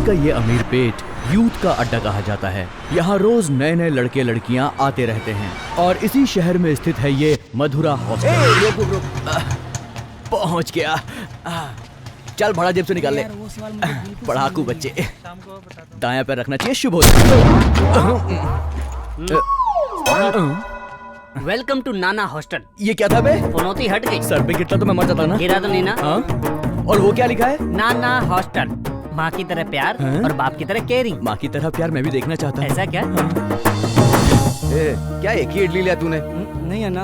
हैदराबाद का ये अमीर पेट यूथ का अड्डा कहा जाता है। यहाँ रोज नए नए लड़के लड़कियाँ आते रहते हैं और इसी शहर में स्थित है ये मधुरा हॉस्टल। पहुँच गया। चल भाड़ा जेब से निकाल ले। पढ़ाकू बच्चे। दायां पैर रखना चाहिए, शुभ वेलकम टू नाना हॉस्टल। ये क्या था बे? पनौती हट गई। सर पे गिरता तो मैं मर जाता ना। गिरा तो नहीं ना? हाँ? और वो क्या लिखा है? नाना हॉस्टल, माँ की तरह प्यार और बाप की तरह केयरिंग। माँ की तरह प्यार मैं भी देखना चाहता हूँ। ऐसा क्या? क्या एक ही इडली लिया तूने? नहीं है ना।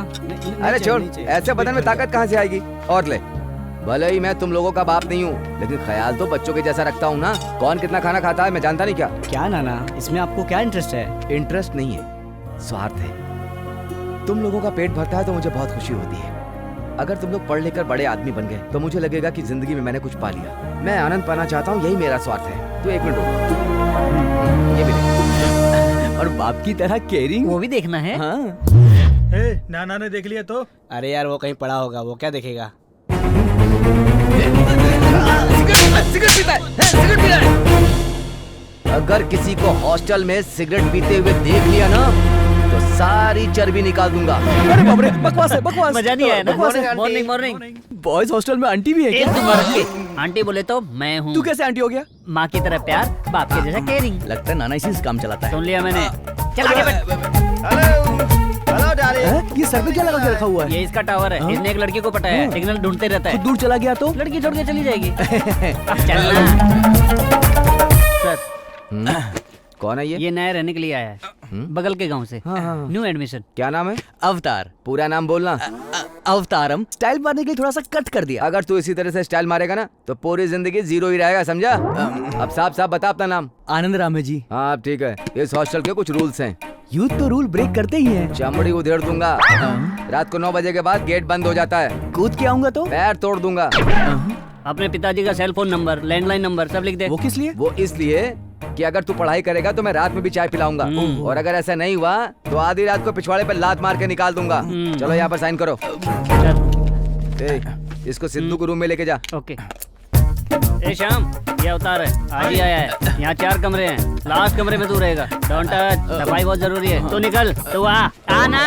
अरे छोड़, ऐसे बदन में ताकत कहाँ से आएगी? और ले। भले ही मैं तुम लोगों का बाप नहीं हूँ, लेकिन ख्याल तो बच्चों के जैसा रखता हूँ ना। कौन कितना खाना खाता है मैं जानता नहीं क्या? क्या नाना, इसमें आपको क्या इंटरेस्ट है? इंटरेस्ट नहीं है, स्वार्थ है। तुम लोगों का पेट भरता है तो मुझे बहुत खुशी होती है। अगर तुम लोग पढ़ लेकर बड़े आदमी बन गए तो मुझे लगेगा कि जिंदगी में मैंने कुछ पा लिया। मैं आनंद पाना चाहता हूँ, यही मेरा स्वार्थ है। तो एक मिनट रुक, ये भी देख। और बाप की तरह केयरिंग वो भी देखना है। हाँ। नाना ने देख लिया तो? अरे यार वो कहीं पड़ा होगा, वो क्या देखेगा? सिगरेट पीता है, सिगरेट पी रहा है। अगर किसी को हॉस्टल में सिगरेट पीते हुए देख लिया ना तो सारी चर्बी निकाल दूंगा। अरे बाप रे, बकवास है, बकवास। मजा नहीं आया ना? बकवास है। Morning morning. बॉयज हॉस्टल में आंटी भी है क्या? आंटी बोले तो मैं हूँ। तू कैसे आंटी हो गया? माँ की तरह प्यार, बाप के जैसा केयरिंग। लगता है नाना इसी से काम चलाता है। सुन लिया मैंने। चल आगे बढ़। Hello darling. ये सर पे क्या लगा के रखा हुआ है? ये इसका टावर है। इसने एक लड़की को पटाया है, सिग्नल ढूंढते रहता खुद है। दूर चला गया तो? लड़की छोड़ के चली जाएगी। अब चलना। सर, कौन है ये? ये नया रहने के लिए आया है, बगल के गांव से। New admission. क्या नाम है? अवतार। पूरा नाम बोलना। अवतारम। स्टाइल मारने के लिए थोड़ा सा कट कर दिया। अगर तू इसी तरह से स्टाइल मारेगा ना तो पूरी जिंदगी जीरो ही रहेगा, समझा? अब साफ साफ बता अपना नाम। आनंद राम है जी। हाँ अब ठीक है। इस हॉस्टल के कुछ रूल्स हैं। यूथ तो रूल ब्रेक करते ही हैं। चमड़ी उधेड़ दूंगा। रात को 9 बजे के बाद गेट बंद हो जाता है। कूद के आऊंगा तो? पैर तोड़ दूंगा। अपने पिताजी का cell phone number, landline number सब लिख दे। वो किस लिए? वो इसलिए कि अगर तू पढ़ाई करेगा तो मैं रात में भी चाय पिलाऊंगा, और अगर ऐसा नहीं हुआ तो आधी रात को पिछवाड़े पर लात मार के निकाल दूंगा। चलो यहाँ पर साइन करो। इसको सिद्धू को रूम में लेके जा। ओके। ए श्याम, ये अवतार है, आज ही आया है। यहाँ 4 कमरे हैं, लास्ट कमरे में तू रहेगा। डोंट टच, सफाई बहुत जरूरी है। तो निकल, तो आना।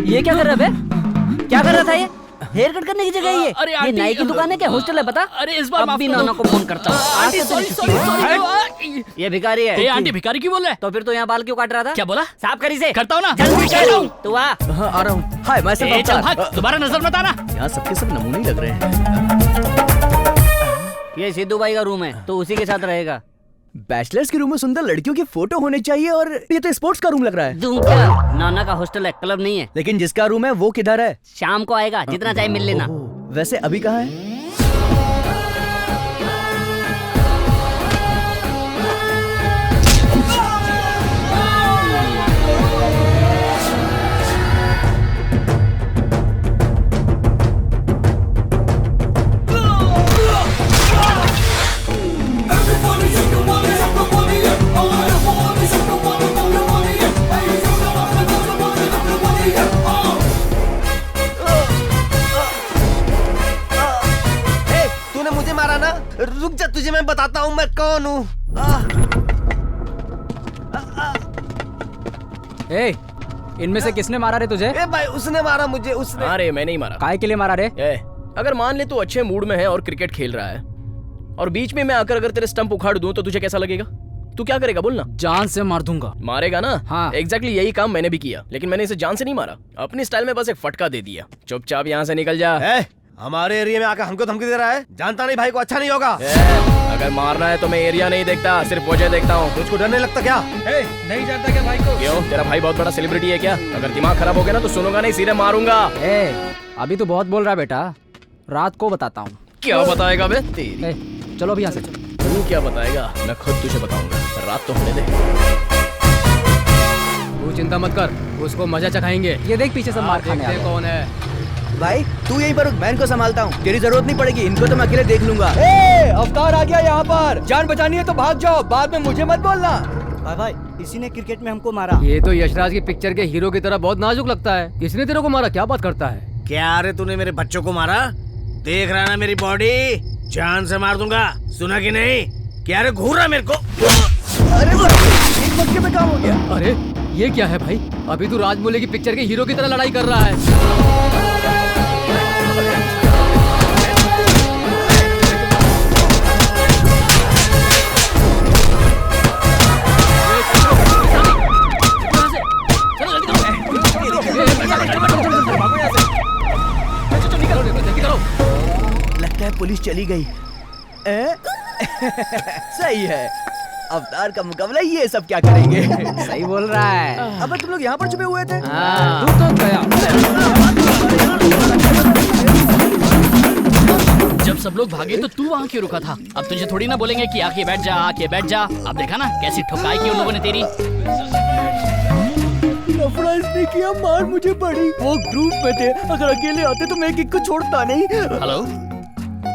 ये क्या कर रहा है बे? क्या कर रहा था ये? हेयर कट करने की जगह ये नाई की दुकान है क्या? हॉस्टल है बता? अरे इस बार अब भी नाना को फोन करता हूँ। Aunty sorry. ये भिखारी है। ए आंटी भिखारी क्यों बोल रहा है? तो फिर तो यहाँ बाल क्यों काट रहा था? क्या बोला? साफ करी से। करता हूँ ना। जल्दी कर। तू आ। हाँ, आ रहा हूँ। हाय, मैं सिर्फ चल अवतार। भाग, दोबारा नजर मत आना। यहाँ सबके सब नमूने ही लग रहे हैं। ये सिद्धू भाई का रूम है, तो उसी के साथ रहेगा। बैचलर्स के रूम में सुंदर लड़कियों की फोटो होने चाहिए, और ये तो स्पोर्ट्स का रूम लग रहा है। दूं क्या? नाना का हॉस्टल है, क्लब नहीं है। लेकिन जिसका रूम है वो किधर है? शाम को आएगा, जितना चाहे मिल लेना। वैसे अभी कहाँ है? रुक जा, तुझे मैं बताता हूँ मैं कौन हूँ। ए, इनमें से किसने मारा रे तुझे? ए भाई उसने मारा मुझे, उसने। अरे मैं नहीं मारा। काय के लिए मारा रे? अगर मान ले तू अच्छे मूड में है और क्रिकेट खेल रहा है और बीच में मैं आकर अगर तेरे स्टंप उखाड़ दूं तो तुझे कैसा लगेगा? तू क्या करेगा बोलना? जान से मार दूंगा। मारेगा ना? हाँ। एग्जैक्टली यही काम मैंने भी किया, लेकिन मैंने इसे जान से नहीं मारा, अपनी स्टाइल में बस एक फटका दे दिया। चुपचाप यहाँ से निकल जा। हमारे एरिया में आकर हमको धमकी दे रहा है, जानता नहीं भाई को अच्छा नहीं होगा। अगर मारना है तो मैं एरिया नहीं देखता, सिर्फ वजह देखता हूँ। तुझको डर नहीं लगता क्या? नहीं जानता क्या भाई को? क्यों, तेरा भाई बहुत बड़ा सेलिब्रिटी है क्या? अगर दिमाग खराब हो गया ना तो सुनूंगा नहीं, सीधे मारूंगा। अभी तो बहुत बोल रहा है बेटा, रात को बताता हूँ। क्या बताएगा बे? तेरी चलो अभी यहाँ से। तू क्या बताएगा? मैं खुद तुझे बताऊंगा, रात तो होने दे। तू चिंता मत कर, उसको मजा चखाएंगे। ये देख पीछे से मार खाने आ गया। कौन है? भाई तू यहीं पर रुक, मैं इनको संभालता हूँ। तेरी जरूरत नहीं पड़ेगी, इनको तो मैं अकेले देख लूंगा। अवतार आ गया यहाँ पर। जान बचानी है तो भाग जाओ, बाद में मुझे मत बोलना। भाई इसी ने क्रिकेट में हमको मारा। ये तो यशराज की पिक्चर के हीरो की तरह बहुत नाजुक लगता है। इसने तेरे को मारा? क्या बात करता है? क्या रे, तूने मेरे बच्चों को मारा? देख रहा ना मेरी बॉडी, जान से मार दूंगा, सुना कि नहीं? क्या रे घूर रहा है मेरे को? अरे एक मटके में काम हो गया। अरे ये क्या है भाई? अभी तू राजमौली की पिक्चर के हीरो की तरह लड़ाई कर रहा है। लगता है पुलिस चली गई। सही है, अवतार का मुकाबला ये सब क्या करेंगे। सही बोल रहा है। अब तुम लोग यहाँ पर छुपे हुए थे। तू तो गया। जब सब लोग भागे तो तू वहाँ क्यों रुका था? अब तुझे थोड़ी ना बोलेंगे कि आके बैठ जा, आके बैठ जा। अब देखा ना कैसी ठुकाई की उन लोगों ने तेरी। लफड़ा इसने किया, मार मुझे पड़ी। वो ग्रुप में थे, अगर अकेले आते तो मैं किक को छोड़ता नहीं। हेलो,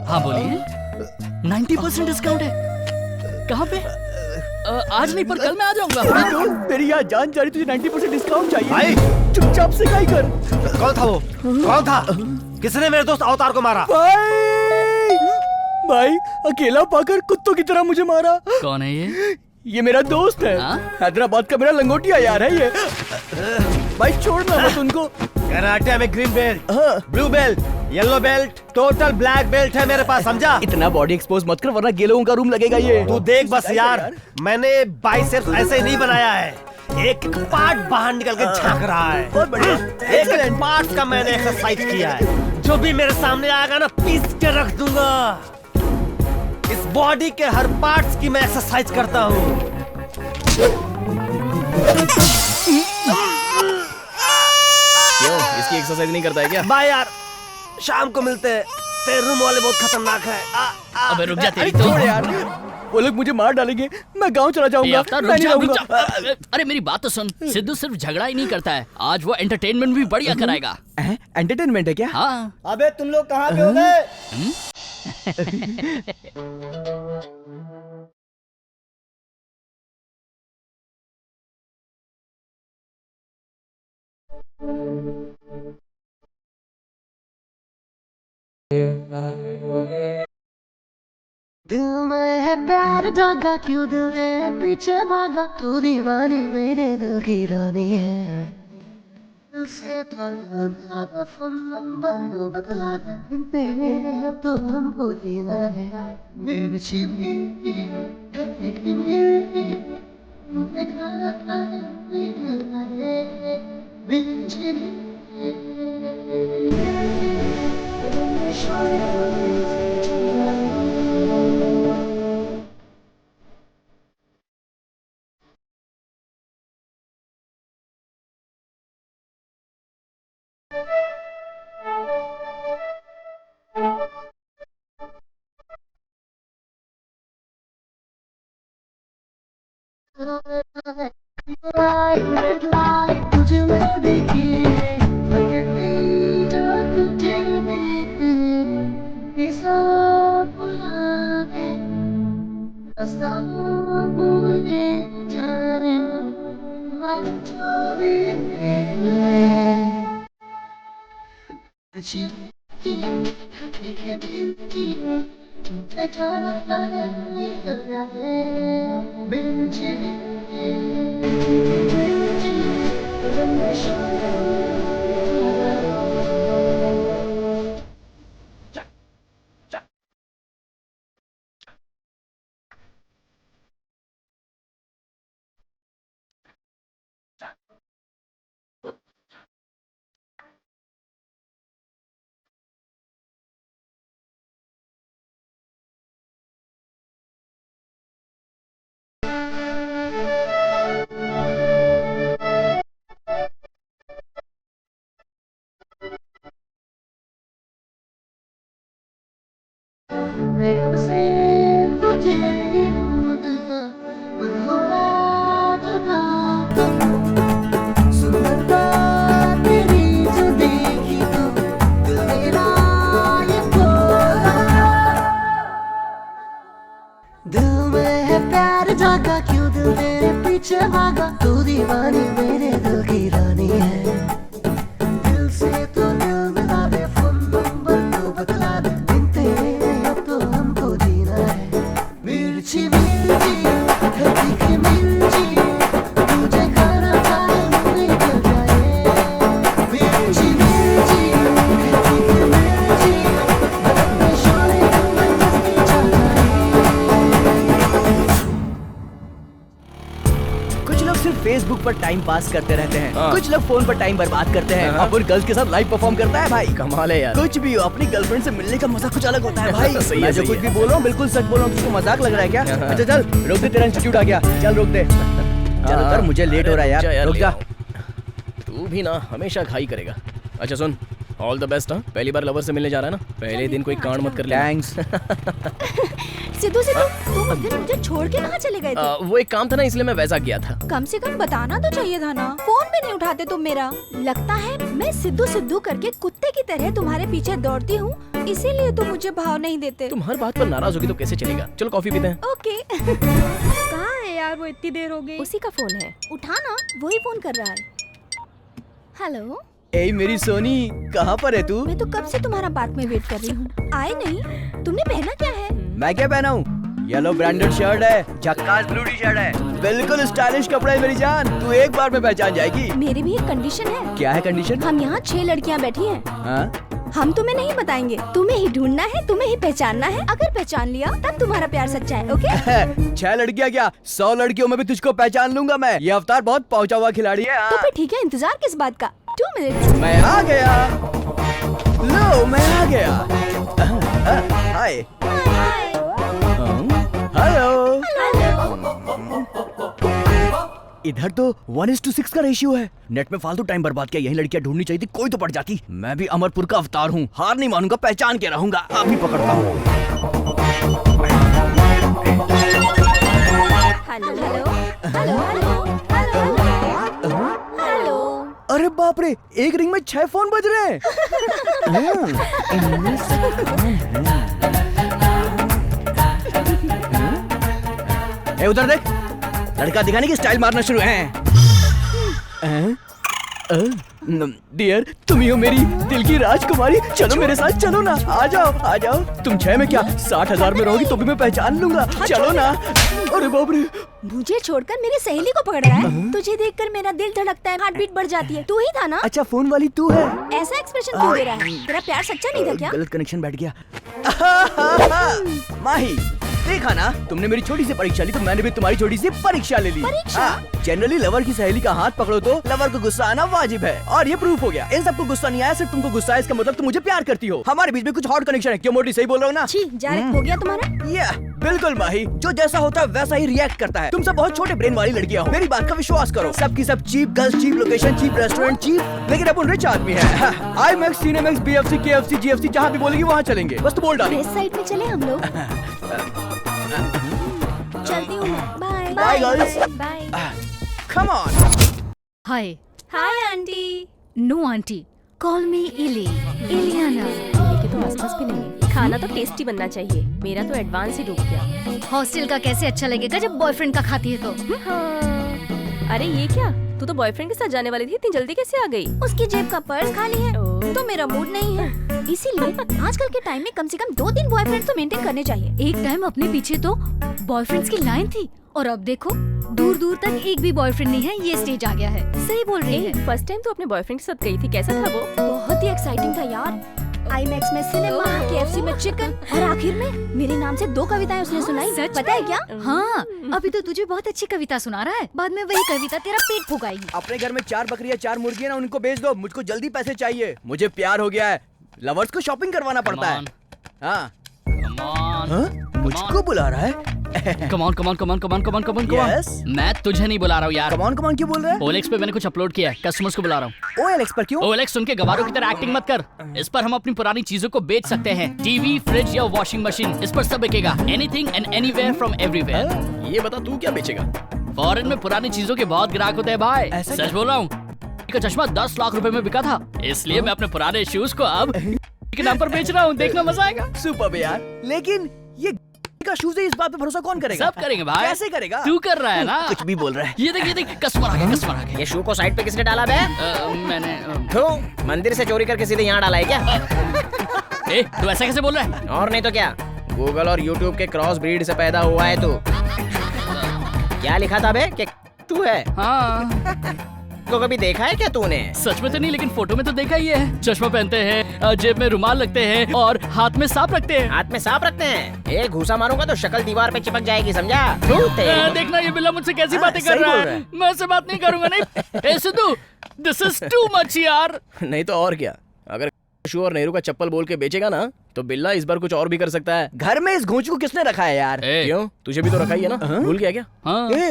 हाँ बोलिए। 90% डिस्काउंट है। कहाँ पे? आज नहीं पर कल मैं आ जाऊंगा। तो मेरी यहाँ जान जा रही, तुझे 90% डिस्काउंट चाहिए। भाई! चुपचाप से काय कर। कौन था वो? कौन था? किसने मेरे दोस्त अवतार को मारा? भाई अकेला पाकर कुत्तों की तरह मुझे मारा। कौन है ये? मेरा दोस्त है। हाँ? हैदराबाद का मेरा लंगोटिया यार है ये। भाई छोड़ना मत उनको। कराटे में ग्रीन बेल्ट, हाँ। Blue belt, yellow belt, total black belt है मेरे पास, समझा? इतना बॉडी एक्सपोज मत कर वरना गे लोगों का रूम लगेगा ये। तू देख बस यार, मैंने बाइसेप्स ऐसे ही नहीं बनाया है। एक पार्ट बाहर निकल के झांक रहा है। बहुत बढ़िया। एक पार्ट का मैंने एक्सरसाइज किया है। जो भी मेरे सामने आएगा ना, पीस के रख दूंगा। इस बॉडी के हर पार्ट्स की मैं एक्सरसाइज करता हूँ। क्यों, इसकी एक्सरसाइज नहीं करता है क्या? बाय यार, शाम को मिलते हैं। तेरे रूम वाले बहुत खतरनाक है। अबे रुक जा, तेरी अरे तो। छोड़ यार, वो लोग मुझे मार डालेंगे। मैं गांव चला ये जाऊंगा। अवतार, मैं रुक नहीं जा, रुक रहूंगा। जा। अरे मेरी बात तो सुन। सिद्धू सिर्फ झगड़ा ही नहीं करता है, आज वो एंटरटेनमेंट भी बढ़िया कराएगा। एंटरटेनमेंट है क्या? हाँ। अबे तुम लोग कहाँ पे हो गए? दिल में है प्यार जागा, क्यों दिल है पीछे भागा, तू दीवानी मेरे दिल की रानी है। दिल से तो फोन नंबर बदला दे, अब तो हमको जीना है। मेरी चीनी तुझे मैं देखी जागा, क्यों दिल तेरे पीछे भागा, तू दीवानी मेरे दिल की रानी है। दिल से तो दिल मिला दे, फोन नंबर तो बदला दे, बिन तेरे अब तो हमको जीना फोन पर टाइम पास करते रहते हैं, हाँ। कुछ लोग फोन पर टाइम बर्बाद करते हैं, हाँ। अपन गर्ल्स के साथ लाइव परफॉर्म करता है भाई। कमाल है यार। कुछ भी हो, अपनी गर्लफ्रेंड से मिलने का मजा कुछ अलग होता है भाई। सही है, मैं जो सही कुछ है। भी बोल रहा हूँ बिल्कुल सच बोल रहा हूँ, तुझको मजाक लग रहा है क्या? हाँ। अच्छा चल रोक दे, तेरा इंस्टीट्यूट आ गया, चल रोक दे। चल उतर, मुझे लेट हो रहा है रुक जा यार, रुक ले जा। आओ। तू भी ना हमेशा खाई करेगा। अच्छा सुन, ऑल द बेस्ट। हाँ, पहली बार लवर से मिलने जा रहा है ना, पहले दिन कोई कांड मत कर ले। थैंक्स। सिद्धू सिद्धू तुम उस दिन मुझे छोड़ के कहाँ चले गए थे? वो एक काम था ना, इसलिए मैं वैसा गया था। कम से कम बताना तो चाहिए था ना। फोन भी नहीं उठाते तुम मेरा। लगता है मैं सिद्धू सिद्धू करके कुत्ते की तरह तुम्हारे पीछे दौड़ती हूँ, इसीलिए तुम मुझे भाव नहीं देते। तुम हर बात पर नाराज होगी तो कैसे चलेगा? चलो कॉफी पीते हैं। ओके। कहाँ है यार वो, इतनी देर हो गई। उसी का फोन है। उठाना, वही फोन कर रहा है। हेलो, ए मेरी सोनी, कहाँ पर है तू? मैं तो कब से तुम्हारा पार्क में वेट कर रही हूँ, आए नहीं। तुमने पहना क्या है? मैं क्या पहना हूँ? येलो ब्रांडेड शर्ट है, झक्कास ब्लू टी शर्ट है, बिल्कुल स्टाइलिश कपड़ा है मेरी जान, तू एक बार में पहचान जाएगी। मेरी भी एक कंडीशन है। क्या है कंडीशन? हम यहाँ 6 लड़कियाँ बैठी हैं। हाँ? हम तुम्हें नहीं बताएंगे, तुम्हें ही ढूंढना है, तुम्हें ही पहचानना है। अगर पहचान लिया तब तुम्हारा प्यार सच्चा है। ओके? 6 लड़कियाँ क्या, 100 लड़कियों में भी तुझको पहचान लूंगा मैं। ये अवतार बहुत पहुंचा हुआ खिलाड़ी है। तो फिर ठीक है, इंतजार किस बात का? 2 मिनट्स। मैं आ गया, लो मैं आ गया। हाय, हेलो। इधर तो 1:6 का रेशियो है। नेट में फालतू टाइम बर्बाद किया, यही लड़कियां ढूंढनी चाहिए थी, कोई तो पड़ जाती। मैं भी अमरपुर का अवतार हूँ, हार नहीं मानूंगा, पहचान के रहूंगा। अभी पकड़ता हूँ। Hello hello hello hello hello hello. अरे बाप रे, एक रिंग में 6 फोन बज रहे हैं। इनमें से कौन है? ए उधर देख, लड़का दिखाने की स्टाइल मारना शुरू है। डियर, तुम ही हो मेरी दिल की राजकुमारी, चलो मेरे साथ, चलो ना, आ जाओ आ जाओ। तुम 6 में क्या 60,000 में रहोगी तो भी मैं पहचान लूंगा, चलो ना। अरे बाप रे, मुझे छोड़कर मेरी सहेली को पकड़ रहा है। तुझे देखकर मेरा दिल धड़कता है, हार्ट बीट बढ़ जाती है। तू ही था ना? अच्छा फोन वाली तू है? ऐसा एक्सप्रेशन क्यों दे रहा है? तेरा प्यार सच्चा नहीं था क्या? गलत कनेक्शन बैठ गया। माही, देखा ना, तुमने मेरी छोटी सी परीक्षा ली तो मैंने भी तुम्हारी छोटी सी परीक्षा ले ली। परीक्षा? जनरली लवर की सहेली का हाथ पकड़ो तो लवर को गुस्सा आना वाजिब है, और ये प्रूफ हो गया। इन सबको गुस्सा नहीं आया, सिर्फ तुमको गुस्सा है, इसका मतलब तुम मुझे प्यार करती हो। हमारे बीच में कुछ हॉट कनेक्शन है, क्यों मोटी? सही बोल रहा हूँ ना? छी, डायरेक्ट हो गया तुम्हारा। या बिल्कुल माही, जो जैसा होता है वैसा ही रिएक्ट करता है। तुम सब बहुत छोटे ब्रेन वाली लड़कियां हो, मेरी बात का विश्वास करो। सबकी सब cheap girls, cheap location, cheap restaurant, cheap, लेकिन अपन रिच आदमी है। IMAX, Cinemax, BFC, KFC, GFC, जहाँ भी बोलेगी वहाँ चलेंगे, बस तो बोल डालो। वेस्ट साइड में चले हम लोग। चलती हूँ मैं। Bye Bye, girls. Bye. Come on. Hi. Hi aunty. No aunty, call me Illy, Ileana. के तो आसपास भी नहीं है। खाना तो टेस्टी बनना चाहिए, मेरा तो एडवांस ही डूब गया। हॉस्टल का कैसे अच्छा लगेगा जब बॉयफ्रेंड का खाती है तो? हाँ। अरे ये क्या, तू तो बॉयफ्रेंड के साथ जाने वाली थी, इतनी जल्दी कैसे आ गई? उसकी जेब का पर्स खाली है तो मेरा मूड नहीं है, इसीलिए आजकल के टाइम में कम से कम 2-3 बॉयफ्रेंड तो मेंटेन करने चाहिए। एक टाइम अपने पीछे तो बॉयफ्रेंड्स की लाइन थी, और अब देखो दूर दूर तक एक भी बॉयफ्रेंड नहीं है, ये स्टेज आ गया है। सही बोल रही है। फर्स्ट टाइम तो अपने बॉयफ्रेंड के साथ गई थी, कैसा था वो? बहुत ही एक्साइटिंग था यार। IMAX में सिनेमा, KFC में चिकन, और आखिर में मेरे नाम से 2 कविताएं उसने सुनाई। सच पता है क्या? हाँ, अभी तो तुझे बहुत अच्छी कविता सुना रहा है, बाद में वही कविता तेरा पेट फुकाएगी। अपने घर में 4 बकरियां, 4 मुर्गियां ना, उनको बेच दो, मुझको जल्दी पैसे चाहिए। मुझे प्यार हो गया है, लवर्स को शॉपिंग करवाना पड़ता है। हाँ? मुझको बुला रहा है? Come on come on come on come on come on come on Yes? मैं तुझे नहीं बुला रहा हूँ यार। कमान कमान क्यों बोल रहा है? OLX पे मैंने कुछ अपलोड किया है, कस्टमर्स को बुला रहा हूँ। OLX पर क्यों? OLX सुन के गवारों की तरह एक्टिंग मत कर। इस पर हम अपनी पुरानी चीजों को बेच सकते हैं, टीवी, फ्रिज या वॉशिंग मशीन, इस पर सब बिकेगा। Anything and anywhere from everywhere. ये बता तू क्या बेचेगा? फॉरेन में पुरानी चीजों के बहुत ग्राहक होते हैं भाई, ऐसा सच बोल रहा हूँ। का चश्मा 10 लाख रुपए में बिका था, इसलिए मैं अपने पुराने शूज को अब के नाम पर बेच रहा हूँ, देखना मजा आएगा। सुपर यार, लेकिन ये का शूज है, इस बात पे भरोसा कौन करेगा? सब करेंगे भाई। कैसे करेगा? तू कर रहा है ना। कुछ भी बोल रहा है। ये देख कस्टमर आ गया, कस्टमर आ गया। ये शू को साइड पे किसने डाला बे? मैंने तो मंदिर से चोरी करके सीधे यहाँ डाला है क्या? ए, तू ऐसा कैसे बोल रहा है? और नहीं तो क्या, गूगल और यूट्यूब के क्रॉस ब्रीड से पैदा हुआ है तू। क्या लिखा था बे कि तू है? हाँ को कभी देखा है क्या तूने? सच में तो नहीं, लेकिन फोटो में तो देखा ही है। चश्मा पहनते हैं, जेब में रुमाल रखते हैं और हाथ में सांप रखते हैं। हाथ में सांप रखते हैं? एक घूसा मारूंगा तो शक्ल दीवार पे चिपक जाएगी, समझा? देखना ये बिल्ला मुझसे कैसी बातें कर रहा है। मैं उससे बात नहीं करूंगा। नहीं Sidhu, this is too much यार। नहीं तो और क्या, अगर शू और नेहरू का चप्पल बोल के बेचेगा ना तो बिल्ला इस बार कुछ और भी कर सकता है। घर में इस घोंचू को किसने रखा है यार? क्यों, तुझे भी तो रखा ही है ना? भूल गया क्या?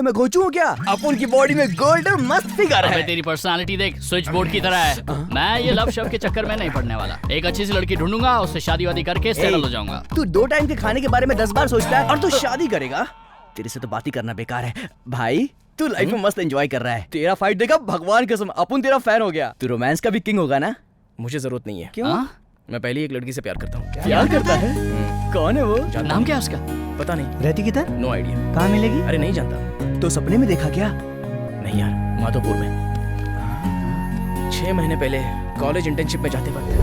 मैं घोंचू हूँ क्या? अपन की बॉडी में गोल्ड और मस्त फिगर है। तेरी पर्सनालिटी देख, स्विच बोर्ड की तरह है। मैं ये लव शव के चक्कर में नहीं पड़ने वाला। एक अच्छी सी लड़की ढूंढूंगा, उससे शादी वादी करके सेटल हो जाऊंगा। तू 2 टाइम के खाने के बारे में 10 बार सोचता है और तू शादी करेगा? तेरे से तो बात ही करना बेकार है भाई। तू लाइफ में मस्त एंजॉय कर रहा है। तेरा फाइट देखा, भगवान कसम अपन तेरा फैन हो गया। तू रोमांस का भी किंग होगा ना? मुझे जरूरत नहीं है। क्यों? मैं पहले एक लड़की से प्यार करता हूँ। प्यार करता है? कौन है वो? नाम क्या है उसका? पता नहीं। रहती किधर? No idea. कहाँ मिलेगी? अरे नहीं जानता। तो सपने में देखा क्या? नहीं यार, माधोपुर में 6 महीने पहले कॉलेज इंटर्नशिप में जाते वक्त।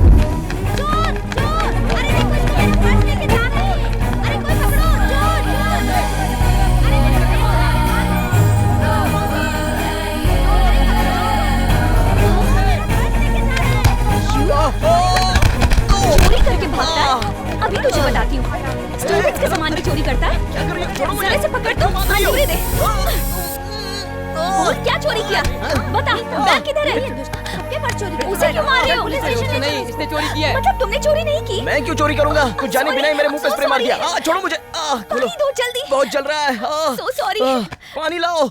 चोरी करके भागता है। अभी तुझे बताती हूँ। स्टूडेंट्स के सामान की चोरी करता है। जरा से पकड़ तो अंगूरी दे। और क्या चोरी किया? बता, बैग किधर है? उसे क्यों मार रहे हो? नहीं, इसने चोरी किया है। मतलब तुमने चोरी नहीं की? मैं क्यों चोरी करूंगा? कुछ जाने बिना ही मेरे मुंह पे स्प्रे मार दिया। छोड़ो मुझे। पानी दो जल्दी। बहुत जल रहा है। So sorry। पानी लाओ।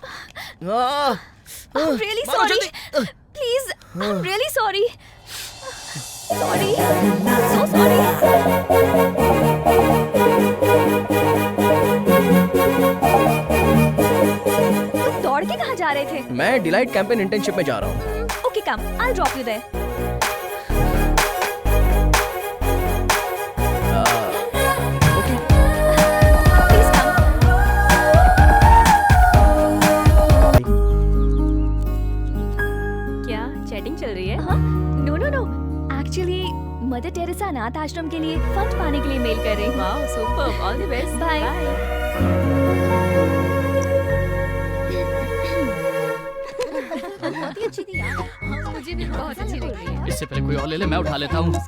I'm really sorry। Please, I'm really sorry। Sorry, so sorry। तुम दौड़ के कहाँ जा रहे थे? मैं डिलाइट कैंपेन इंटर्नशिप में जा रहा हूँ। Okay, come, I'll drop you there। Please come। क्या चैटिंग चल रही है? हाँ, no, no, no। Actually, mother Teresa अनाथ आश्रम के लिए फंड पाने के लिए मेल कर रही हूँ। Wow, super, all the best. Bye. बहुत ही अच्छी थी यार। मुझे भी बहुत अच्छी लग रही है। इससे पहले कोई और ले ले, मैं उठा लेता हूँ। अरे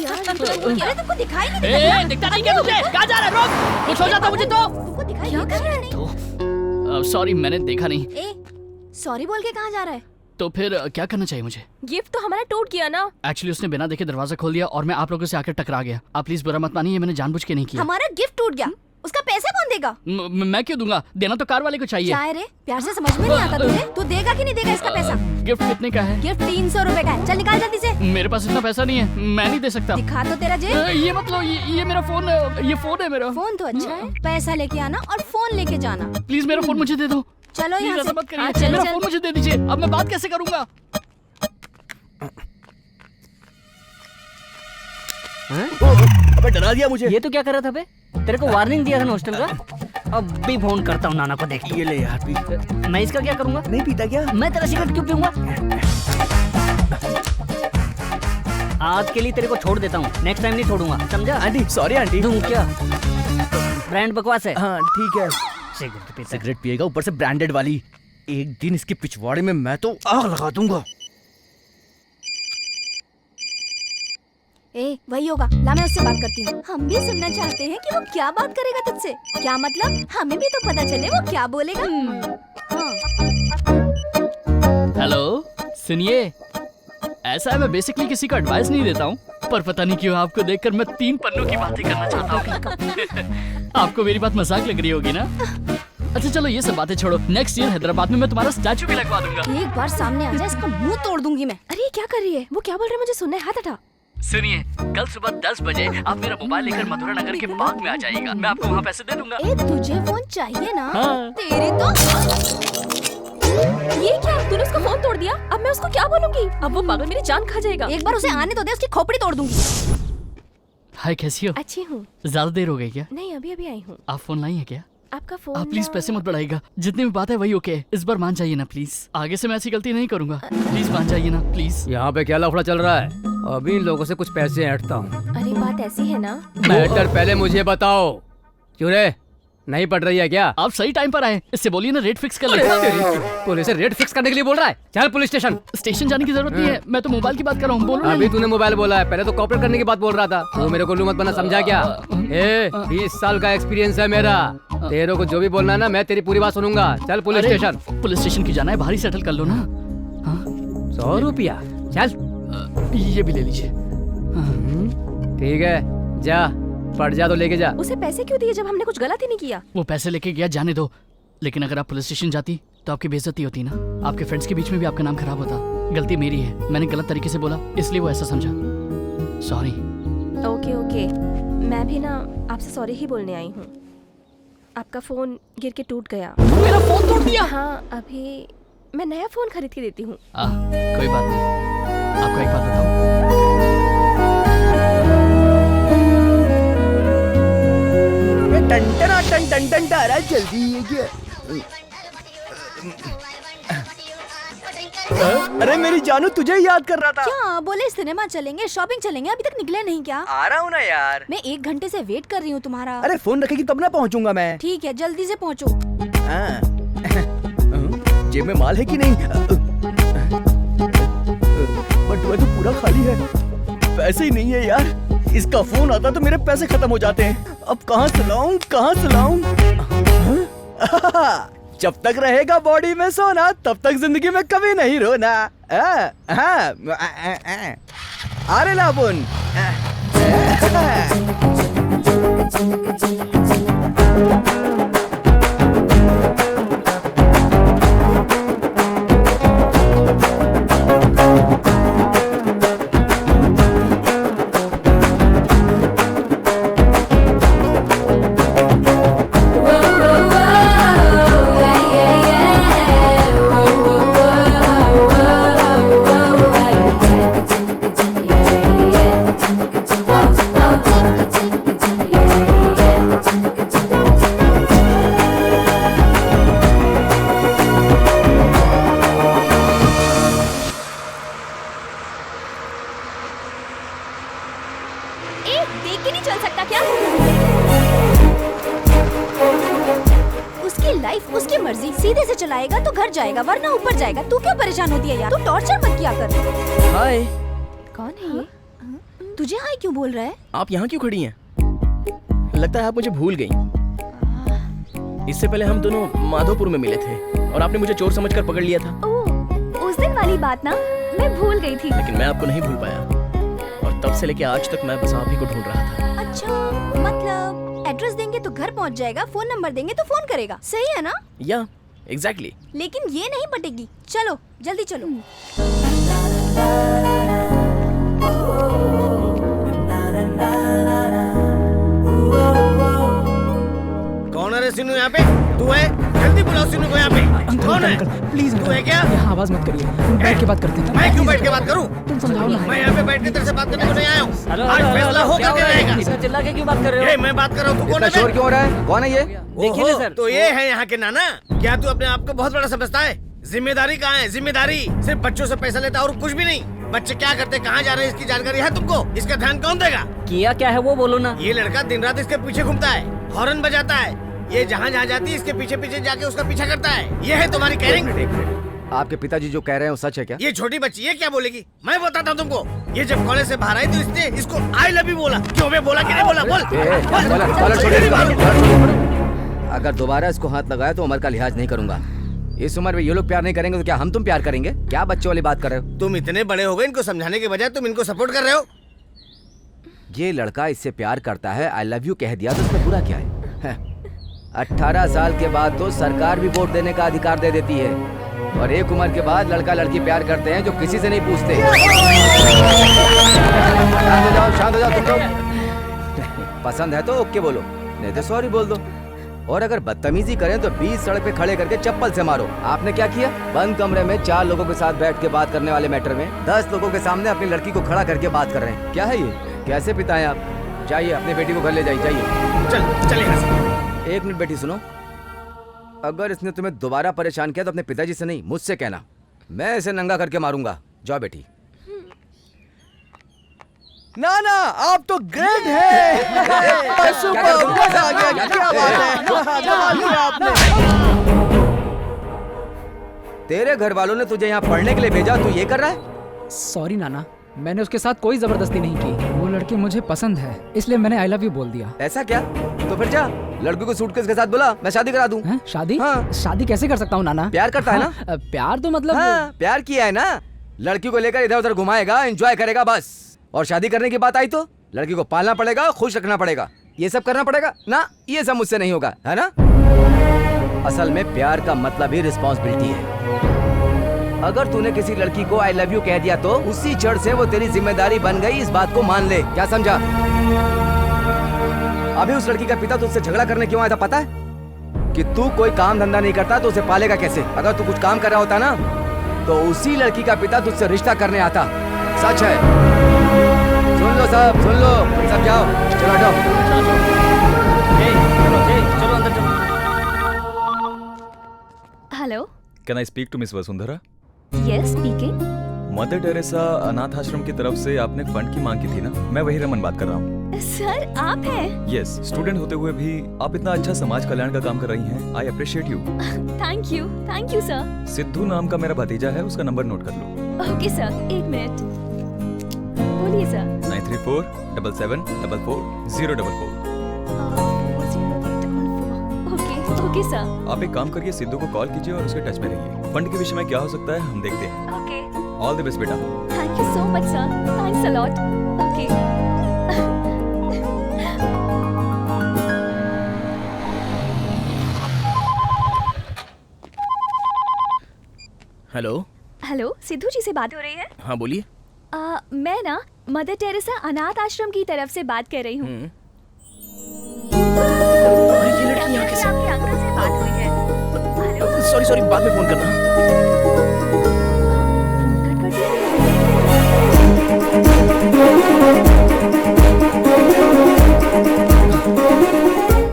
यार, तुमको दिखाई नहीं देता? दिखता नहीं क्या तुझे? कहाँ जा रहा है? रोक, कुछ हो जाता मुझे तो। तुमको दिखाई नहीं देता? सॉरी, मैंने देखा नहीं। सॉरी बोल के कहाँ जा रहा है? तो फिर क्या करना चाहिए मुझे? गिफ्ट तो हमारा टूट गया ना। एक्चुअली उसने बिना देखे दरवाजा खोल दिया और मैं आप लोगों से आकर टकरा गया। आप प्लीज बुरा मत मानिए, मैंने जानबूझ के नहीं किया। हमारा गिफ्ट टूट गया, उसका पैसा कौन देगा? मैं क्यों दूंगा? देना तो कार वाले को चाहिए। क्या है रे, प्यार से समझ में नहीं आता तुझे? तू देगा कि नहीं देगा इसका पैसा? गिफ्ट कितने का है? गिफ्ट 300 रुपए का है। चल निकाल जल्दी से। मेरे पास इतना पैसा नहीं है, मैं नहीं दे सकता। दिखा तो तेरा जेब। ये मतलब ये मेरा फोन है, ये फोन है मेरा। फोन तो अच्छा है, पैसा लेके आना और फोन लेके जाना। प्लीज मेरा फोन मुझे दे दो। चलो यहाँ से। मत करिए, मेरा फोन मुझे दे दीजिए। अब मैं बात कैसे करूंगा? अबे डरा दिया मुझे। ये तो क्या कर रहा था बे? तेरे को वार्निंग दिया था ना हॉस्टल का। अब भी फोन करता हूँ नाना को, देख ये ले यार, पी। मैं इसका क्या करूंगा? नहीं पीता क्या? मैं तेरा सिगरेट क्यों पीऊंगा? आज के लिए तेरे को छोड़ देता हूँ, नेक्स्ट टाइम नहीं छोड़ूंगा, समझा? Aunty, sorry aunty. तुम क्या ब्रांड बकवास है? हाँ ठीक है। सिगरेट पिएगा, ऊपर से ब्रांडेड वाली। एक दिन इसके पिछवाड़े में मैं तो आग लगा दूंगा। वही होगा, ला मैं उससे बात करती हूँ। हम भी सुनना चाहते हैं कि वो क्या बात करेगा तुझसे। क्या मतलब? हमें भी तो पता चले वो क्या बोलेगा। हेलो, सुनिए। ऐसा है, मैं बेसिकली किसी को एडवाइस नहीं देता हूँ, पर पता नहीं क्यों आपको देखकर मैं 3 पन्नों की बातें करना चाहता हूँ। आपको मेरी बात मजाक लग रही होगी ना? अच्छा चलो ये सब बातें छोड़ो। नेक्स्ट ईयर हैदराबाद में मैं तुम्हारा स्टैचू भी लगवा दूंगा। एक बार सामने आ जाए इसका मुंह तोड़ दूंगी मैं। अरे क्या कर रही है? वो क्या बोल रहे हैं? मुझे सुनना है, हाथ हटा। सुनिए, कल सुबह 10 बजे आप मेरा मोबाइल लेकर मथुरा नगर के पार्क में आ जाइएगा। मैं आपको वहाँ पैसे दे दूंगा। तुझे फोन चाहिए ना? हाँ। तेरे तो ये क्या? तूने उसका फोन तोड़ दिया? अब मैं उसको क्या बोलूंगी? अब वो पागल मेरी जान खा जाएगा। एक बार उसे आने तो दे, उसकी खोपड़ी तोड़ दूंगी। हाय, कैसी हो? अच्छी हूँ। ज्यादा देर हो गई क्या? नहीं, अभी अभी आई हूँ। आप फोन लाई है क्या? आपका फोन। आप प्लीज पैसे मत बढ़ाइएगा, जितनी भी बात है वही ओके। इस बार मान जाइए ना प्लीज। आगे से मैं ऐसी गलती नहीं करूंगा। प्लीज मान जाइए ना प्लीज। यहाँ पे क्या लफड़ा चल रहा है? अभी इन लोगों से कुछ पैसे ऐंठता हूँ। अरे बात ऐसी है ना। मैटर पहले मुझे बताओ। क्यों रे, नहीं पड़ रही है क्या? आप सही टाइम पर आए, इससे बोलिए ना रेट फिक्स कर ले। पुलिस से रेट फिक्स करने के लिए बोल रहा है? चल पुलिस स्टेशन। स्टेशन जाने की जरूरत नहीं है, मैं तो मोबाइल की बात कर रहा हूँ। बोलो ना। अभी तूने मोबाइल बोला है, पहले तो कॉपरेट करने की बात बोल रहा था। तू मेरे को उल्लू मत बना, समझा क्या? 20 साल का एक्सपीरियंस है मेरा। तेरे को जो भी बोलना है ना, मैं तेरी पूरी बात सुनूंगा। चल पुलिस स्टेशन। पुलिस स्टेशन की जाना है, बाहर ही सेटल कर लो ना। 100 रुपया? चल ये भी ले लीजिए। ठीक है, जा पड़ जा तो लेके जा। उसे पैसे क्यों दिए जब हमने कुछ गलत ही नहीं किया? वो पैसे लेके गया, जाने दो। लेकिन अगर आप पुलिस स्टेशन जाती तो आपकी बेइज्जती होती ना, आपके फ्रेंड्स के बीच में भी आपका नाम खराब होता। गलती मेरी है, मैंने गलत तरीके से बोला, इसलिए वो ऐसा समझा। सॉरी। ओके ओके, मैं भी ना आपसे सॉरी ही बोलने आई हूँ। आपका फोन गिर के टूट गया। मेरा फोन तोड़ दिया? हाँ, अभी मैं नया फोन खरीद के देती हूँ। कोई बात नहीं। आपको एक बात बताऊं, जल्दी ये क्या? अरे मेरी जानू, तुझे ही याद कर रहा था। क्या बोले? सिनेमा चलेंगे, शॉपिंग चलेंगे, अभी तक निकले नहीं क्या? आ रहा हूँ ना यार। मैं 1 घंटे से वेट कर रही हूँ तुम्हारा। अरे फोन रखेगी तब ना पहुँचूंगा मैं। ठीक है, जल्दी से पहुँचो। जेब में माल है कि नहीं? बटुआ तो पूरा खाली है, पैसे ही नहीं है यार। इसका फोन आता तो मेरे पैसे खत्म हो जाते हैं। अब कहाँ से लाऊं, कहाँ से लाऊं? जब तक रहेगा बॉडी में सोना, तब तक जिंदगी में कभी नहीं रोना। अरे लाबुन। देख के नहीं चल सकता क्या? उसकी लाइफ, उसकी मर्जी। सीधे से चलाएगा तो घर जाएगा, वरना ऊपर जाएगा। तू क्यों परेशान होती है यार? तू टॉर्चर मत किया कर। हाय। कौन है ये? तुझे हाय क्यों बोल रहा है? आप यहाँ क्यों खड़ी हैं? लगता है आप मुझे भूल गई। इससे पहले हम दोनों माधोपुर में मिले थे और आपने मुझे चोर समझकर पकड़ लिया था। उस दिन वाली बात ना, मैं भूल गई थी। लेकिन मैं आपको नहीं भूल पाया और तब से लेके आज तक मैं बस आप ही को ढूंढ रहा था। अच्छा, मतलब एड्रेस देंगे तो घर पहुंच जाएगा, फोन नंबर देंगे तो फोन करेगा, सही है ना? या एग्जैक्टली। लेकिन ये नहीं पटेगी। चलो जल्दी चलो। कौन है रे सिनू यहाँ पे? तू है? जल्दी बुलाओ सिनू को यहाँ पे। कौन है? प्लीज तू है क्या? आवाज मत करिए, बैठ के बात करते हैं। मैं क्यों बैठ के बात करूं? तुम समझाओ ना। मैं यहाँ पे बैठ के तेरे से बात करने को नहीं आया हूँ। आज हेलो, फैसला हो क्या करके हो रहा है? रहेगा। इतना चिल्ला के क्यों बात कर रहे हो? ये मैं बात कर रहा हूँ, तू कौन है? शोर क्यों हो रहा है? कौन है ये? देखिए ना सर। तो ये है यहाँ के नाना। क्या तू अपने आप को बहुत बड़ा समझता है? जिम्मेदारी कहाँ है? जिम्मेदारी सिर्फ बच्चों से पैसा लेता और कुछ भी नहीं। बच्चे क्या करते, कहाँ जा रहे हैं, इसकी जानकारी है तुमको? इसका ध्यान कौन देगा? किया क्या है वो बोलो ना। ये लड़का दिन रात इसके पीछे घूमता है, हॉर्न बजाता है। ये जहाँ जहाँ जाती है इसके पीछे पीछे जाके उसका पीछा करता है। ये है तुम्हारी केयरिंग? आपके पिताजी जो कह रहे हैं वो सच है क्या? ये छोटी बच्ची ये क्या बोलेगी? मैं बताता हूँ तुमको। ये जब कॉलेज से बाहर आई तो इसने इसको आई लव यू बोला। क्यों बे, बोला कि नहीं बोला? बोल। अगर दोबारा इसको हाथ लगाया तो उम्र का लिहाज नहीं करूंगा। इस उम्र में ये लोग प्यार नहीं करेंगे तो क्या हम तुम प्यार करेंगे? क्या बच्चों वाली बात कर रहे हो? तुम इतने बड़े हो गए, इनको समझाने के बजाय तुम इनको सपोर्ट कर रहे हो। ये लड़का इससे प्यार करता है, आई लव यू कह दिया तो इसमें बुरा क्या है? 18 साल के बाद तो सरकार भी वोट देने का अधिकार दे देती है और एक उम्र के बाद लड़का लड़की प्यार करते हैं जो किसी से नहीं पूछते। शांत हो जाओ तुम लोग। पसंद है तो ओके बोलो, नहीं तो सॉरी बोल दो। और अगर बदतमीजी करें तो बीच सड़क पे खड़े करके चप्पल से मारो। आपने क्या किया? बंद कमरे में 4 लोगों के साथ बैठ के बात करने वाले मैटर में 10 लोगों के सामने अपनी लड़की को खड़ा करके बात कर रहे हैं। क्या है ये? कैसे पिता हैं आप? जाइए अपनी बेटी को घर ले जाइए। चल यहाँ से। एक मिनट बेटी सुनो, अगर इसने तुम्हें दोबारा परेशान किया तो अपने पिताजी से नहीं मुझसे कहना। मैं इसे नंगा करके मारूंगा। जाओ बेटी। ना ना आप तो ग्रेट है। सुपर, मजा आ गया, क्या बात है, कमाल किया आपने। तेरे घर वालों ने तुझे यहाँ पढ़ने के लिए भेजा, तू ये कर रहा है? सॉरी नाना, मैंने उसके साथ कोई जबरदस्ती नहीं की। वो लड़की मुझे पसंद है, इसलिए मैंने आई लव यू बोल दिया। ऐसा क्या? तो फिर जा, लड़की को सूटकेस के साथ बुला, मैं शादी करा दूं। शादी? हाँ। शादी कैसे कर सकता हूँ नाना? प्यार करता है ना? हाँ, प्यार तो मतलब हाँ, प्यार किया है ना। लड़की को लेकर इधर उधर घुमाएगा, एंजॉय करेगा बस। और शादी करने की बात आई तो लड़की को पालना पड़ेगा, खुश रखना पड़ेगा, ये सब करना पड़ेगा ना। ये सब मुझसे नहीं होगा, है ना? असल में प्यार का मतलब ही रिस्पॉन्सिबिलिटी है। अगर तूने किसी लड़की को आई लव यू कह दिया तो उसी क्षण से वो तेरी जिम्मेदारी बन गई, इस बात को मान ले। क्या समझा? अभी उस लड़की का पिता तुझसे झगड़ा करने क्यों आया था पता है? कि तू कोई काम धंधा नहीं करता तो उसे पालेगा कैसे? अगर तू कुछ काम कर रहा होता ना तो उसी लड़की का पिता तुझसे रिश्ता करने आता। सच है। सुन लो सब, सुन लो सब, जाओ चलो हटो। चलो अंदर चलो। Hello, can I speak to miss Vasundhara? Yes speaking. Mother Teresa अनाथ आश्रम की तरफ से आपने फंड की मांग की थी ना? मैं वही रमन बात कर रहा हूँ। सर आप हैं? यस, स्टूडेंट होते हुए भी आप इतना अच्छा समाज कल्याण का काम कर रही हैं। I appreciate you. Thank you sir. Sidhu नाम का मेरा भतीजा है, उसका नंबर नोट कर लो। ओके सर, एक मिनट। बोलिए सर। 9447744044। Okay sir. आप एक काम करिए, सिद्धू को कॉल कीजिए और उसके टच में रहिए। फंड के विषय में क्या हो सकता है हम देखते हैं। ओके। ऑल द बेस्ट बेटा। Thank you so much sir, thanks a lot. Okay. Hello. Hello, Sidhu ji से बात हो रही है? हाँ बोलिए। मैं ना मदर टेरेसा अनाथ आश्रम की तरफ से बात कर रही हूँ। ये लड़की यहाँ कैसे? आपके अंकल से बात हुई है। सॉरी, बाद में फोन करना।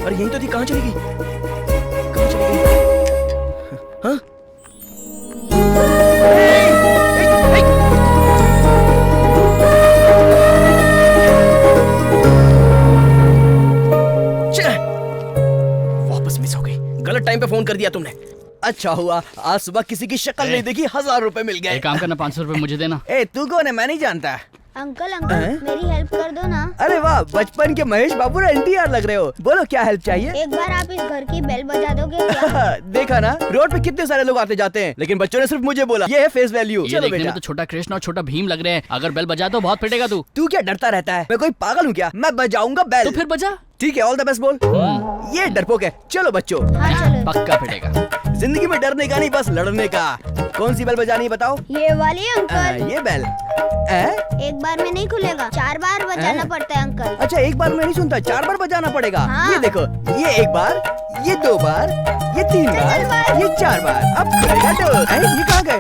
अरे यही तो थी, कहाँ चली गई? हाँ? वापस मिस हो गई। गलत टाइम पे फोन कर दिया तुमने। अच्छा हुआ आज सुबह किसी की शक्ल नहीं देखी, 1000 रुपए मिल गए। एक काम करना, 500 रुपए मुझे देना। ए तू कौन है? मैं नहीं जानता। अंकल मेरी हेल्प कर दो ना। अरे वाह, बचपन के महेश बाबू ना एनटीआर लग रहे हो। बोलो क्या हेल्प चाहिए? एक बार आप इस घर की बेल बजा दोगे क्या? देखा ना, रोड पे कितने सारे लोग आते जाते हैं, लेकिन बच्चों ने सिर्फ मुझे बोला। ये है फेस वैल्यू। ये चलो देखने बेटा। में तो छोटा कृष्ण और छोटा भीम लग रहे हैं। अगर बेल बजा तो बहुत पिटेगा तू। तू क्या डरता रहता है? मैं कोई पागल हूँ क्या? मैं बजाऊंगा बेल। तो फिर बजा। ठीक है, ऑल द बेस्ट बोल। ये डरपोक है। चलो बच्चों। पक्का पिटेगा। जिंदगी में डरने का नहीं, बस लड़ने का। कौन सी बेल बजानी है बताओ? ये वाली अंकल। ये बेल एक बार में नहीं खुलेगा, 4 बार बजाना पड़ता है अंकल। अच्छा, एक बार में नहीं सुनता, 4 बार बजाना पड़ेगा। हाँ। ये देखो, ये 1 बार, ये 2 बार, ये 3 बार, ये 4 बार। अब खुलेगा तो। ये कहाँ गए?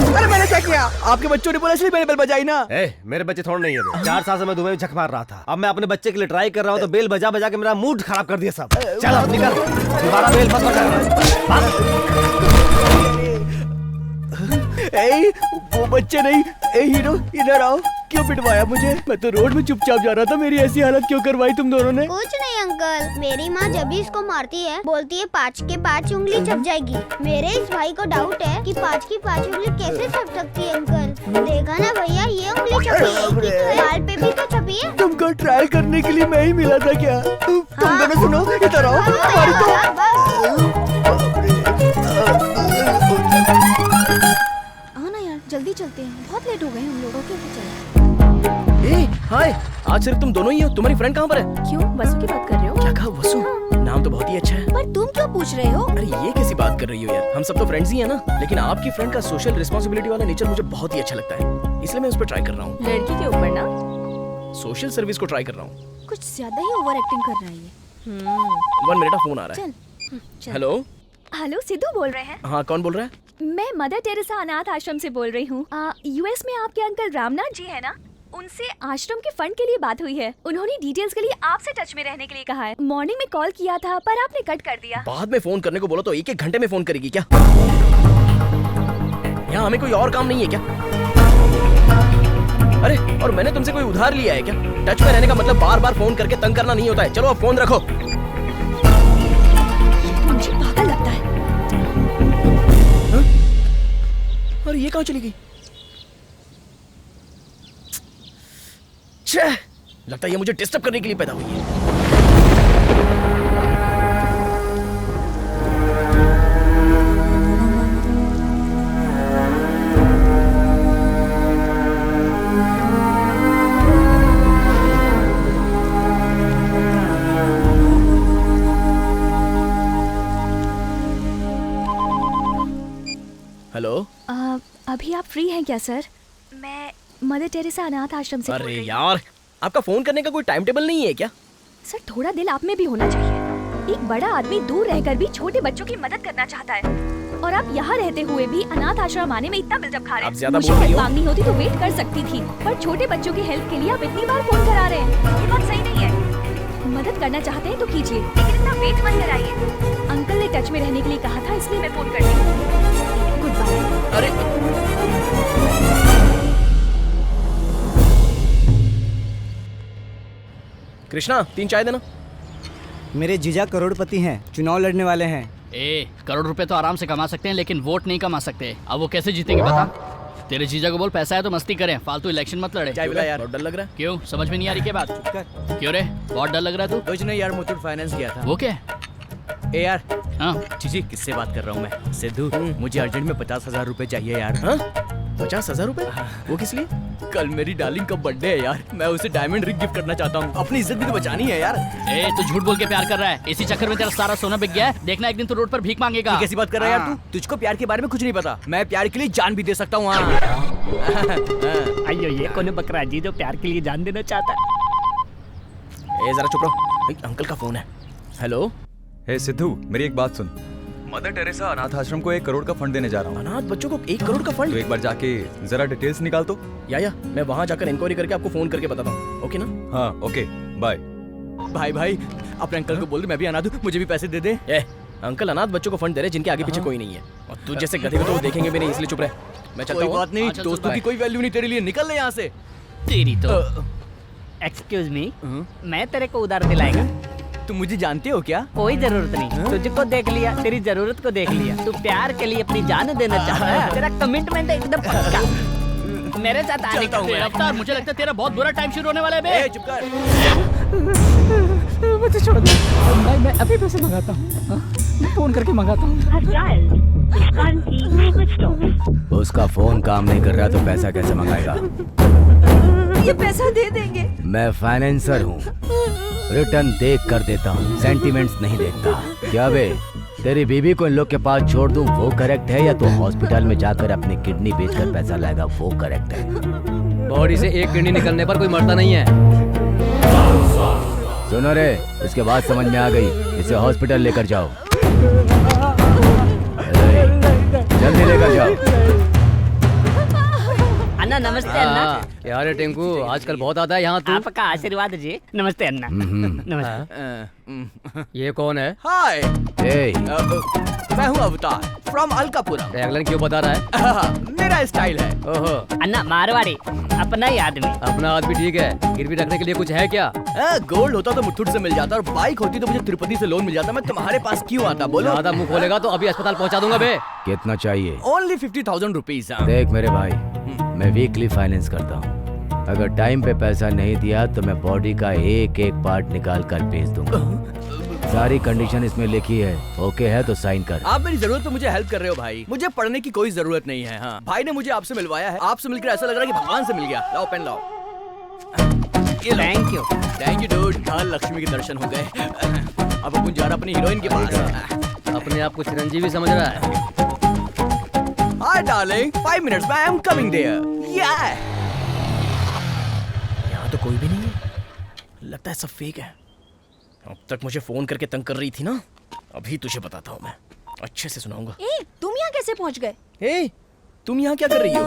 अरे मैंने क्या किया? आपके बच्चों ने बोला इसलिए मैंने बेल बजाई ना। मेरे बच्चे थोड़े नहीं है। 4 साल से मैं दुबई में झक मार रहा था। अब मैं अपने बच्चे के लिए ट्राई कर रहा हूँ तो बेल बजा बजा के मेरा मूड खराब कर दिया सब। चल अब निकल, दोबारा बेल मत बजा। वो बच्चे नहीं। हीरो इधर आओ। क्यों पिटवाया मुझे? मैं तो रोड में चुपचाप जा रहा था। मेरी ऐसी हालत क्यों करवाई तुम दोनों ने? कुछ नहीं अंकल, मेरी माँ जब भी इसको मारती है बोलती है 5 के 5 उंगली छप जाएगी। मेरे इस भाई को डाउट है कि 5 की 5 उंगली कैसे छप सकती है अंकल। देखा ना भैया, ये उंगली छपी है, गाल पे भी तो छपी है। तुमको ट्रायल करने के लिए मैं ही मिला था क्या? तुम दोनों सुनो, इधर आओ। हाँ ना यार, जल्दी चलते हैं, बहुत लेट हो गए हम लोगों के। हाय, आज सिर्फ तुम दोनों ही हो। तुम्हारी फ्रेंड कहाँ पर है? क्यों, वसु की बात कर रहे हो? क्या कहा? वसु? नाम तो बहुत ही अच्छा है। पर तुम क्यों पूछ रहे हो? अरे ये कैसी बात कर रही हो यार? हम सब तो फ्रेंड्स ही हैं ना। लेकिन आपकी फ्रेंड का सोशल रिस्पांसिबिलिटी वाला नेचर मुझे बहुत ही अच्छा लगता है, इसलिए मैं उस पर ट्राई कर रहा हूँ। लड़की के ऊपर ना? सोशल सर्विस को ट्राई कर रहा हूँ। कुछ ज्यादा ही ओवर एक्टिंग कर रहा है ये। 1 मिनट, फोन आ रहा है। चल। हेलो। हेलो, सिद्धू बोल रहे हैं? हाँ, कौन बोल रहा है? मैं मदर टेरेसा अनाथ आश्रम से बोल रही हूँ। यूएस में आपके अंकल रामनाथ जी है ना, उनसे आश्रम के फंड के लिए बात हुई है। उन्होंने डिटेल्स के लिए आपसे टच में रहने के लिए कहा है। मॉर्निंग में कॉल किया था पर आपने कट कर दिया। बाद में फोन करने को बोला तो 1-1 घंटे में फोन करेगी क्या? यहाँ हमें कोई और काम नहीं है क्या? अरे और मैंने तुमसे कोई उधार लिया है क्या? टच में रहने का मतलब बार बार फोन करके तंग करना नहीं होता है। चलो अब फोन रखो। मुझे पागल लगता है। हाँ? अरे ये कहाँ चली गई? छह, लगता है ये मुझे डिस्टर्ब करने के लिए पैदा हुई है। हेलो। अभी आप फ्री हैं क्या सर? मैं मदर टेरेसा अनाथ आश्रम से बोल अरे रही हूँ। यार, आपका फोन करने का कोई टाइम टेबल नहीं है क्या? सर थोड़ा दिल आप में भी होना चाहिए। एक बड़ा आदमी दूर रहकर भी छोटे बच्चों की मदद करना चाहता है, और आप यहाँ रहते हुए भी अनाथ आश्रम आने में इतना बिल्डअप खा रहे आप हैं। ज्यादा मुझे बोल रही हेल्प हो। मांगनी होती तो वेट कर सकती थी, पर छोटे बच्चों की हेल्प के लिए आप इतनी बार फोन करा रहे हैं, ये बात सही नहीं है। मदद करना चाहते हैं तो कीजिए, लेकिन इतना वेट मत कराइए। अंकल ने टच में रहने के लिए कहा था, इसलिए मैं फोन कर रही हूँ। Good bye. अरे कृष्णा, 3 चाय देना। मेरे जीजा करोड़पति हैं, चुनाव लड़ने वाले हैं। करोड़ रुपए तो आराम से कमा सकते हैं, लेकिन वोट नहीं कमा सकते। अब वो कैसे जीतेंगे बता? तेरे जीजा को बोल पैसा है तो मस्ती करें, फालतू इलेक्शन मत लड़े। चाय पिला यार। बहुत डर लग रहा है। क्यों, समझ में नहीं आ रही क्या बात? क्यों रे, बहुत डर लग रहा है तू? कुछ नहीं यार, मुथूट फाइनेंस किया था। वो क्या? ए यार, हाँ जी किससे बात कर रहा हूँ मैं? सिद्धू, मुझे अर्जेंट में 50,000 रुपए चाहिए यार। हाँ? 50,000 रुपए? वो किस लिए? कल मेरी डार्लिंग का बर्थडे है यार, मैं उसे डायमंड रिंग गिफ्ट करना चाहता हूँ। अपनी इज्जत भी तो बचानी है यार। तू झूठ बोल के प्यार कर रहा है, इसी चक्कर में तेरा सारा सोना बिक गया है। देखना एक दिन तू रोड पर भीख मांगेगा। ये कैसी बात कर रहा है यार तू? तुझको प्यार के बारे में कुछ नहीं पता। मैं प्यार के लिए जान भी दे सकता हूँ। अयो ये कौन बकरा जी जो प्यार के लिए जान देना चाहता है? जरा चुप रहो, अंकल का फोन है। हेलो। हे सिद्धू, मेरी एक बात सुन। मदर टेरेसा अनाथ आश्रम को 1 करोड़ का फंड देने जा रहा हूँ। अनाथ बच्चों को 1 करोड़ का फंड? तो एक बार जाके जरा डिटेल्स निकाल तो। या मैं वहाँ जाकर इंक्वायरी करके आपको फोन करके बताता हूँ। ओके ना? हाँ ओके, बाय। भाई अपने अंकल को बोल दे मैं भी अनाथ हूँ, मुझे भी पैसे दे दे। अंकल अनाथ बच्चों को फंड दे रहे जिनके आगे पीछे कोई नहीं है, और तू जैसे गधे को तो वो देखेंगे भी नहीं, इसलिए चुप रहे। मैं चलता हूँ। कोई बात नहीं, दोस्तों की कोई वैल्यू नहीं तेरे लिए। निकल ले यहाँ से। तेरी तो। एक्सक्यूज मी, मैं तेरे को उधार दिलाएगा। तुम मुझे जानते हो क्या? कोई जरूरत नहीं, तुझको देख लिया, तेरी जरूरत को देख लिया। तू प्यार के लिए अपनी जान देना चाहता है, तेरा कमिटमेंट एकदम पक्का। मेरे साथ आने का हुआ। अवतार, मुझे लगता है तेरा बहुत बुरा टाइम शुरू होने वाला है बे। चुप कर। मुझे छोड़ दे भाई, मैं अभी पैसे मंगाता हूँ। मैं फोन करके मंगाता हूँ। उसका फोन काम नहीं कर रहा तो पैसा कैसे मंगाएगा? ये पैसा दे देंगे। मैं फाइनेंसर हूँ, रिटर्न देख कर देता हूँ, सेंटिमेंट्स नहीं देखता। क्या बे, तेरी बीबी को इन लोग के पास छोड़ दूँ वो करेक्ट है, या तो हॉस्पिटल में जाकर अपनी किडनी बेचकर पैसा लाएगा वो करेक्ट है? बॉडी से एक किडनी निकलने पर कोई मरता नहीं है। सुनो रे, इसके बाद समझ में आ गई। इसे हॉस्पिटल लेकर जाओ, जल्दी लेकर जाओ। अन्ना नमस्ते। अन्ना क्या रे टिंकू, आजकल बहुत आता है यहाँ तू। आपका आशीर्वाद जी। नमस्ते अन्ना। नमस्ते। ये कौन है? हाय, मैं हूँ अवतार फ्रॉम अलकापुरा। टैगलाइन क्यों बता रहा है? मेरा स्टाइल है। ओहो, अन्ना मारवाड़ी, अपना ही आदमी। अपना आदमी ठीक है, गिरवी रखने के लिए कुछ है क्या? गोल्ड होता तो मुथुट से मिल जाता, और बाइक होती तो मुझे तिरुपति से लोन मिल जाता। मैं तुम्हारे पास क्यों आता? बोलो। ज्यादा मुंह खोलेगा तो अभी अस्पताल पहुंचा दूंगा बे। कितना चाहिए? Only 50,000 rupees. देख मेरे भाई, मैं वीकली फाइनेंस करता हूँ। अगर टाइम पे पैसा नहीं दिया तो मैं बॉडी का एक एक पार्ट निकाल कर बेच दूंगा। सारी कंडीशन इसमें लिखी है, ओके है तो साइन कर। आप मेरी जरूरत तो मुझे हेल्प कर रहे हो भाई, मुझे पढ़ने की कोई जरूरत नहीं है। हाँ, भाई ने मुझे आपसे मिलवाया है, आपसे मिलकर ऐसा लग रहा है कि भगवान से मिल गया। लाओ पेन लाओ। Thank you dude. हाँ, लक्ष्मी के दर्शन हो गए। अब अपन जा रहा अपनी हीरोइन के पास। अपने आप को चिरंजीवी समझ रहा है। हाय डार्लिंग, 5 मिनट्स में आई एम कमिंग देयर। यहाँ तो कोई भी नहीं है, लगता है सब फेक है। अब तक मुझे फोन करके तंग कर रही थी ना, अभी तुझे बताता हूँ मैं, अच्छे से सुनाऊंगा। तुम यहाँ कैसे पहुँच गए? तुम यहाँ क्या कर रही हो?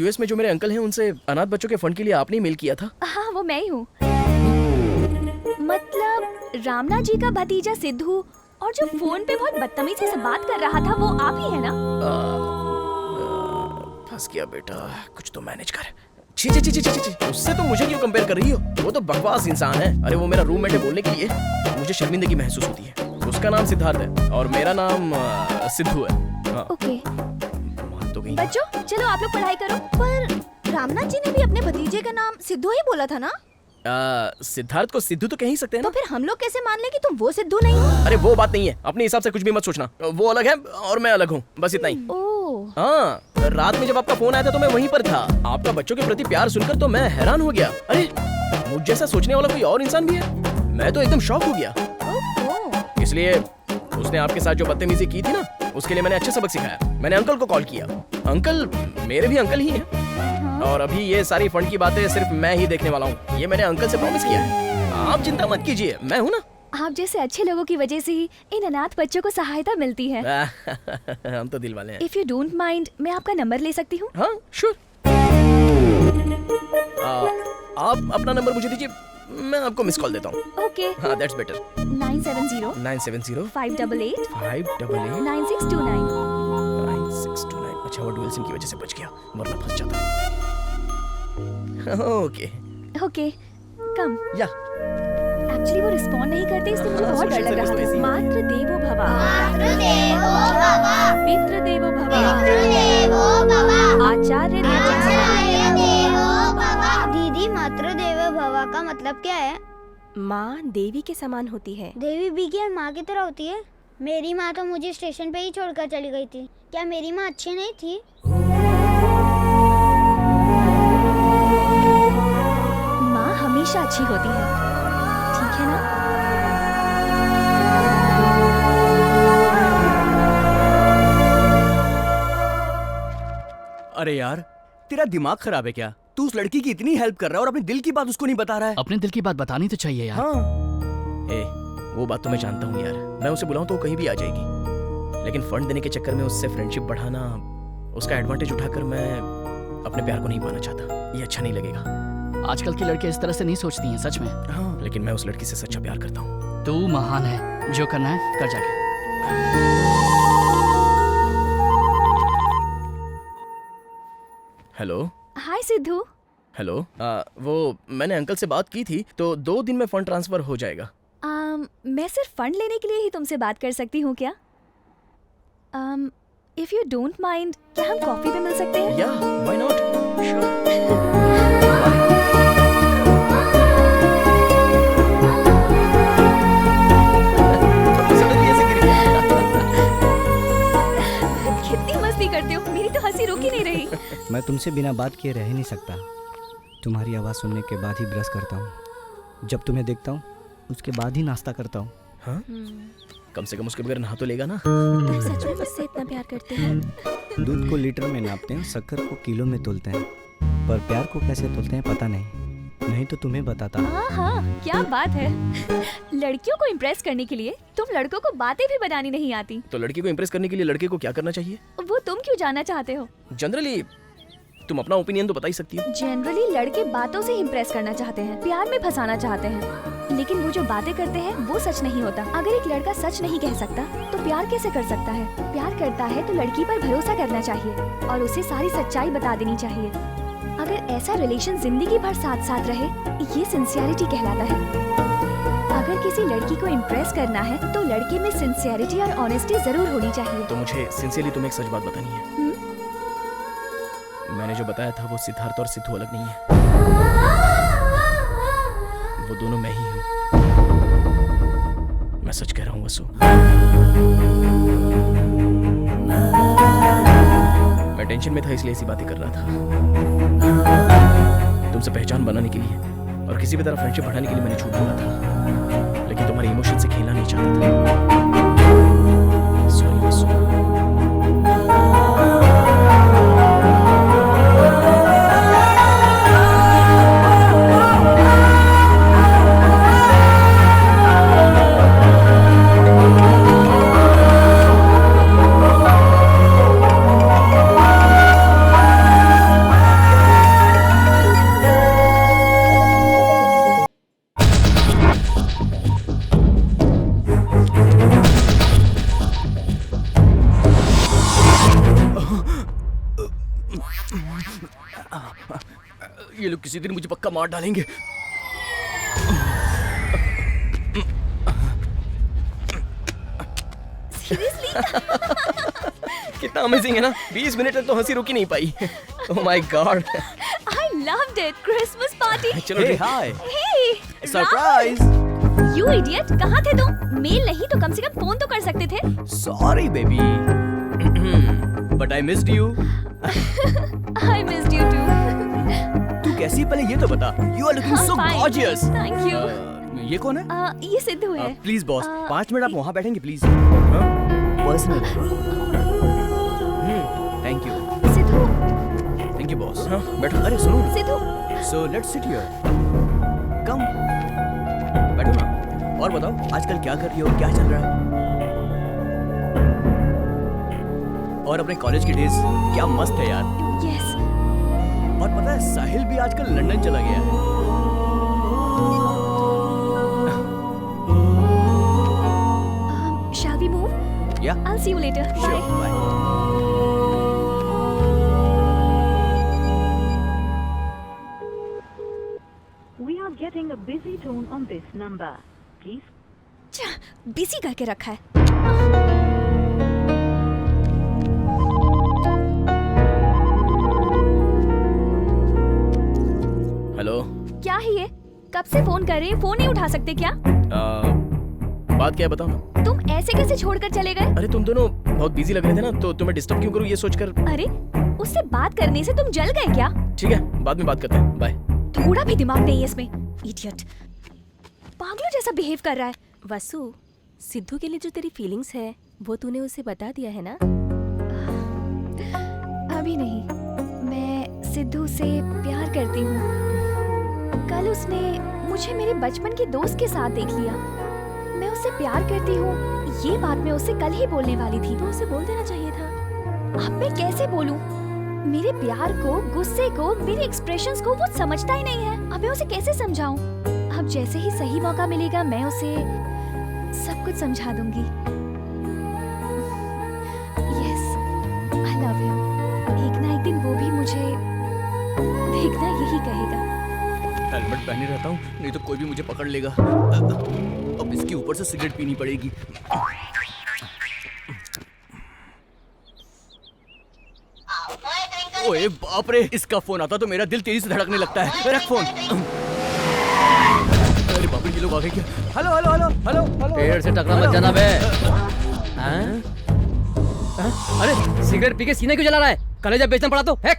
यूएस में जो मेरे अंकल हैं उनसे अनाथ बच्चों के फंड के लिए आपने मेल किया था? हाँ वो मैं ही हूँ। मतलब रामनाथ जी का भतीजा सिद्धू और जो फोन पे बहुत बदतमीजी से बात कर रहा था वो आप ही है ना? फंस गया बेटा, कुछ तो मैनेज कर। छी छी छी छी छी, उससे तो मुझे क्यों कंपेयर कर रही हो? वो तो बकवास इंसान है। अरे वो मेरा रूममेट है, बोलने के लिए मुझे शर्मिंदगी महसूस होती है। उसका नाम सिद्धार्थ है और मेरा नाम सिद्धू है। ओके तो गई। बच्चों चलो आप लोग पढ़ाई करो। पर रामनाथ जी ने भी अपने भतीजे का नाम सिद्धू ही बोला था ना? सिद्धार्थ को सिद्धू तो कह ही सकते हैं ना? तो फिर हम लोग कैसे मान ले कि तुम वो सिद्धू नहीं हो? अरे वो बात नहीं है, अपने हिसाब से कुछ भी मत सोचना। वो अलग है और मैं अलग हूँ, बस इतना ही। हाँ, रात में जब आपका फोन आया था तो मैं वहीं पर था। आपका बच्चों के प्रति प्यार सुनकर तो मैं हैरान हो गया। अरे मुझ जैसा सोचने वाला कोई और इंसान भी है? मैं तो एकदम शॉक हो गया। इसलिए उसने आपके साथ जो बदतमीजी की थी ना, उसके लिए मैंने अच्छा सबक सिखाया। मैंने अंकल को कॉल किया। अंकल मेरे भी अंकल ही हैं। और अभी ये सारी फंड की बातें सिर्फ मैं ही देखने वाला हूँ। ये मैंने अंकल से प्रॉमिस किया है। आप चिंता मत कीजिए, मैं हूँ ना। आप जैसे अच्छे लोगों की वजह से ही इन अनाथ बच्चों को सहायता मिलती है। हम तो दिल वाले हैं। इफ यू डोंट माइंड, मैं आपका नंबर ले सकती हूँ? हाँ श्योर। आप अपना नंबर मुझे दीजिए, मैं आपको मिस कॉल देता हूँ। ओके। हाँ दैट्स बेटर। 970 588 9629। अच्छा वो डुअल सिम की वजह से बच गया, वरना फंस जाता। ओके ओके कम। या एक्चुअली वो रिस्पॉन्ड नहीं करते, इसलिए मुझे बहुत डर लग रहा था। मातृ देवो भव, पितृ देवो भव, आचार्य देवो भव। दीदी मातृ देवो भव का मतलब क्या है? माँ देवी के समान होती है। देवी भी क्या माँ की तरह होती है? मेरी माँ तो मुझे स्टेशन पे ही छोड़कर चली गई थी। क्या मेरी माँ अच्छी नहीं थी? माँ हमेशा अच्छी होती है, ठीक है ना? अरे यार तेरा दिमाग खराब है क्या? तू उस लड़की की इतनी हेल्प कर रहा है और अपने दिल की बात उसको नहीं बता रहा है। अपने दिल की बात बतानी तो चाहिए यार। ए, वो बात तो मैं जानता हूँ यार। मैं उसे बुलाऊं तो वो कहीं भी आ जाएगी, लेकिन फंड देने के चक्कर में उससे फ्रेंडशिप बढ़ाना, उसका एडवांटेज उठाकर मैं अपने प्यार को नहीं पाना चाहता। ये अच्छा नहीं लगेगा। आजकल की लड़कियां इस तरह से नहीं सोचती हैं, सच में। हाँ, लेकिन मैं उस लड़की से सच्चा प्यार करता हूँ। तू महान है, जो करना है कर जाके। हेलो। हाय सिद्धू। हेलो। वो मैंने अंकल से बात की थी, तो 2 दिन में फंड ट्रांसफर हो जाएगा। मैं सिर्फ फंड लेने के लिए ही तुमसे बात कर सकती हूँ क्या? इफ यू डोंट माइंड, क्या हम कॉफी पे मिल सकते हैं? या व्हाई नॉट, श्योर। कितनी मस्ती करते हो, मेरी तो हंसी रुक ही नहीं रही। मैं तुमसे बिना बात किए रह नहीं सकता। तुम्हारी आवाज़ सुनने के बाद ही ब्रश करता हूँ, जब तुम्हें देखता हूँ उसके बाद ही नाश्ता करता हूँ। हाँ? कम से कम उसके बगैर नहा तो लेगा ना। तुम सच में मुझसे इतना प्यार करते हैं? दूध को लीटर में नापते हैं, शक्कर को किलो में तोलते हैं, पर प्यार को कैसे तोलते हैं पता नहीं तो तुम्हें बताता। हाँ, क्या बात है। लड़कियों को इम्प्रेस करने के लिए तुम लड़कों को बातें भी बनानी नहीं आती। तो लड़की को इम्प्रेस करने के लिए लड़के को क्या करना चाहिए? वो तुम क्यों जानना चाहते हो? जनरली तुम अपना ओपिनियन तो बता ही सकती हो। जनरली लड़के बातों से इम्प्रेस करना चाहते हैं, प्यार में फंसाना चाहते हैं, लेकिन वो जो बातें करते हैं वो सच नहीं होता। अगर एक लड़का सच नहीं कह सकता तो प्यार कैसे कर सकता है? प्यार करता है तो लड़की पर भरोसा करना चाहिए और उसे सारी सच्चाई बता देनी चाहिए। अगर ऐसा रिलेशन जिंदगी भर साथ साथ रहे, ये सिंसियरिटी कहलाता है। अगर किसी लड़की को इम्प्रेस करना है तो लड़के में सिंसियरिटी और ऑनेस्टी जरूर होनी चाहिए। तो मुझे सिंसियरली तुम्हें एक सच बात बतानी है। मैंने जो बताया था वो सिद्धार्थ और सिद्धू अलग नहीं है, वो दोनों मैं ही हूँ। मैं सच कह रहा हूँ वसु। मैं टेंशन में था इसलिए ऐसी बातें कर रहा था। तुमसे पहचान बनाने के लिए और किसी भी तरह फ्रेंडशिप बढ़ाने के लिए मैंने झूठ बोला था, लेकिन तुम्हारे इमोशन से खेलना नहीं चाहता था। सॉरी वसु। किसी दिन मुझे पक्का मार डालेंगे। कितना अमेजिंग है ना, 20 मिनट तक तो हंसी रुक ही नहीं पाई। Oh my god. I loved it. Christmas party. चलो Hey, hi. Hey, surprise. You idiot. कहाँ थे तुम? मेल नहीं तो कम से कम फोन तो कर सकते थे। Sorry baby, but I missed you. I missed you too. तू कैसी है पहले ये तो बता। You are looking I'm so fine. Gorgeous. Thank you. ये कौन है? ये सिद्धू है। प्लीज बॉस, 5 मिनट आप वहाँ बैठेंगे please. Personal. Thank you. Sidhu. Thank you boss. बैठो। अरे सुनो। Sidhu. So let's sit here. Come. बैठो ना। और बताओ आजकल क्या कर रही हो, क्या चल रहा है? और अपने कॉलेज की डेज क्या मस्त है यार। Yes. और पता है साहिल भी आजकल लंदन चला गया है। Shall we move? Yeah. I'll see you later. Sure. Bye. Bye. We are getting a busy tone on this number. Please. Busy करके रखा है। हेलो। क्या है ये? कब से फोन कर रहे हैं, फोन नहीं उठा सकते क्या? बात क्या है बताओ ना। तुम ऐसे कैसे छोड़कर चले गए? अरे तुम दोनों बहुत बिजी लग रहे थे ना, तो तुम्हें डिस्टर्ब क्यों करूं ये सोचकर। अरे उससे बात करने से तुम जल गए क्या? ठीक है, बाद में बात करते हैं, बाय। थोड़ा भी दिमाग नहीं है इसमें। इडियट। पागलों जैसा बिहेव कर रहा है। वसु, सिद्धू के लिए जो तेरी फीलिंग्स है वो तूने उसे बता दिया है ना? अभी नहीं। मैं सिद्धू से प्यार करती हूँ। कल उसने मुझे मेरे बचपन के दोस्त के साथ देख लिया। मैं उससे प्यार करती हूँ, ये बात मैं उससे कल ही बोलने वाली थी। तो उसे बोल देना चाहिए था। अब मैं कैसे बोलूं? मेरे प्यार को, गुस्से को, मेरे एक्सप्रेशंस को वो समझता ही नहीं है। अब मैं उसे कैसे समझाऊं? अब जैसे ही सही मौका मिलेगा मैं उसे सब कुछ समझा दूंगी। Yes, I love him. एक ना एक दिन वो भी मुझे देखना यही कहेगा। हेलमेट पहने रहता हूँ, नहीं तो कोई भी मुझे पकड़ लेगा। अब इसके ऊपर से सिगरेट पीनी पड़ेगी। ओए बाप रे, इसका फोन आता तो मेरा दिल तेजी से धड़कने लगता है। रख फोन। अरे बाप रे, ये लोग आ गए क्या? Hello hello hello hello hello. पेड़ से टकरा मत जाना बे। हाँ? अरे सिगरेट पी के सीना क्यों जला रहा है? कलेजा बेचना पड़ा तो है।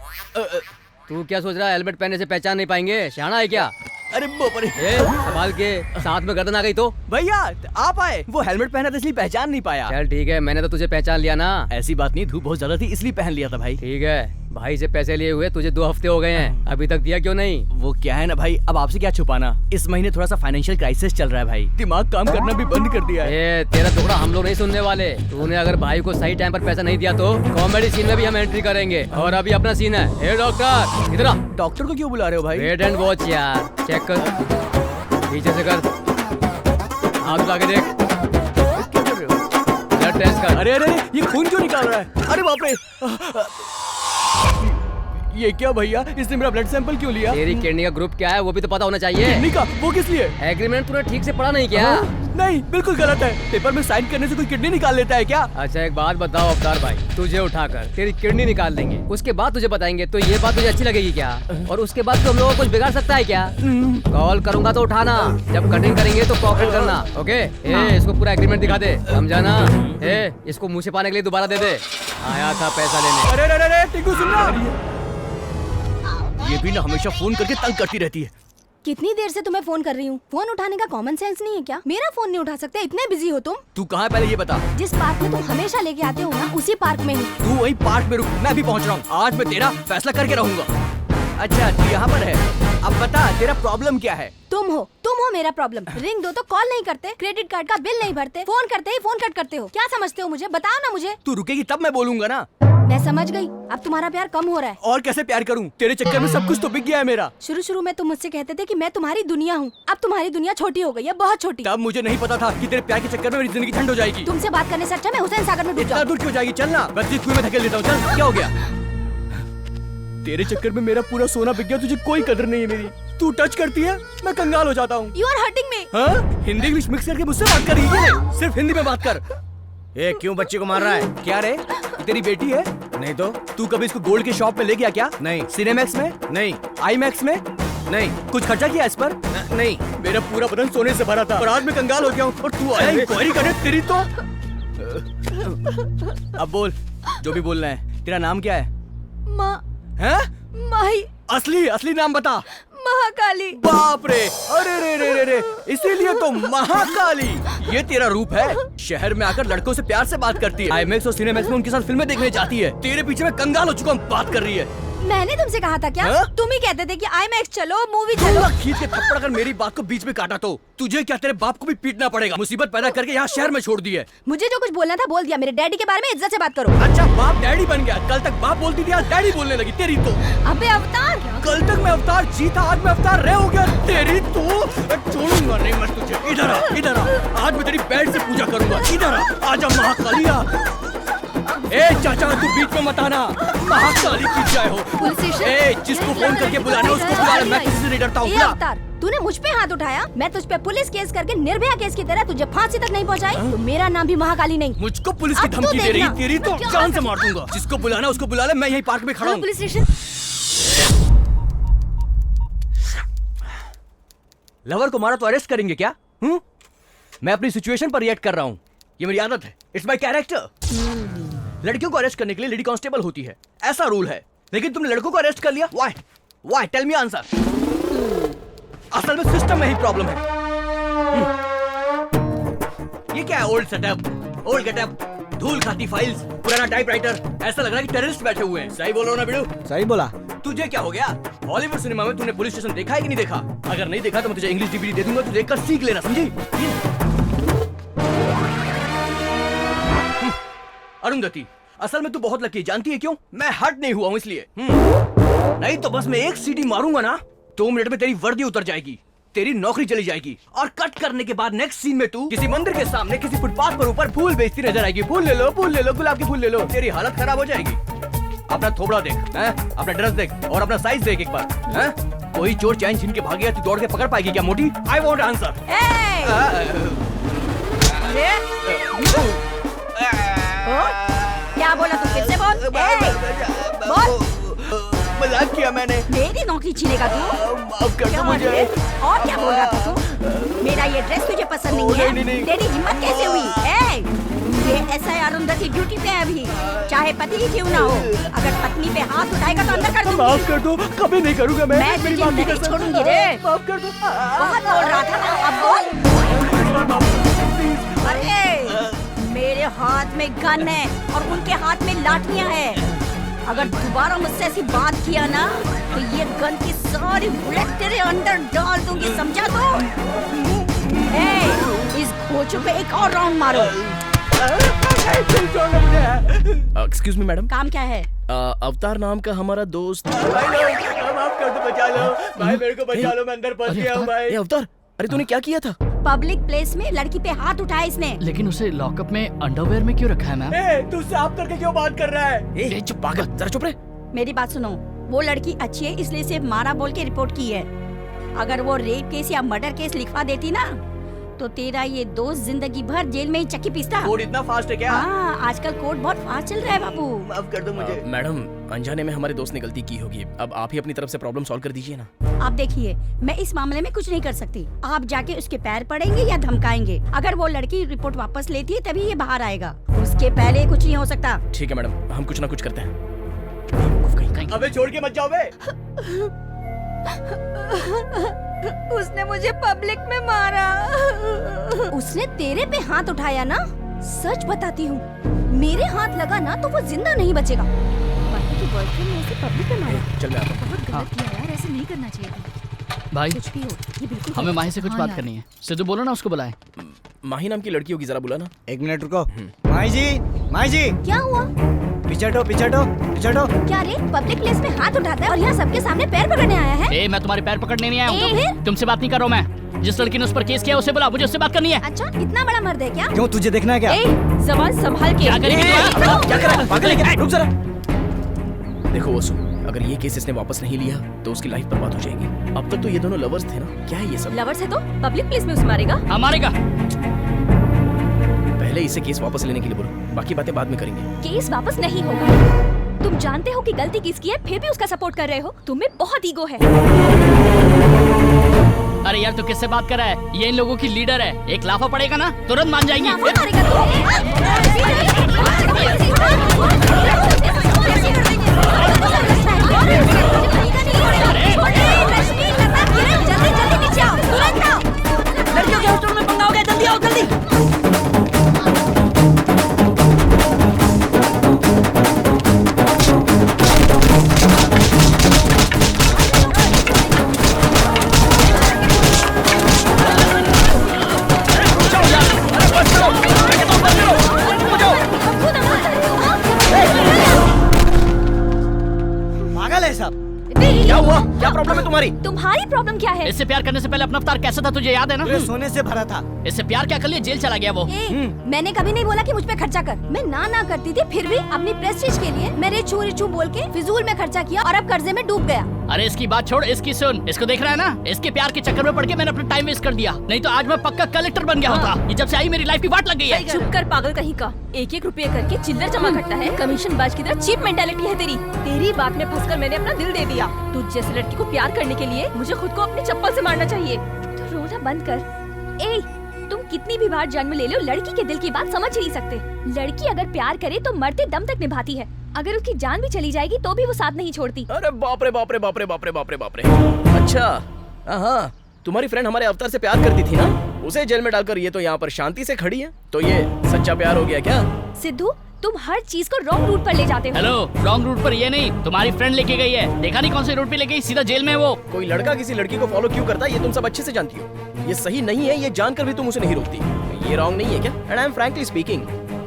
तू क्या सोच रहा है, हेलमेट पहनने से पहचान नहीं पाएंगे? शाना है क्या? अरे बाप रे। संभाल के, साथ में गर्दन आ गई तो। भैया आप आए, वो हेलमेट पहना था इसलिए पहचान नहीं पाया। चल ठीक है, मैंने तो तुझे पहचान लिया ना। ऐसी बात नहीं, धूप बहुत ज्यादा थी इसलिए पहन लिया था भाई। ठीक है, भाई से पैसे लिए हुए तुझे 2 हफ्ते हो गए हैं, अभी तक दिया क्यों नहीं? वो क्या है ना भाई, अब आपसे क्या छुपाना, इस महीने थोड़ा सा फाइनेंशियल क्राइसिस चल रहा है भाई, दिमाग काम करना भी बंद कर दिया है। तेरा टुकड़ा हम लोग नहीं सुनने वाले। तूने अगर भाई को सही टाइम पर पैसा नहीं दिया तो कॉमेडी सीन में भी हम एंट्री करेंगे। और अभी अपना सीन है। हे डॉक्टर, इधर आ। डॉक्टर को क्यों बुला रहे हो भाई? वेट एंड वॉच यार, चेक कर, पीछे से कर, हाथ लगा के देख, ब्लड टेस्ट कर। अरे अरे ये खून क्यों निकाल रहा है? अरे बाप रे, ये क्या भैया, इसने मेरा ब्लड सैंपल क्यों लिया? तेरी किडनी का ग्रुप क्या है वो भी तो पता होना चाहिए। किडनी का? वो किस लिए? एग्रीमेंट तूने ठीक से पढ़ा नहीं क्या? नहीं, बिल्कुल गलत है। पेपर में साइन करने से कोई किडनी निकाल लेता है क्या? अच्छा एक बात बताओ अवतार भाई, तुझे उठाकर तेरी किडनी निकाल देंगे, उसके बाद तुझे बताएंगे, तो ये बात तुझे अच्छी लगेगी क्या? और उसके बाद तो हम लोगों को कुछ बिगाड़ सकता है क्या? कॉल करूंगा तो उठाना, जब कटिंग करेंगे तो कोऑपरेट करना, ओके? इसको पूरा एग्रीमेंट दिखा दे, समझाना? इसको मुँह छिपाने के लिए दोबारा दे दे। आया था पैसा लेने। अरे अरे अरे टिंकू सुन रहा? ये भी ना हमेशा फोन करके तंग करती रहती है। कितनी देर से तुम्हें फोन कर रही हूँ, फोन उठाने का कॉमन सेंस नहीं है क्या? मेरा फोन नहीं उठा सकते, इतने बिजी हो तुम? तू कहाँ है पहले ये बता। जिस पार्क में तुम हमेशा लेके आते हो ना, उसी पार्क में हूँ। तू वही पार्क में रुक, मैं भी पहुँच रहा हूँ। आज मैं तेरा फैसला करके रहूंगा। अच्छा तू यहाँ पर है, अब बता तेरा प्रॉब्लम क्या है? तुम हो मेरा प्रॉब्लम। रिंग दो तो कॉल नहीं करते, क्रेडिट कार्ड का बिल नहीं भरते, फोन करते ही फोन कट करते हो। क्या समझते हो मुझे? बताओ ना मुझे। तू रुकेगी तब मैं बोलूंगा ना। मैं समझ गई, अब तुम्हारा प्यार कम हो रहा है। और कैसे प्यार करूं? तेरे चक्कर में सब कुछ तो बिक गया है मेरा। शुरू में तुम मुझसे कहते थे कि मैं तुम्हारी दुनिया हूँ, अब तुम्हारी दुनिया छोटी हो गई है, बहुत छोटी। तब मुझे नहीं पता था कि तेरे प्यार के चक्कर में मेरी जिंदगी ठंड हो जाएगी। तुमसे बात करने से अच्छा मैं हुसैन सागर में डूब जाऊं। इतना दूर क्यों जाएगी? चलना, बस कुएं में धकेल देता हूँ। चल, क्या हो गया? तेरे चक्कर में मेरा पूरा सोना बिक गया, तुझे कोई कदर नहीं है मेरी। तू टच करती है मैं कंगाल हो जाता हूँ। You are hurting me. हाँ? हिंदी इंग्लिश मिक्स करके मुझसे बात कर रही है, सिर्फ हिंदी में बात कर। ए क्यों बच्चे को मार रहा है? क्या रे, तेरी बेटी है? नहीं तो तू कभी इसको गोल्ड के शॉप में ले गया क्या? नहीं। सिनेमैक्स में? नहीं। आई मैक्स में? नहीं। कुछ खर्चा किया इस पर? नहीं। मेरा पूरा बदन सोने से भरा था और आज मैं कंगाल हो गया हूँ और तू आया इंक्वायरी करने। तेरी तो अब बोल, जो भी बोलना है। तेरा नाम क्या है? हैं? माही। असली नाम बता। महाकाली। बाप रे, अरे रे रे रे रे, इसीलिए तो महाकाली। ये तेरा रूप है। शहर में आकर लड़कों से प्यार से बात करती है, आईमैक्स और सिनेमैक्स में उनके साथ फिल्में देखने जाती है। तेरे पीछे मैं कंगाल हो चुका हूँ, बात कर रही है। मैंने तुमसे कहा था क्या? तुम ही कहते थे कि आईमैक्स चलो, मूवी चलो। चलो। खींच के थप्पड़ अगर मेरी बात को बीच में काटा तो तुझे क्या, तेरे बाप को भी पीटना पड़ेगा। मुसीबत पैदा करके यहाँ शहर में छोड़ दी है। मुझे जो कुछ बोलना था बोल दिया। मेरे डैडी के बारे में इज्जत से बात करो। अच्छा, बाप डैडी बन गया। कल तक बाप बोलती थी, आज डैडी बोलने लगी। तेरी तो अबे अवतार, कल तक मैं अवतार जी था, आज मैं अवतार रे हो गया। तेरी तो छोड़ूंगा नहीं मैं तुझे। इधर आ, इधर आ, आज मैं तेरी बेड से पूजा करूंगा। इधर आ, आजा महाकालिया। ए चाचा, तू बीच में मत आना। महाकाली की जय हो। Police station. ए जिसको फोन करके बुलाना उसको बुला। मैं किसी से नहीं डरता हूँ। अवतार, तूने मुझ पे हाथ उठाया, मैं तुझ पे पुलिस केस करके निर्भया केस की तरह तुझे फांसी तक नहीं पहुंचाई, तो मेरा नाम भी महाकाली नहीं। मुझको पुलिस की धमकी दे रही, तेरी तो जान से मार दूंगा। जिसको बुलाना उसको बुला ले, मैं यहीं पार्क में खड़ा हूँ। Police station. लवर को मारा तो अरेस्ट करेंगे क्या? मैं अपनी सिचुएशन पर रिएक्ट कर रहा हूँ, ये मेरी आदत है, इट्स माय कैरेक्टर। लड़कियों को अरेस्ट करने के लिए लेडी कांस्टेबल होती है, ऐसा रूल है। लेकिन तुमने लड़कों को अरेस्ट कर लिया, why? Why? Tell me answer. असल में सिस्टम में ही प्रॉब्लम है। ये क्या है? ओल्ड सेटअप, ओल्ड गेटअप, धूल खाती फाइल्स, पुराना टाइपराइटर, ऐसा लग रहा है कि टेररिस्ट बैठे हुए हैं। सही बोलो ना बिड़ू? सही बोला। तुझे क्या हो गया? हॉलीवुड सिनेमा में तूने पुलिस स्टेशन देखा है कि नहीं देखा? अगर नहीं देखा तो मैं तुझे इंग्लिश डीवीडी दे दूंगा, तू देखकर सीख लेना, समझी? अरुंधति, असल में तू बहुत लकी है, जानती है क्यों? मैं हर्ट नहीं हुआ हूं इसलिए। नहीं तो बस मैं एक सीटी मारूंगा ना, 2 मिनट में तेरी वर्दी उतर जाएगी, तेरी नौकरी चली जाएगी और कट करने के बाद नेक्स्ट सीन में तू किसी मंदिर के सामने किसी फुटपाथ पर ऊपर फूल बेचती नजर आएगी। फूल ले लो, गुलाब के फूल ले लो। तेरी हालत खराब हो जाएगी। अपना थोबड़ा देख, अपना ड्रेस देख और अपना साइज देख एक बार। कोई चोर चैन छीन के भागेगा, तू दौड़ के पकड़ पाएगी क्या मोटी? I want answer. क्या बोला तू? फिर से बोल। बोल। मजाक किया मैंने। मेरी नौकरी छीनेगा तू? माफ कर दो मुझे। और क्या बोल रहा था तू? मेरा ये ड्रेस तुझे पसंद नहीं है? नहीं। तेरी हिम्मत कैसे हुई? ये SI अरुंधति ड्यूटी पे है अभी, चाहे पति ही क्यों ना हो। अगर पत्नी पे हाथ उठाएगा तो अंदर कर दूंगी। माफ कर दो, कभी नहीं करूंगा मैं। मैं तुझे नहीं छोड़ूंगी रे। माफ कर दो। बहुत बोल रहा था ना, अब बोल। अरे मेरे हाथ में गन है और उनके हाथ में लाठियां हैं। अगर दोबारा मुझसे ऐसी बात किया ना तो ये गन की सारी बुलेट तेरे अंदर डाल दूंगी, समझा तो? इस घोचू पे एक और राउंड मारो। Excuse me madam. काम क्या है? अवतार नाम का हमारा दोस्त। माफ कर दो, बचा लो भाई, मेरे को बचा लो, मैं अंदर फंस गया हूँ भाई। अवतार, अरे तूने क्या किया था? पब्लिक प्लेस में लड़की पे हाथ उठाया इसने। लेकिन उसे लॉकअप में अंडरवेयर में क्यों रखा है मैम? तू साफ करके क्यों बात कर रहा है? चुप पागल, जरा चुप रहे। मेरी बात सुनो, वो लड़की अच्छी है इसलिए सिर्फ मारा बोल के रिपोर्ट की है। अगर वो रेप केस या मर्डर केस लिखवा देती ना तो तेरा ये दोस्त जिंदगी भर जेल में ही चक्की पीसता। कोड इतना फास्ट है क्या? हाँ, आजकल कोड बहुत फास्ट चल रहा है बाबू। माफ कर दो मुझे। मैडम, अनजाने में हमारे दोस्त ने गलती की होगी, अब आप ही अपनी तरफ से प्रॉब्लम सॉल्व कर दीजिए ना। आप देखिए, मैं इस मामले में कुछ नहीं कर सकती। आप जाके उसके पैर पड़ेंगे या धमकाएंगे। अगर वो लड़की रिपोर्ट वापस लेती है तभी ये बाहर आएगा, उसके पहले कुछ नहीं हो सकता। ठीक है मैडम, हम कुछ ना कुछ करते हैं। अबे छोड़ के मत जाओ बे। उसने मुझे पब्लिक में मारा। उसने तेरे पे हाथ उठाया ना? सच बताती हूँ, मेरे हाथ लगा ना तो वो जिंदा नहीं बचेगा। पति की बॉयफ्रेंड ने उसे पब्लिक में मारा। चल मैं आता हूँ। बहुत गलत किया यार, ऐसे नहीं करना चाहिए था। भाई कुछ भी हो, ये बिल्कुल हमें माही से कुछ बात करनी है। सिद्धू बोलो ना, उसको बुलाए। माही नाम की लड़की होगी, जरा बुलाना। 1 मिनट रुको। माही जी, माही जी। क्या हुआ? पीछे हटो। क्या रे, पब्लिक प्लेस में हाथ उठाता है और यहाँ सबके सामने पैर पकड़ने आया है? मैं तुम्हारे पैर पकड़ने नहीं आया हूँ। तुमसे बात नहीं कर रहा हूँ मैं। जिस लड़की ने उस पर केस किया उसे बुला, मुझे उससे बात करनी है। अच्छा, इतना बड़ा मर्द है क्या? क्यों, तुझे देखना है क्या? जबान संभाल के। क्या करेगी? क्या कर रहा है? पागल है क्या? रुक जरा। देखो वसु, अगर ये केस इसने वापस नहीं लिया तो उसकी लाइफ बर्बाद हो जाएगी। अब तक तो ये दोनों लवर्स थे ना, क्या है ये सब? लवर्स है तो पब्लिक प्लेस में उसे मारेगा? हाँ मारेगा। पहले इसे केस वापस लेने के लिए बोलो, बाकी बातें बाद में करेंगे। केस वापस नहीं होगा। तुम जानते हो कि गलती किसकी है, फिर भी उसका सपोर्ट कर रहे हो। तुम्हें बहुत ईगो है। अरे यार, तू किससे बात कर रहा है? ये इन लोगों की लीडर है। एक लाफा पड़ेगा ना तुरंत मान जाएंगी। लड़कियों के हॉस्टल में पंगा हो गया, जल्दी आओ जल्दी। पागल है सब। क्या हुआ? क्या प्रॉब्लम है तुम्हारी? तुम्हारी प्रॉब्लम क्या है? इससे प्यार करने से पहले अपना अवतार कैसा था तुझे याद है ना? सोने से भरा था। इससे प्यार क्या कर लिया, जेल चला गया वो। मैंने कभी नहीं बोला कि मुझ पे खर्चा कर। मैं ना करती थी, फिर भी अपनी प्रेस्टीज के लिए मेरे रिचू बोल के फिजूल में खर्चा किया और अब कर्जे में डूब गया। अरे इसकी बात छोड़, इसकी सुन। इसको देख रहा है ना, इसके प्यार के चक्कर में पड़ के मैंने अपना टाइम वेस्ट कर दिया, नहीं तो आज मैं पक्का कलेक्टर बन गया होता। ये जब से आई मेरी लाइफ की वाट लग गई है। चुप कर पागल कहीं का। 1-1 रुपये करके चिल्लर जमा करता है। कमीशन बाज की तरह चीप मेंटालिटी है तेरी। तेरी बात में फंसकर मैंने अपना दिल दे दिया। तू जैसे लड़की को प्यार करने के लिए मुझे खुद को अपनी चप्पल से मारना चाहिए। तो रोना बंद कर। ए, तुम कितनी भी बार जन्म ले लो, लड़की के दिल की बात समझ ही नहीं सकते। लड़की अगर प्यार करे तो मरते दम तक निभाती है। अगर उसकी जान भी चली जाएगी तो भी वो साथ नहीं छोड़ती। अरे बाप रे बाप रे बाप रे बाप रे बाप रे बाप रे। अच्छा हाँ, तुम्हारी फ्रेंड हमारे अवतार से प्यार करती थी ना, उसे जेल में डालकर ये तो यहाँ पर शांति से खड़ी है। तो ये सच्चा प्यार हो गया क्या? सिद्धू, तुम हर चीज को रॉन्ग रूट पर ले जाते हो। हेलो, रॉन्ग रूट पर ये नहीं, तुम्हारी फ्रेंड लेके गई है। देखा नहीं कौन से रूट पे ले गई, सीधा जेल में वो। कोई लड़का किसी लड़की को फॉलो क्यों करता है ये तुम सब अच्छे से जानती हो। ये सही नहीं है, ये जानकर भी तुम उसे नहीं रोकती। ये रॉन्ग नहीं है क्या? And I am frankly speaking,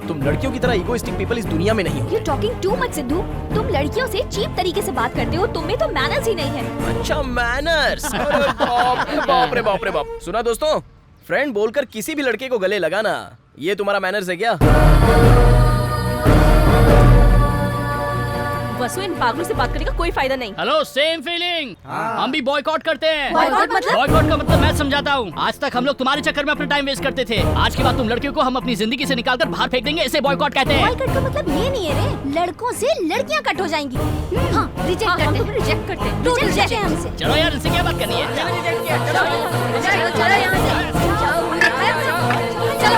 तुम लड़कियों की तरह इगोइस्टिक पीपल इस दुनिया में नहीं हो। You're talking too much, Sidhu. तुम लड़कियों से चीप तरीके से बात करते हो, तुम में तो मैनर्स ही नहीं है। अच्छा मैनर्स। बाप रे बाप रे बाप। सुना दोस्तों, फ्रेंड बोलकर किसी भी लड़के को गले लगाना, ये तुम्हारा मैनर्स है क्या? वसु, इन पागलों से बात करने का कोई फायदा नहीं। Hello, same feeling. हम भी बॉयकॉट करते हैं। बॉयकॉट मतलब? बॉयकॉट का मतलब मैं समझाता हूँ। आज तक हम लोग तुम्हारे चक्कर में अपना टाइम वेस्ट करते थे। आज के बाद तुम लड़कियों को हम अपनी जिंदगी से निकालकर बाहर फेंक देंगे। इसे बॉयकॉट कहते हैं। बॉयकॉट का मतलब ये नहीं है रे, लड़कों से लड़कियां कट हो जाएंगी। हाँ, रिजेक्ट करते हैं। रिजेक्ट करते हैं। तो रिजेक्ट है हमसे। चलो यार, इससे क्या बात करनी है? चलो यहाँ से। चलो।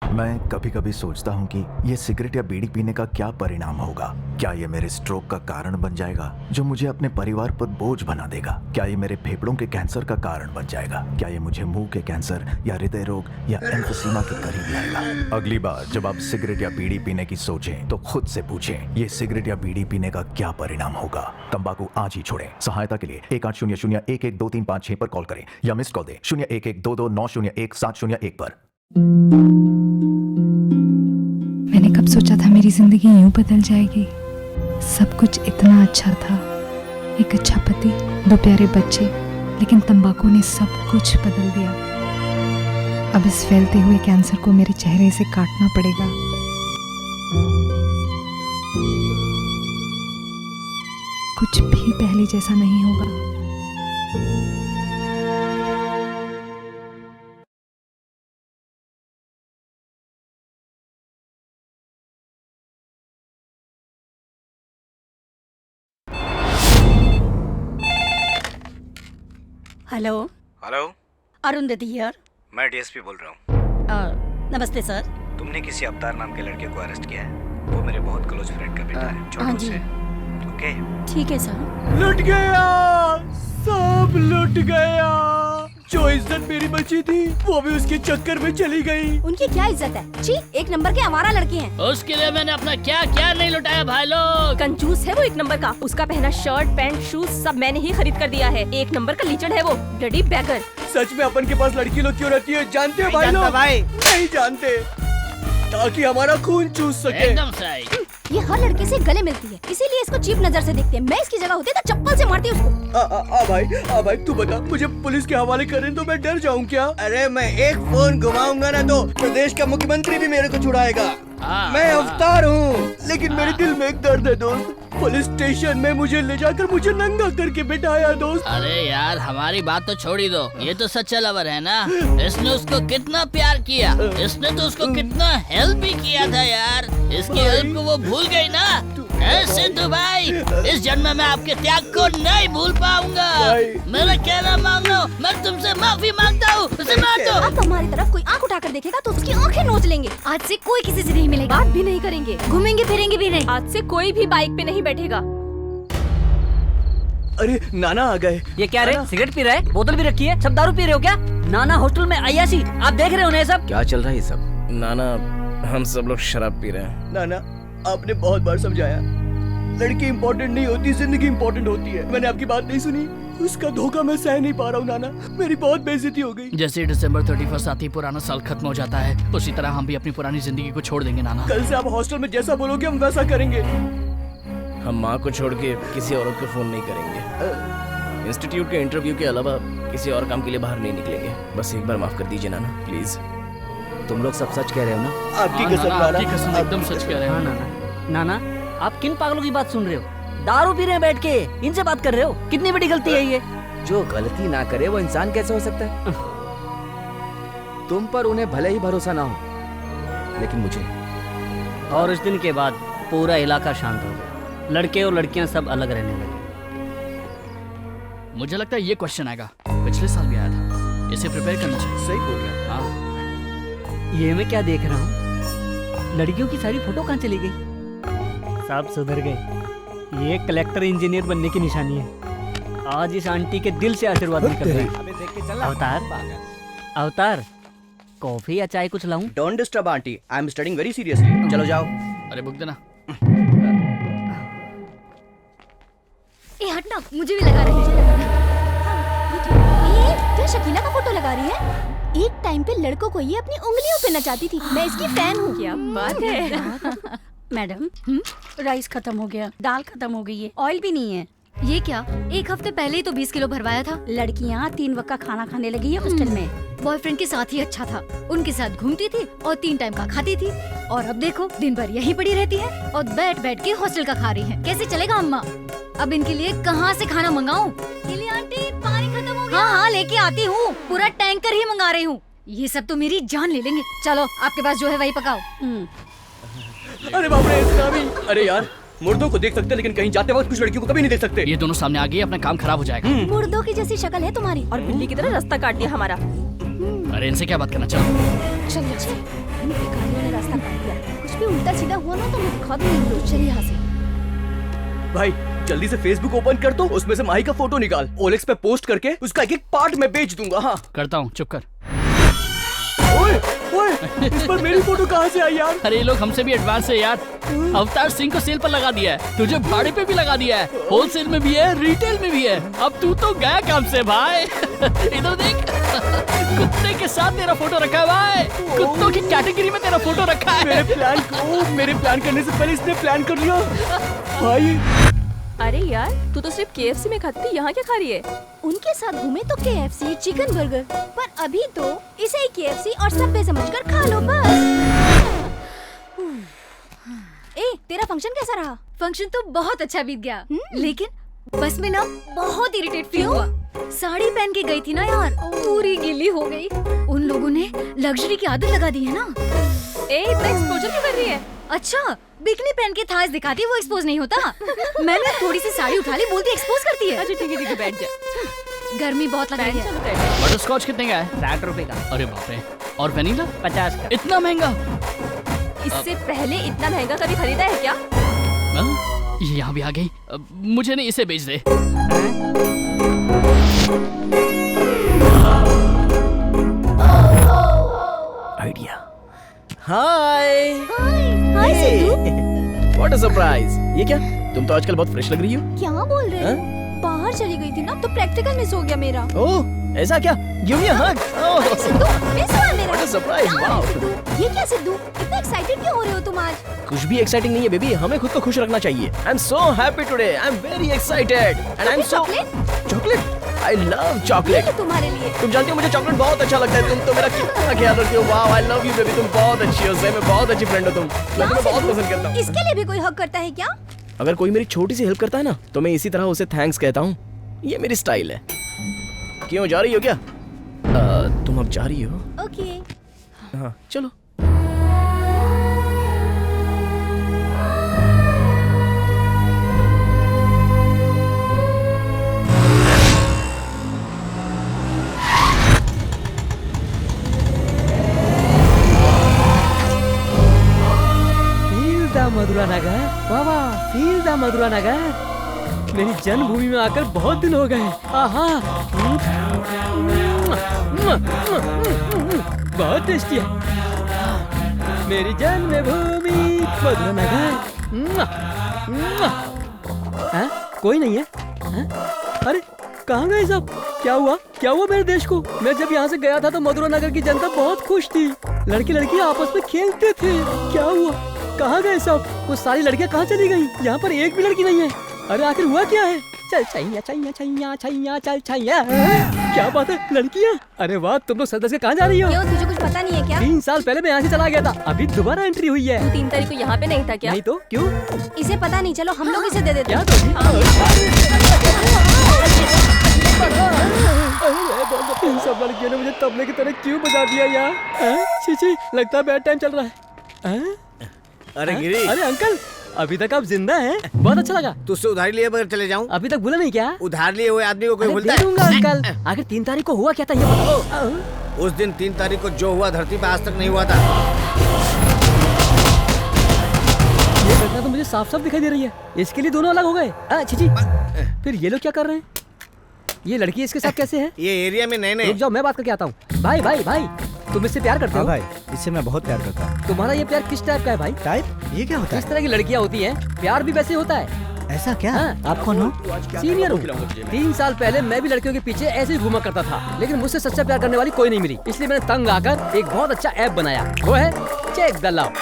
मैं कभी कभी सोचता हूँ कि ये सिगरेट या बीड़ी पीने का क्या परिणाम होगा। क्या ये मेरे स्ट्रोक का कारण बन जाएगा, जो मुझे अपने परिवार पर बोझ बना देगा? क्या ये मेरे फेफड़ों के कैंसर का कारण बन जाएगा? क्या ये मुझे मुंह के कैंसर या हृदय रोग या एम्फीसीमा के करीब लाएगा? अगली बार जब आप सिगरेट या बीड़ी पीने की सोचें तो खुद से पूछें, ये सिगरेट या बीड़ी पीने का क्या परिणाम होगा? तंबाकू आज ही छोड़ें। सहायता के लिए 1800-112356 पर कॉल करें या मिस कॉल दें 01122901-701 पर। मैंने कब सोचा था मेरी जिंदगी यूं बदल जाएगी। सब कुछ इतना अच्छा था, एक अच्छा पति, 2 प्यारे बच्चे, लेकिन तंबाकू ने सब कुछ बदल दिया। अब इस फैलते हुए कैंसर को मेरे चेहरे से काटना पड़ेगा। कुछ भी पहले जैसा नहीं होगा। हेलो। Hello, Arundhati here. मैं डीएसपी बोल रहा हूँ। नमस्ते सर। तुमने किसी अवतार नाम के लड़के को अरेस्ट किया है। वो मेरे बहुत क्लोज फ्रेंड का बेटा है, हाँ छोटू जी। से। ओके, ठीक है सर। लुट गया, सब लुट गया। जो इज्जत मेरी बची थी वो भी उसके चक्कर में चली गई। उनकी क्या इज्जत है? छी, 1 नंबर के आवारा लड़के हैं। उसके लिए मैंने अपना क्या क्या नहीं लुटाया भाई लोग। कंजूस है वो 1 नंबर का। उसका पहना शर्ट पैंट शूज सब मैंने ही खरीद कर दिया है। 1 नंबर का लीचड़ है वो, ब्लडी बैगर। सच में अपन के पास लड़की लोग क्यों रहती है जानते हो भाई जानता लोग? भाई। नहीं जानते। ताकि हमारा खून चूस सके। एकदम सही। ये हर लड़के से गले मिलती है, इसीलिए इसको चीप नजर से देखते हैं। मैं इसकी जगह होती तो चप्पल से मारती उसको। भाई तू बता, मुझे पुलिस के हवाले करें तो मैं डर जाऊं क्या? अरे मैं एक फोन घुमाऊंगा ना तो प्रदेश का मुख्यमंत्री भी मेरे को छुड़ाएगा। मैं अवतार हूँ, लेकिन मेरे दिल में एक दर्द है दोस्त। पुलिस स्टेशन में मुझे ले जाकर मुझे नंगा करके बिठाया दोस्त। अरे यार हमारी बात तो छोड़ ही दो, ये तो सच्चा लवर है ना। इसने उसको कितना प्यार किया, इसने तो उसको कितना हेल्प भी किया था यार। इसकी हेल्प को वो भूल गई ना। सिद्धू भाई, इस जन्म में आपके त्याग को नहीं भूल पाऊंगा। मेरा कहना मान लो, मैं तुमसे माफी मांगता हूँ। उसे मार दो। अब हमारी तरफ कोई आंख उठाकर देखेगा तो उसकी आंखें नोच लेंगे। आज से कोई किसी से नहीं मिलेगा, बात भी नहीं करेंगे, घूमेंगे फिरेंगे भी नहीं। आज से कोई भी बाइक पे नहीं बैठेगा। अरे नाना आ गए। ये क्या रे, सिगरेट पी रहा है? बोतल भी रखी है, सब दारू पी रहे हो क्या? नाना हॉस्टल में अय्याशी, आप देख रहे हो ना ये सब? क्या चल रहा है ये सब? नाना हम सब लोग शराब पी रहे हैं। नाना आपने बहुत बार समझाया, लड़की इम्पोर्टेंट नहीं होती, जिंदगी इम्पोर्टेंट होती है। मैंने आपकी बात नहीं सुनी, उसका धोखा मैं सह नहीं पा रहा हूँ नाना। मेरी बहुत बेइज्जती हो गई। जैसे दिसंबर 31 आती पुराना साल खत्म हो जाता है, उसी तरह हम भी अपनी पुरानी जिंदगी को छोड़ देंगे नाना। कल से आप हॉस्टल में जैसा बोलोगे हम वैसा करेंगे। हम माँ को छोड़ के किसी औरत को फोन नहीं करेंगे। इंस्टीट्यूट के इंटरव्यू के अलावा किसी और काम के लिए बाहर नहीं निकलेंगे। बस एक बार माफ कर दीजिए नाना, प्लीज। तुम लोग सब सच कह रहे हो ना? आपकी कसम नाना, आपकी कसम, एकदम सच कह रहे हो नाना। आप किन पागलों की बात सुन रहे हो? दारू पी रहे हैं बैठ के, इनसे बात कर रहे हो? कितनी बड़ी गलती है ये। जो गलती ना करे वो इंसान कैसे हो सकता है? तुम पर उन्हें भले ही भरोसा ना हो, लेकिन मुझे। और उस दिन के बाद पूरा इलाका शांत हो गया। लड़के और लड़कियां सब अलग रहने लगे। मुझे लगता है ये क्वेश्चन आएगा, पिछले साल भी आया था। इसे प्रिपेयर करना चाहिए। सही बोल रहे हैं। हाँ। ये मैं क्या देख रहा हूँ? लड़कियों की सारी फोटो कहाँ चली गई? सब सुधर गए। ये कलेक्टर इंजीनियर बनने की निशानी है। आज इस आंटी के दिल से आशीर्वाद निकल रहा है। अवतार, कॉफी या चाय कुछ लाऊं? Don't disturb aunty, I am studying very seriously. चलो जाओ। अरे बुक देना। ए हटना, मुझे भी लगा रही है। क्या शकीला का फोटो लगा रही है? एक टाइम पे लड़कों को ये अपनी उंगलियों पे नचाती थी। मैं इसकी फैन हूँ। क्या बात है। मैडम, राइस खत्म हो गया, दाल खत्म हो गई है, ऑयल भी नहीं है। ये क्या, एक हफ्ते पहले ही तो 20 किलो भरवाया था। लड़कियाँ 3 वक्त का खाना खाने लगी है हॉस्टल में। बॉयफ्रेंड के साथ ही अच्छा था, उनके साथ घूमती थी और 3 टाइम का खाती थी। और अब देखो, दिन भर यहीं पड़ी रहती है और बैठ बैठ के हॉस्टल का खा रही है। कैसे चलेगा अम्मा? अब इनके लिए कहाँ से खाना मंगाऊं? आंटी, पानी खत्म हो गया। हाँ, लेके आती हूँ, पूरा टैंकर ही मंगा रही हूँ। ये सब तो मेरी जान ले लेंगे। चलो, आपके पास जो है वही पकाओ। अरे बाप रे, इतना भी? अरे यार, मुर्दों को देख सकते लेकिन कहीं जाते वक्त कुछ लड़कियों को कभी नहीं देख सकते। ये दोनों सामने आ गए, अपना काम खराब हो जाएगा। मुर्दों की जैसी शक्ल है तुम्हारी, और बिल्ली की तरह रास्ता काट दिया हमारा। अरे इनसे क्या बात करना? चलो इन भिखारियों ने रास्ता काट दिया। कुछ भी उल्टा सीधा हुआ ना तो मैं दिखा दूंगी। चलिए यहाँ से। भाई जल्दी से फेसबुक ओपन कर दो, उसमें से माही का फोटो निकाल, ओलेक्स पे पोस्ट करके उसका एक एक पार्ट में बेच दूंगा। हाँ करता हूँ, चुप कर। ओए, इस पर मेरी फोटो कहाँ से आई यार? अरे ये लोग हमसे भी एडवांस है यार। अवतार सिंह को सेल पर लगा दिया है, तुझे भाड़े पे भी लगा दिया है, होलसेल में भी है, रिटेल में भी है। अब तू तो गया काम से भाई। इधर देख, कुत्ते के साथ तेरा फोटो रखा है भाई। कुत्तों की कैटेगरी में तेरा फोटो रखा है। मेरे प्लान करने से पहले इसने प्लान कर लिया भाई। अरे यार, तू तो सिर्फ KFC में खाती थी, यहाँ क्या खा रही है? उनके साथ घूमे तो KFC, चिकन बर्गर, पर अभी तो इसे ही KFC और सबवे समझकर खा लो बस। ए, तेरा फंक्शन कैसा रहा? फंक्शन तो बहुत अच्छा बीत गया, लेकिन बस में ना बहुत इरिटेट फील हुआ। साड़ी पहन के गई थी ना यार, पूरी गीली हो गई। उन लोगों ने लग्जरी की आदत लगा दी है ना। ए, इतना एक्सपोजर क्यों कर रही है? अच्छा, बिकनी पहन के थास दिखाती है, वो एक्सपोज नहीं होता। मैंने थोड़ी सी साड़ी उठा ली, बोलती एक्सपोज करती है। अच्छा ठीक है, बैठ जा। गर्मी बहुत लग रही है। बटर स्कॉच कितने का है? 60 रुपए का। अरे बाप रे। और वेनिला? 50 का। इतना महंगा? इससे पहले इतना महंगा कभी खरीदा है क्या? ये यहाँ भी आ गई। मुझे नहीं, इसे बेच दे। Idea. Hi hi Sidhu. What a surprise. ये क्या, तुम तो आजकल बहुत फ्रेश लग रही हो। क्या बोल रहे हो? बाहर चली गई थी ना तो प्रैक्टिकल मिस हो गया मेरा। ओह, ऐसा क्या? Give me a hug. अरे सिद्धू, मिस हुआ मेरा। What a surprise! Wow. ये क्या सिद्धू, इतना एक्साइटेड क्यों हो रहे हो तुम आज? कुछ भी एक्साइटिंग नहीं है बेबी, हमें खुद को खुश रखना चाहिए। I am so happy today, I am very excited and I am so chocolate. I love chocolate. तुम्हारे लिए। तुम जानती हो मुझे चॉकलेट बहुत अच्छा लगता है। तुम तो मेरा कितना ख्याल रखती हो। Wow, I love you baby, तुम बहुत अच्छी हो। सही में बहुत अच्छी फ्रेंड हो तुम। मैं तुम्हें बहुत पसंद करता हूँ। इसके लिए भी कोई हक करता है क्या? अगर कोई मेरी छोटी सी हेल्प करता है ना, तो मैं इसी तरह उसे थैंक्स कहता हूँ। ये मेरी स्टाइल है। क्यों, जा रही हो क्या? तुम अब जा रही हो? ओके। हाँ चलो। मधुरा नगर, वाह, फील द मधुरा नगर। मेरी जन्मभूमि में आकर बहुत दिन हो गए। आहा, बहुत टेस्टी है मेरी जन्मभूमि मधुरा नगर। कोई नहीं है? अरे कहाँ गए सब? क्या हुआ मेरे देश को? मैं जब यहाँ से गया था तो मधुरा नगर की जनता बहुत खुश थी। लड़की लड़की आपस में खेलते थे। क्या हुआ? कहाँ गए सब? वो सारी लड़कियाँ कहाँ चली गई? यहाँ पर एक भी लड़की नहीं है। अरे आखिर हुआ क्या है? चल छैया छैया छैया छैया चल छैया। क्या बात है, लड़कियाँ? अरे वाह, तुम लोग सदस्य कहाँ जा रही हो? क्यों, तुझे कुछ पता नहीं है क्या? 3 साल पहले मैं यहाँ से चला गया था, अभी दोबारा एंट्री हुई है। तू 3 तारीख को यहाँ पे नहीं था क्या? नहीं तो क्यों? इसे पता नहीं, चलो हम लोग इसे दे देते हैं। इन सब लड़कियों ने मुझे तबले की तरह क्यों बजा दिया यार? छी, लगता है बैड टाइम चल रहा है। अरे गिरी, अरे अंकल, अभी तक आप जिंदा हैं? बहुत अच्छा लगा। तुझसे उधार लिए बगैर चले जाऊं? अभी तक भूला नहीं क्या? उधार लिए हुए आदमी को कोई भूलता है? दे दूंगा अंकल। आखिर 3 तारीख को हुआ क्या था ये बताओ। उस दिन 3 तारीख को जो हुआ धरती पे आज तक नहीं हुआ था। ये घटना तो मुझे साफ साफ दिखाई दे रही है। इसके लिए दोनों अलग हो गए। छी, फिर ये लोग क्या कर रहे हैं? ये लड़की इसके साथ कैसे है? ये एरिया में नए रुक जाओ, मैं बात करके आता हूँ। भाई, तुम इससे प्यार करते हो? भाई, इससे मैं बहुत प्यार करता हूँ। तुम्हारा ये प्यार किस टाइप का है भाई? टाइप? ये क्या होता है? किस तरह की लड़कियाँ होती हैं, प्यार भी वैसे होता है। ऐसा क्या? आप कौन हो? सीनियर हूँ। 3 साल पहले मैं भी लड़कियों के पीछे ऐसे ही घूमा करता था, लेकिन मुझसे सच्चा प्यार करने वाली कोई नहीं मिली। इसलिए मैंने तंग आकर एक बहुत अच्छा ऐप बनाया, वो है check the love.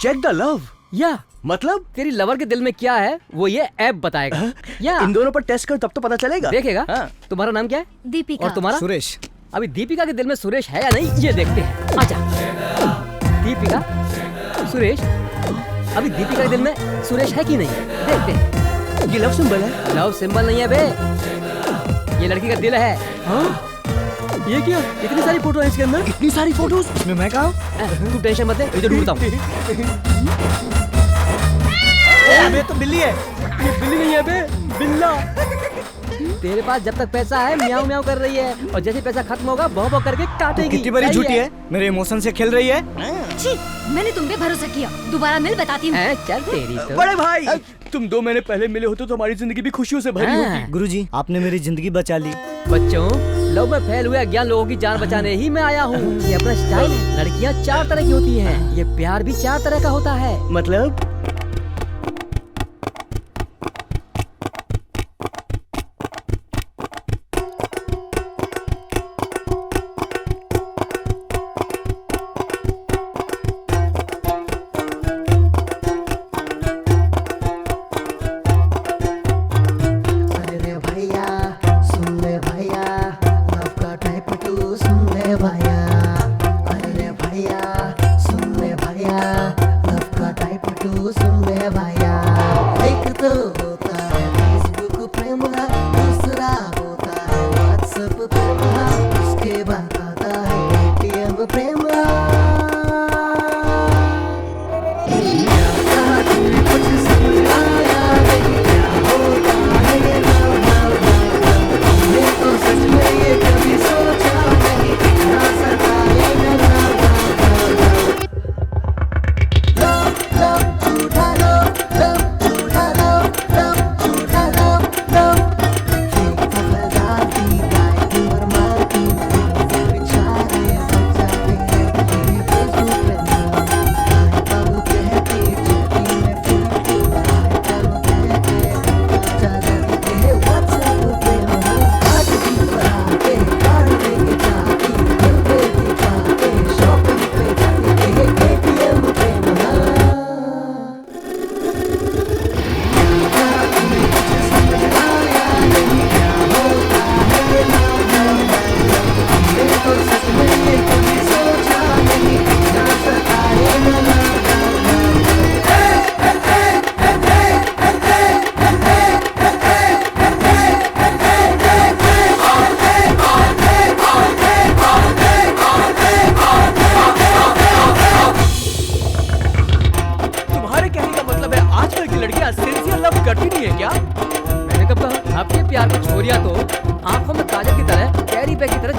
Check the love? या मतलब तेरी लवर के दिल में क्या है वो ये ऐप बताएगा। या इन दोनों पर टेस्ट कर, तब तो पता चलेगा। देखेगा। तुम्हारा नाम क्या है? दीपिका। और तुम्हारा? सुरेश। अभी दीपिका के दिल में सुरेश है या नहीं, ये देखते हैं। आजा। दीपिका, सुरेश, अभी दीपिका के दिल में सुरेश है कि नहीं, देखते हैं। ये लव सिंबल है? लव सिंबल नहीं है बे, ये लड़की का दिल है। हाँ? ये क्या, इतनी सारी फोटो है इसके अंदर? इतनी सारी फोटोज? इसमें मैं कहाँ हूँ? तू टेंशन मत ले, इधर ढूंढता हूँ। अबे तो बिल्ली है। ये बिल्ली नहीं है बे, बिल्ला। तेरे पास जब तक पैसा है म्याऊं म्याऊं कर रही है, और जैसे पैसा खत्म होगा भौं भौं करके काटेगी। कितनी बड़ी झूठी है, मेरे इमोशन से खेल रही है। छी, मैंने तुम पे भरोसा किया। दोबारा मिल, बताती हूँ। चल तेरी तो। बड़े भाई, तुम 2 महीने पहले मिले होते तो हमारी जिंदगी भी खुशियों से भरी होती। गुरुजी, आपने मेरी जिंदगी बचा ली। बच्चों, लव में फैल हुए अज्ञान लोगों की जान बचाने ही मैं आया हूँ। ये अपना स्टाइल है। लड़कियाँ 4 तरह की होती हैं, ये प्यार भी 4 तरह का होता है। मतलब?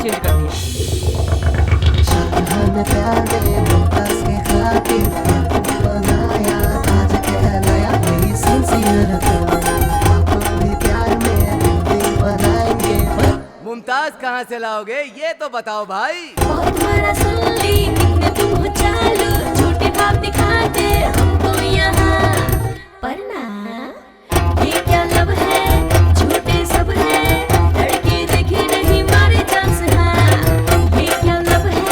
चेंज कर दिया। मुमताज कहाँ से लाओगे ये तो बताओ भाई। तुम्हारा सुन ली कितने तुम हो चालू, झूठे भाव दिखाते हमको यहाँ, पर ना ये क्या लब है, झूठे सब है, लड़की देखी नहीं मारे चांस हाँ, ये क्या लब है,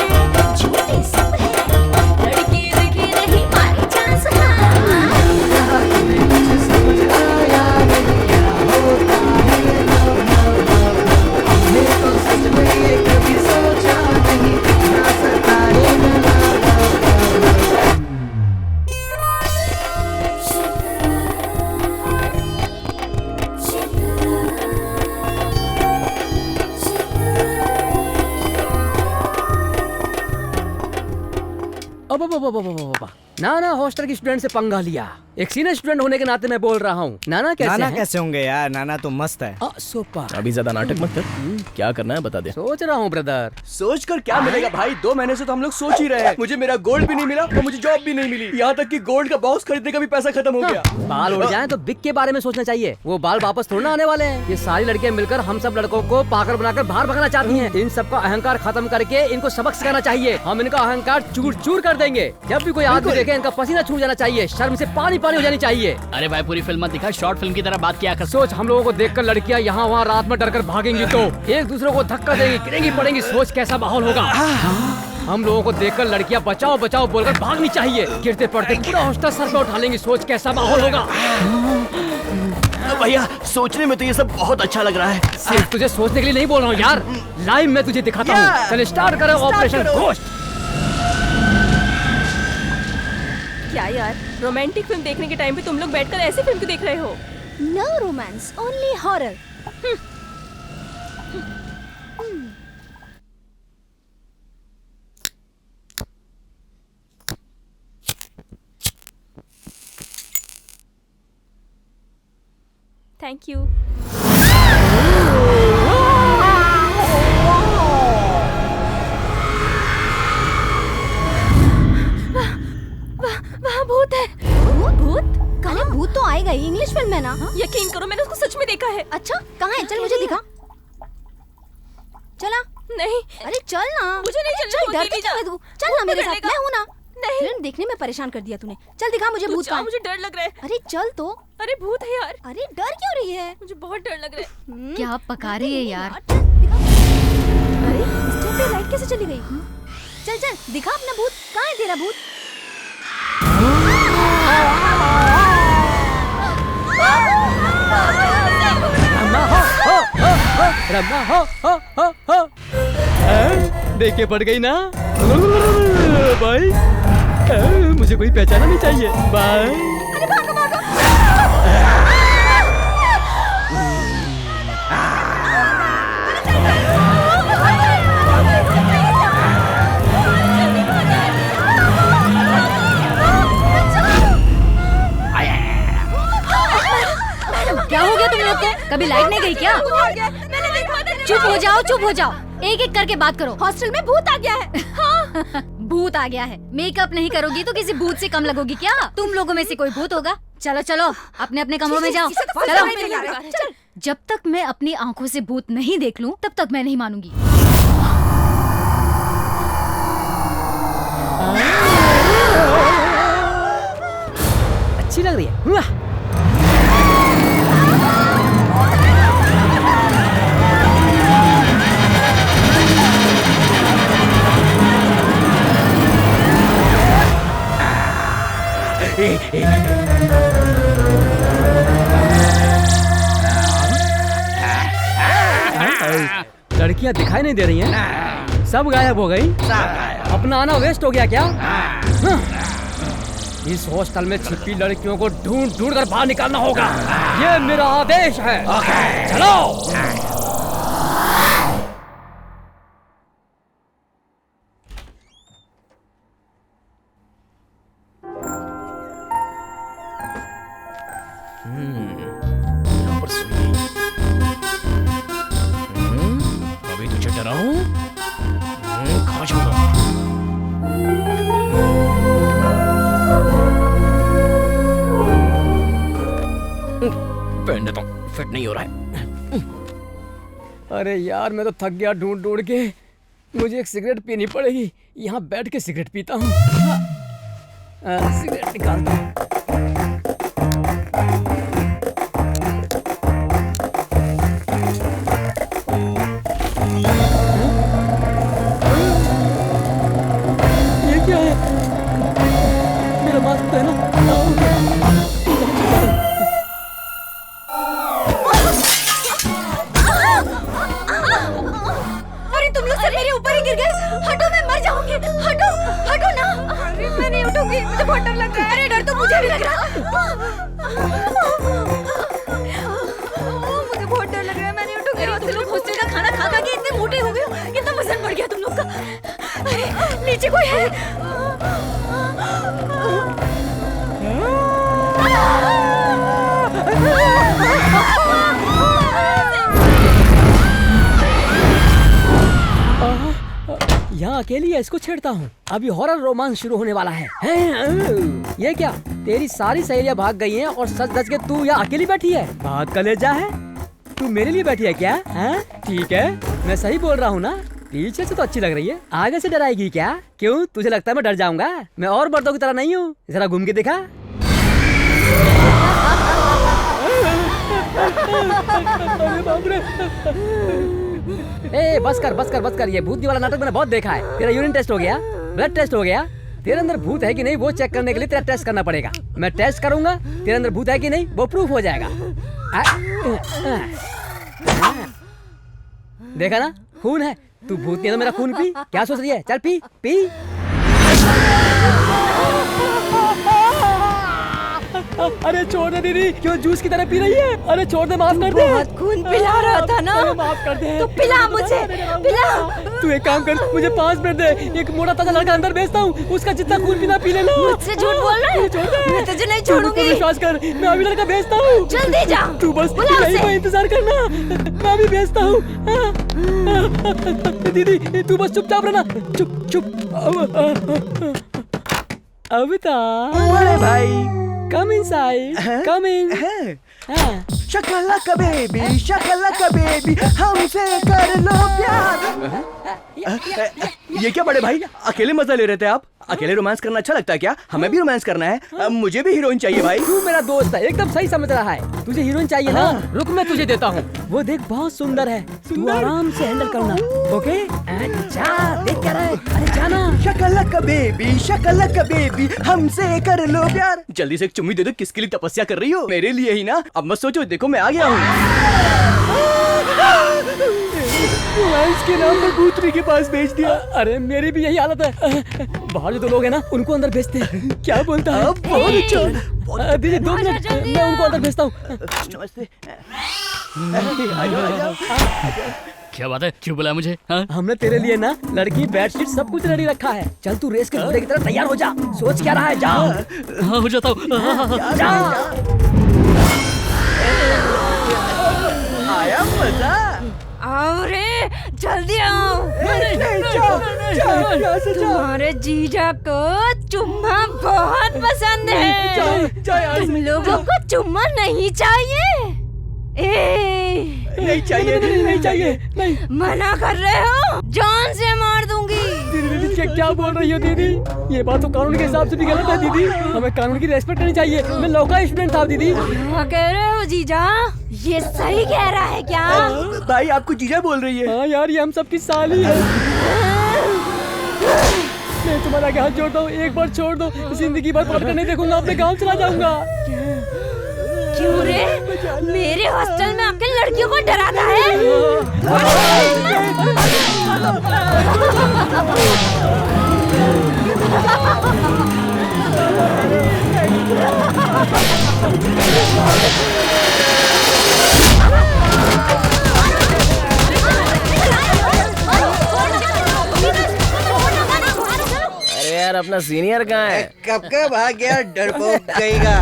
झूठे सब है, लड़की देखी नहीं मारे चांस हाँ। मुझे समझ आया नहीं क्या होता है मेरे को सच में ये कभी सोचा नहीं, ना सताए ना अब नाना हॉस्टल की स्टूडेंट से पंगा लिया। एक सीनियर स्टूडेंट होने के नाते मैं बोल रहा हूँ। नाना कैसे नाना हैं? कैसे होंगे यार, नाना तो मस्त है। सुपर। अभी ज्यादा नाटक मत कर, क्या करना है बता दे। सोच रहा हूँ ब्रदर। सोच कर क्या मिलेगा भाई, 2 महीने से तो हम लोग सोच ही रहे हैं। मुझे मेरा गोल्ड भी नहीं मिला और मुझे जॉब भी नहीं मिली, यहाँ तक कि गोल्ड का बॉक्स खरीदने का भी पैसा खत्म हो गया। बाल उड़ जाएं तो बिग के बारे में सोचना चाहिए, वो बाल वापस थोड़ा आने वाले हैं। ये सारी लड़कियां मिलकर हम सब लड़कों को पागल बनाकर बाहर भगाना चाहती हैं। इन सबका अहंकार खत्म करके इनको सबक सिखाना चाहिए। हम इनका अहंकार चूर चूर कर देंगे। जब भी कोई आदमी देखे इनका पसीना छूट जाना चाहिए, शर्म से पानी पानी हो जानी चाहिए। अरे भाई पूरी फिल्म मत दिखा, शॉर्ट फिल्म की तरह बात किया कर। सोच हम लोगों को देखकर लड़कियां यहाँ वहाँ रात में डरकर भागेंगी तो एक दूसरे को धक्का देंगी, गिरेंगी पड़ेंगी। सोच कैसा माहौल होगा। हम लोगों को देखकर लड़कियां बचाओ बचाओ बोलकर भागनी चाहिए, गिरते पड़ते पूरा हॉस्टल सर पे उठा लेंगी। सोच कैसा माहौल होगा। भैया सोचने में तो ये सब बहुत अच्छा लग रहा है। सिर्फ तुझे सोचने के लिए नहीं बोल रहा हूँ यार, लाइव में तुझे दिखाता हूँ। चल स्टार्ट करो ऑपरेशन घोस्ट। क्या यार, रोमांटिक फिल्म देखने के टाइम पे तुम लोग बैठकर ऐसी फिल्म क्यों देख रहे हो? No romance, only horror. Thank you. वहाँ भूत है। भूत? अरे भूत तो आएगा ही, इंग्लिश फिल्म है ना। यकीन करो मैंने उसको सच में देखा है। अच्छा कहाँ है? चल मुझे दिखा। चला। नहीं। अरे चल ना। मुझे नहीं चलना। चल डरती क्यों है तू? चल ना मेरे साथ, मैं हूँ ना। नहीं। फिल्म देखने में परेशान कर दिया तूने। चल दिखा मुझे भूत कहाँ है। मुझे डर लग रहा है। अरे चल तो। अरे भूत है यार। अरे डर क्यों रही है? मुझे बहुत डर लग रहा है। क्या पका रही है यार? अरे स्टेप पे लाइट कैसे चली गई? चल चल दिखा अपना भूत, कहाँ है तेरा भूत? रम्मा हो। देखे पड़ गई ना भाई। मुझे कोई पहचाना नहीं चाहिए। बाय। अरे भागो भागो। क्या हो गया तुम लोग को? कभी लाइट नहीं गई क्या? चुप हो जाओ, चुप हो जाओ। एक एक करके बात करो। हॉस्टल में भूत आ गया है। हाँ। भूत आ गया है। मेकअप नहीं करोगी तो किसी भूत से कम लगोगी क्या? तुम लोगों में से कोई भूत होगा? चलो चलो अपने अपने कमरों में जाओ। चलो। जब तक मैं अपनी आंखों से भूत नहीं देख लूं तब तक मैं नहीं मानूंगी। अच्छी लग रही है। लड़कियां दिखाई नहीं दे रही हैं, सब गायब हो गई। अपना आना वेस्ट हो गया क्या? इस हॉस्टल में छिपी लड़कियों को ढूंढ ढूंढ कर बाहर निकालना होगा। ये मेरा आदेश है। चलो। यहाँ पर सुई। अभी तुझे डराऊं? रहने दो, फिट नहीं हो रहा है। अरे यार मैं तो थक गया ढूंढ ढूंढ के। मुझे एक सिगरेट पीनी पड़ेगी। यहाँ बैठ के सिगरेट पीता हूँ। सिगरेट निकालता हूँ। ये क्या है? मेरा मास्क तो है ना? अरे तुम लोग सब मेरे ऊपर ही गिर गए। हटो, मैं मर जाऊंगी। हटो, हटो ना। अरे मैं नहीं उठूंगी, मुझे बहुत डर लग रहा है। अरे डर तो मुझे भी लग रहा है। मुझे बहुत डर लग रहा है, मैं नहीं उठूंगी। अरे तुम लोग हॉस्टल का खाना खा खा के इतने मोटे हो गए हो, कितना वजन बढ़ गया तुम लोग का। अरे नीचे कोई है? यहाँ अकेली है, इसको छेड़ता हूँ। अभी हॉरर रोमांस शुरू होने वाला है। ये क्या, तेरी सारी सहेलियां भाग गई हैं और सच सच के तू यहाँ अकेली बैठी है? भाग कलेजा है, तू मेरे लिए बैठी है क्या? ठीक है, मैं सही बोल रहा हूँ ना? पीछे से तो अच्छी लग रही है, आगे से डराएगी क्या? क्यों, तुझे लगता है मैं डर जाऊंगा? मैं और मर्दों की तरह नहीं हूँ। जरा घूम के दिखा। अरे बाप रे। ए बस कर, ये भूत वाला नाटक मैंने बहुत देखा है। तेरा यूरिन टेस्ट हो गया, ब्लड टेस्ट हो गया, तेरे अंदर भूत है कि नहीं वो चेक करने के लिए तेरा टेस्ट करना पड़ेगा। मैं टेस्ट करूंगा, तेरे अंदर भूत है कि नहीं वो प्रूफ हो जाएगा। देखा ना, खून है। तू भूत नहीं है तो मेरा खून पी। क्या सोच रही है? चल पी पी। अरे छोड़ दे दीदी, क्यों जूस की तरह पी रही है? अरे छोड़ दे, माफ कर दे। बहुत खून पिला रहा था ना। माफ कर दे। तो पिला मुझे, पिला। तू एक काम कर, मुझे 5 मिनट दे। एक मोटा ताजा लड़का अंदर भेजता हूँ, उसका जितना खून पीना पी लेना। मुझसे झूठ बोल रहा है? मैं तुझे नहीं छोड़ूंगी। विश्वास कर, मैं अभी लड़का भेजता हूँ। जल्दी जा। तू बस यहीं पर इंतजार करना, मैं अभी भेजता हूँ। दीदी तू बस चुपचाप रहना। चुप चुप। अमिताभ भाई, come inside, come in. शकलका बेबी, हमसे कर लो प्यार। ये क्या बड़े भाई, अकेले मजा ले रहे थे आप? अकेले रोमांस करना अच्छा लगता है क्या? हमें भी रोमांस करना है। मुझे भी हीरोइन चाहिए भाई। तू मेरा दोस्त है, एकदम सही समझ रहा है। तुझे हीरोइन चाहिए ना? रुक, मैं तुझे देता हूँ। वो देख बहुत सुंदर है, तू आराम से हैंडल करना। ओके, जा देख क्या रहा है। अरे जाना। शकलका बेबी, हमसे कर लो प्यार। जल्दी से एक चुम्मी दे दो। किसके लिए तपस्या कर रही हो? मेरे लिए ही ना। अब मत सोचो, देखो मैं आ गया हूँ। इसके नाम पर भूतनी के पास भेज दिया। अरे मेरी भी यही हालत है। बाहर जो 2 लोग हैं ना, उनको अंदर भेजते हैं। क्या बोलता है? बहुत अच्छा। दीदी 2 मिनट, मैं उनको अंदर भेजता हूँ। नमस्ते। क्या बात है, क्यों बुलाया मुझे? हमने तेरे लिए ना लड़की, बेडशीट सब कुछ रेडी रखा है। चल तू रेस के घोड़े की तरह तैयार हो जा। सोच क्या रहा है? जा। हाँ हो जाता हूँ। आया मजा। आओ रे, जल्दी आओ। तुम्हारे जीजा को चुम्मा बहुत पसंद है। तुम लोगों को चुम्मा नहीं चाहिए? नहीं चाहिए। नहीं। मना कर रहे हो? जान से मार दूंगी। दीदी क्या बोल रही हो दीदी? ये बात तो कानून के हिसाब से भी गलत है दीदी। हमें कानून की रेस्पेक्ट करनी चाहिए। मैं लॉ का स्टूडेंट था दीदी। क्या कह रहे हो जीजा? ये सही कह रहा है क्या? भाई आपको जीजा बोल रही है। हाँ यार, ये हम सबकी साली है। मैं तुम्हारा हाथ जोड़ता हूँ, एक बार छोड़ दो। जिंदगी भर पढ़ कर नहीं देखूंगा, अपने गाँव चला जाऊंगा। क्यों रे? मेरे हॉस्टल में आके लड़कियों को डराता है? अरे यार, अपना सीनियर कहाँ है? कब का भाग गया डरपोक कहेगा।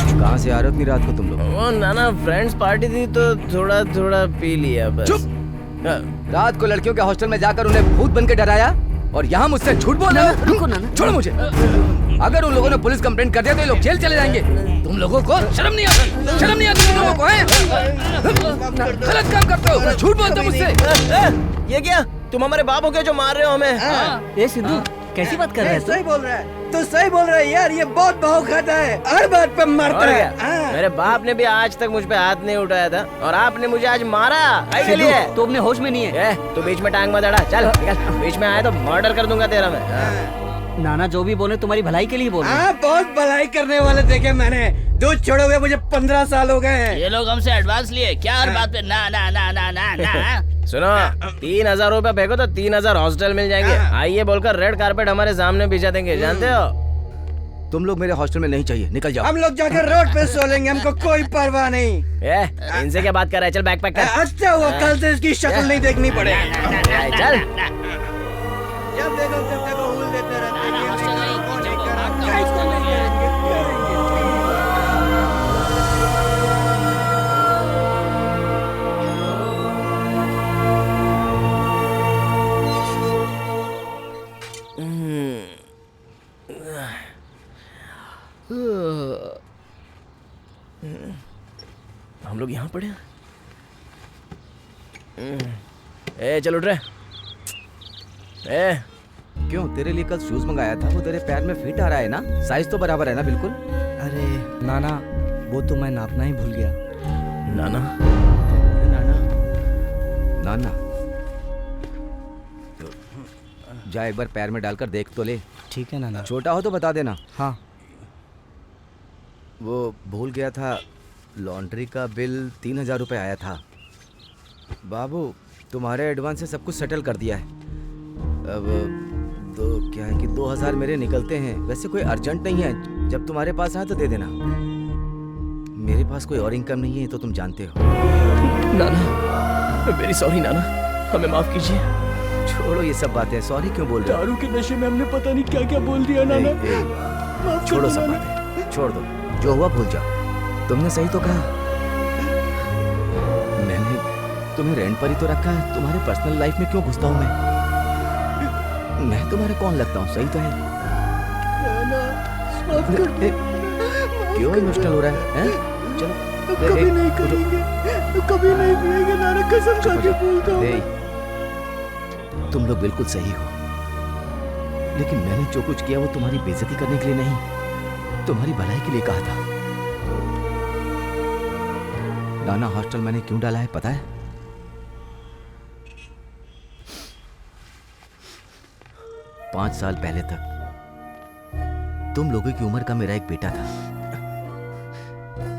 कहाँ से आ रहे हो इतनी रात को तुम लोग? वो नाना फ्रेंड्स पार्टी थी तो थोड़ा थोड़ा पी लिया बस। रात को लड़कियों के हॉस्टल में जाकर उन्हें भूत बन के डराया? और यहाँ मुझसे झूठ बोल रहे हो? रुको नाना, छोड़ो मुझे। अगर उन लोगों ने पुलिस कंप्लेंट कर दिया तो ये लोग जेल चले जाएंगे। तुम लोगों को शर्म नहीं आती? शर्म नहीं आती तुम लोगों को? हैं? गलत काम करते हो, झूठ बोलते हो मुझसे। ये क्या? तुम हमारे बाप हो क्या जो मार रहे हो हमें? ए सिद्धू, कैसी बात कर रहे हैं? सही बोल रहा है, तो सही बोल रहा है यार। ये बहुत भाव खाता है, हर बात पे मारता और है। क्या? मेरे बाप ने भी आज तक मुझ पे हाथ नहीं उठाया था और आपने मुझे आज मारा। के लिए तो अपने होश में नहीं है। तू बीच में टांग मत अड़ा, चल निकल। बीच में आया तो मर्डर कर दूंगा तेरा मैं। नाना जो भी बोले तुम्हारी भलाई के लिए बोल रहे हैं। हाँ, बहुत भलाई करने वाले देखे मैंने। दूध छोड़े हुए मुझे 15 साल हो गए हैं। ये लोग हमसे एडवांस लिए क्या? हर बात पे ना ना ना ना ना ना। सुनो, 3000 रुपए फेंको तो 3000 हॉस्टल मिल जाएंगे। आइए बोलकर रेड कारपेट हमारे सामने बिछा देंगे, जानते हो? तुम लोग मेरे हॉस्टल में नहीं चाहिए, निकल जाओ। हम लोग जाकर रोड पे सो लेंगे, हमको कोई परवाह नहीं। इनसे क्या बात कर रहा है? चल बैग पैक कर। अच्छा हुआ कल से इसकी शक्ल नहीं देखनी पड़े। चल जब देखो हुल देते रहते हैं। हम लोग यहाँ पड़े हैं। ए चल उठ रहे। ए क्यों, तेरे लिए कल शूज मंगाया था, वो तेरे पैर में फिट आ रहा है ना? साइज तो बराबर है ना? बिल्कुल। अरे नाना, वो तो मैं नापना ही भूल गया। नाना नाना जा एक बार पैर में डालकर देख तो ले। ठीक है नाना। छोटा हो तो बता देना। हाँ। वो भूल गया था, लॉन्ड्री का बिल 3000 रुपये आया था। बाबू तुम्हारे एडवांस से सब कुछ सेटल कर दिया है। अब तो क्या है कि 2000 मेरे निकलते हैं। वैसे कोई अर्जेंट नहीं है, जब तुम्हारे पास आए तो दे देना। मेरे पास कोई और इनकम नहीं है तो तुम जानते हो। नाना वेरी सॉरी नाना, हमें माफ कीजिए। छोड़ो ये सब बातें, सॉरी क्यों बोल रहे हो? दारू के नशे में हमने पता नहीं क्या क्या बोल दिया नाना। छोड़ो सब बातें, छोड़ दो, जो हुआ भूल जाओ। तुमने सही तो कहा, मैंने तुम्हें रेंट पर ही तो रखा है। तुम्हारे पर्सनल लाइफ में क्यों घुसता हूँ मैं तुम्हारे कौन लगता हूँ? सही तो है। क्यों इमोशनल हो रहा है? चलो कभी नहीं करेंगे, कभी नहीं पिएंगे नाना, कसम खा के बोलता हूँ। तुम लोग बिल्कुल सही हो, लेकिन मैंने जो कुछ किया वो तुम्हारी बेइज्जती करने के लिए नहीं, तुम्हारी भलाई के लिए कहा था। नाना हॉस्टल मैंने क्यों डाला है पता है? 5 साल पहले तक तुम लोगों की उम्र का मेरा एक बेटा था।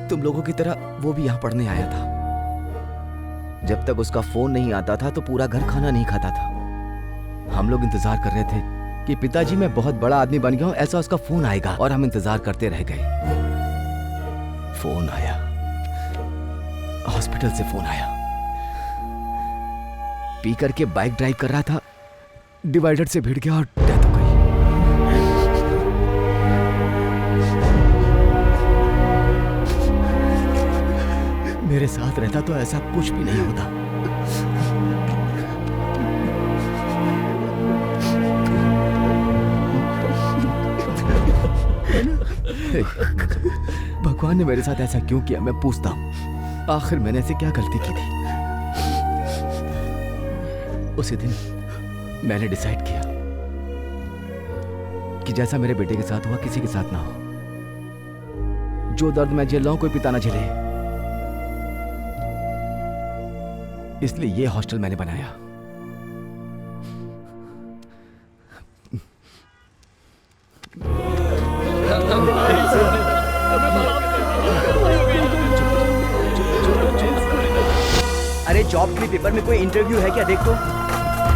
तुम लोगों की तरह वो भी यहां पढ़ने आया था। जब तक उसका फोन नहीं आता था तो पूरा घर खाना नहीं खाता था। हम लोग इंतजार कर रहे थे कि पिताजी मैं बहुत बड़ा आदमी बन गया हूं, ऐसा उसका फोन आएगा, और हम इंतजार करते रह गए। फोन आया, हॉस्पिटल से फोन आया। पी करके बाइक ड्राइव कर रहा था, डिवाइडर से भिड़ गया और डेथ हो गई। मेरे साथ रहता तो ऐसा कुछ भी नहीं होता। भगवान ने मेरे साथ ऐसा क्यों किया, मैं पूछता हूं। आखिर मैंने ऐसे क्या गलती की थी? उसी दिन मैंने डिसाइड किया कि जैसा मेरे बेटे के साथ हुआ किसी के साथ ना हो। जो दर्द मैं झेल रहा हूं कोई पिता ना झेले, इसलिए ये हॉस्टल मैंने बनाया। अरे जॉब के लिए पेपर में कोई इंटरव्यू है क्या? देख तो।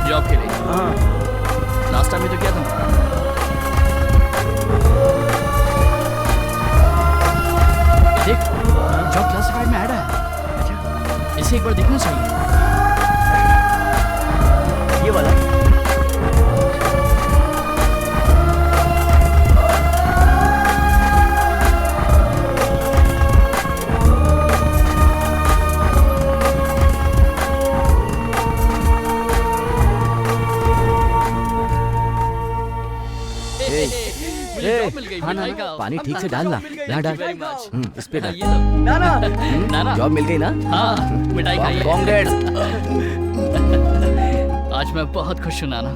जॉब के लिए? हाँ, लास्ट टाइम में तो क्या था? देख, जॉब क्लासिफाइड में ऐड है। इसे एक बार देखना चाहिए। ये वाला। हाँ ना पानी ठीक से डालना। यहाँ डाल। इस पे डाल। नाना जॉब मिल गई ना? हाँ मिठाई खाइए। कांग्रेट्स। आज मैं बहुत खुश हूँ नाना।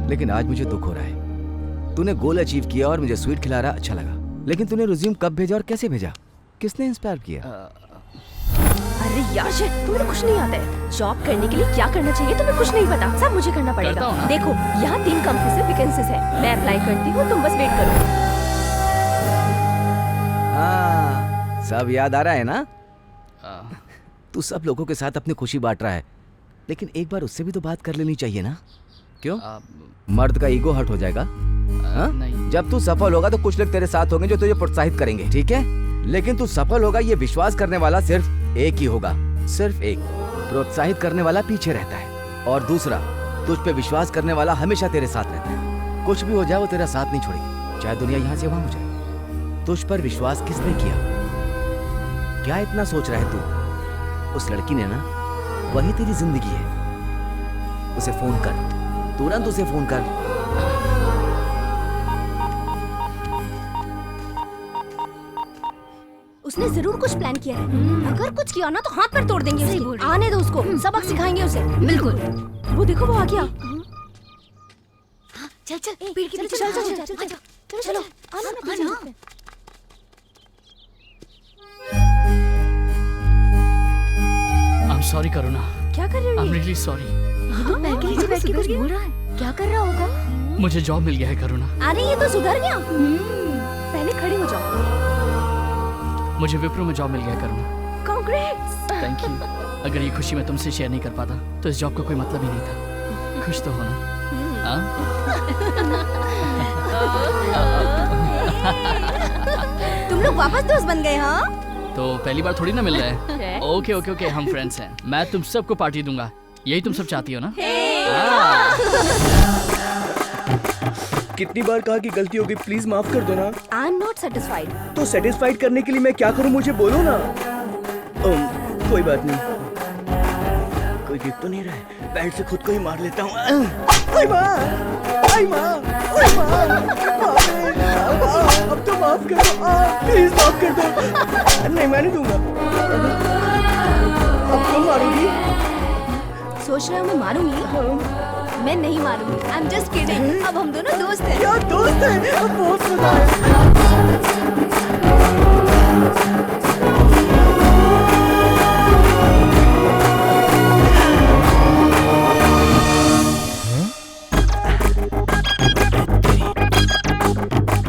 लेकिन आज मुझे दुख हो रहा है। तूने गोल अचीव किया और मुझे स्वीट खिला रहा, अच्छा लगा। लेकिन तूने रिज्यूम कब भेजा और कैसे भेजा? किसने इंस्पायर किया? अरे यार शिट, तुम्हें कुछ नहीं आता है। जॉब करने के लिए क्या करना चाहिए तुम्हें कुछ नहीं पता, सब मुझे करना पड़ेगा। देखो यहाँ 3 कंपनी से वैकेंसीज है, मैं अप्लाई करती हूँ, तुम बस वेट करो। हाँ, सब याद आ रहा है ना? तू सब लोगों के साथ अपनी खुशी बांट रहा है, लेकिन एक बार उससे भी तो बात कर लेनी चाहिए ना? क्यों? मर्द का ईगो हर्ट हो जाएगा। नहीं। जब तू सफल होगा तो कुछ लोग तेरे साथ होंगे जो तुझे प्रोत्साहित करेंगे, ठीक है? लेकिन तू सफल होगा ये विश्वास करने वाला सिर्फ एक ही होगा, सिर्फ एक। प्रोत्साहित करने वाला पीछे रहता है और दूसरा तुझ पे विश्वास करने वाला हमेशा तेरे साथ रहता है। कुछ भी हो जाए वो तेरा साथ नहीं छोड़ेगी, चाहे दुनिया यहाँ से वहां हो जाए। तुझ पर विश्वास किसने किया? क्या इतना सोच रहा है तू? उस लड़की ने ना, वही तेरी जिंदगी है। उसे फोन कर, तुरंत उसे फोन कर। उसने जरूर कुछ प्लान किया है। अगर कुछ किया ना तो हाथ पर तोड़ देंगे उसके। आने दो उसको, सबक सिखाएंगे उसे। बिल्कुल। वो देखो वो आ गया। चल चल, पेड़ के पीछे चल चल चल चलो चलो, आना ना आना। I'm sorry करुणा। क्या कर रही हो? I'm really sorry। ये तो पैर के नीचे बैठ के कुछ बोल रहा है। क्या कर रहा होगा? मुझे जॉब मिल गया है करुणा। अरे ये तो सुधर गया। पहले खड़े हो जाओ। मुझे विप्रो में जॉब मिल गया करुणा। कांग्रेट्स। Thank you. अगर ये खुशी मैं तुमसे शेयर नहीं कर पाता तो इस जॉब का कोई मतलब ही नहीं था। खुश तो होना। तुम लोग वापस दोस्त बन गए? हाँ, तो पहली बार थोड़ी ना मिल रहा है। ओके ओके ओके, हम फ्रेंड्स हैं। मैं तुम सबको पार्टी दूंगा, यही तुम सब चाहती हो ना? कितनी बार कहा कि गलती हो गई, प्लीज माफ कर दो ना। I am not satisfied. तो सेटिस्फाइड करने के लिए मैं क्या करूं, मुझे बोलो ना। कोई बात नहीं, कोई दिख तो नहीं रहा है, बेल्ट से खुद को ही मार लेता हूँ। अब तो माफ कर दो, प्लीज माफ कर दो। नहीं मैं नहीं दूंगा। अब तुम मारोगी? सोच रहे हो मैं मारूंगी? मैं नहीं मारूंगी। I am just kidding. अब हम दोनों दोस्त हैं। क्या दोस्त हैं? बहुत मजा है।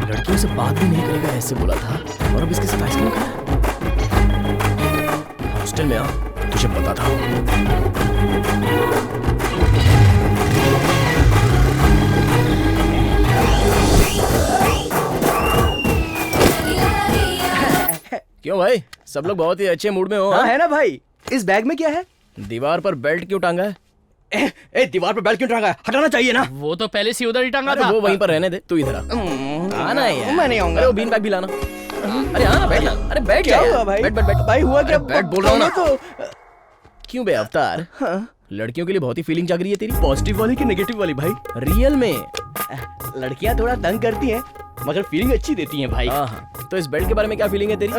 लड़कियों से बात भी नहीं करेगा ऐसे बोला था, और अब इसके साथ आइसक्रीम खा रहा है। हॉस्टल में आ, तुझे पता था। क्यों भाई, सब लोग बहुत ही अच्छे मूड में हो? हाँ है ना भाई। इस बैग में क्या है? दीवार पर बेल्ट क्यों टांगा है? दीवार पर बेल्ट क्यों टांगा है? हटाना चाहिए ना। वो तो पहले से उधर ही टांगा था। वो वहीं पर रहने दे, तू इधर आना यार। मैं नहीं आऊंगा। अरे वो बीन बैग भी लाना। अरे हाँ बैठ, अरे बैठ जा भाई। बैठ बैठ बैठ भाई, हुआ क्या? बैठ बोल रहा हूँ ना। तो क्यों बे अवतार, लड़कियों के लिए बहुत ही फीलिंग जाग रही है तेरी? पॉजिटिव वाली कि नेगेटिव वाली भाई? रियल में लड़कियां थोड़ा तंग करती हैं मगर फीलिंग अच्छी देती हैं भाई। हाँ, तो इस बेल्ट के बारे में क्या फीलिंग है तेरी?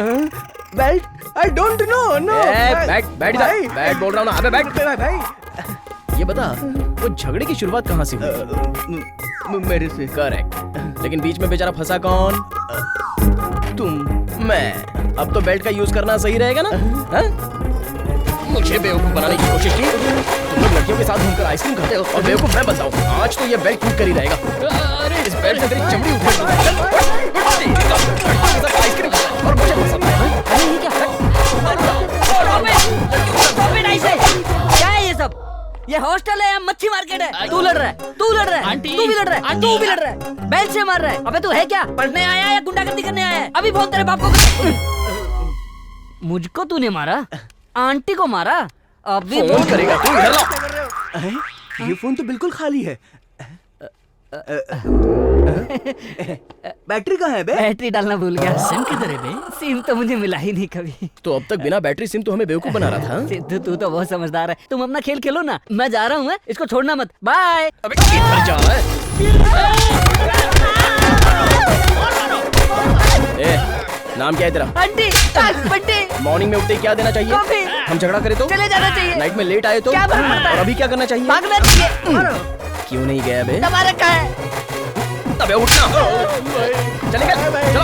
Belt? I don't know. No बैठ बैठ भाई, बैठ बोल रहा हूँ ना। अबे बैठ भाई। ये बता, वो झगड़े की शुरुआत कहाँ से हुई? मेरे से। करेक्ट, लेकिन बीच में बेचारा फंसा कौन? तुम। मैं। अब तो बेल्ट का यूज करना सही रहेगा ना? हाँ? मुझे बेवकूफ बनाने की कोशिश की। तुम लोग लड़कियों के साथ घूमकर आइसक्रीम खाते हो और बेवकूफ मैं बनता हूँ। आज तो ये बेल्ट टूट कर ही रहेगा। अरे इस बेल्ट से तेरी चमड़ी उठा आइसक्रीम और मुझे पसंद है। अरे ये क्या है ये सब? ये हॉस्टल है या मच्छी मार्केट है? तू लड़ रहा है, तू लड़ रहा है, आंटी, तू भी लड़ रहा है, तू भी लड़ रहा है, बेल्ट से मार रहा है। अबे तू है क्या? पढ़ने आया या गुंडागर्दी करने आया है? अभी बोल तेरे बाप को। मुझको तूने मारा? आंटी को मारा? अभी फोन करेगा तू? इधर ला। ये फोन तो बिल्कुल खाली है। बैटरी कहाँ है बे? बैटरी डालना भूल गया। सिम किधर है बे? सिम तो मुझे मिला ही नहीं कभी। तो अब तक बिना बैटरी सिम तो हमें बेवकूफ बना रहा था। सिद्धू तू तो बहुत समझदार है। तुम अपना खेल खेलो ना, मैं जा रहा हूँ। इसको छोड़ना मत। बाय। अबे किधर जा रहा है? नाम क्या है तेरा? आंटी, बंटी। मॉर्निंग में उठते ही क्या देना चाहिए? कॉफी। हम झगड़ा करें तो? चले जाना चाहिए। नाइट में लेट आए तो? क्या फर्क पड़ता है? और अभी क्या करना चाहिए? भागना चाहिए। क्यों नहीं गया बे? दबा रखा है। अबे उठना। चलेगा? चलो।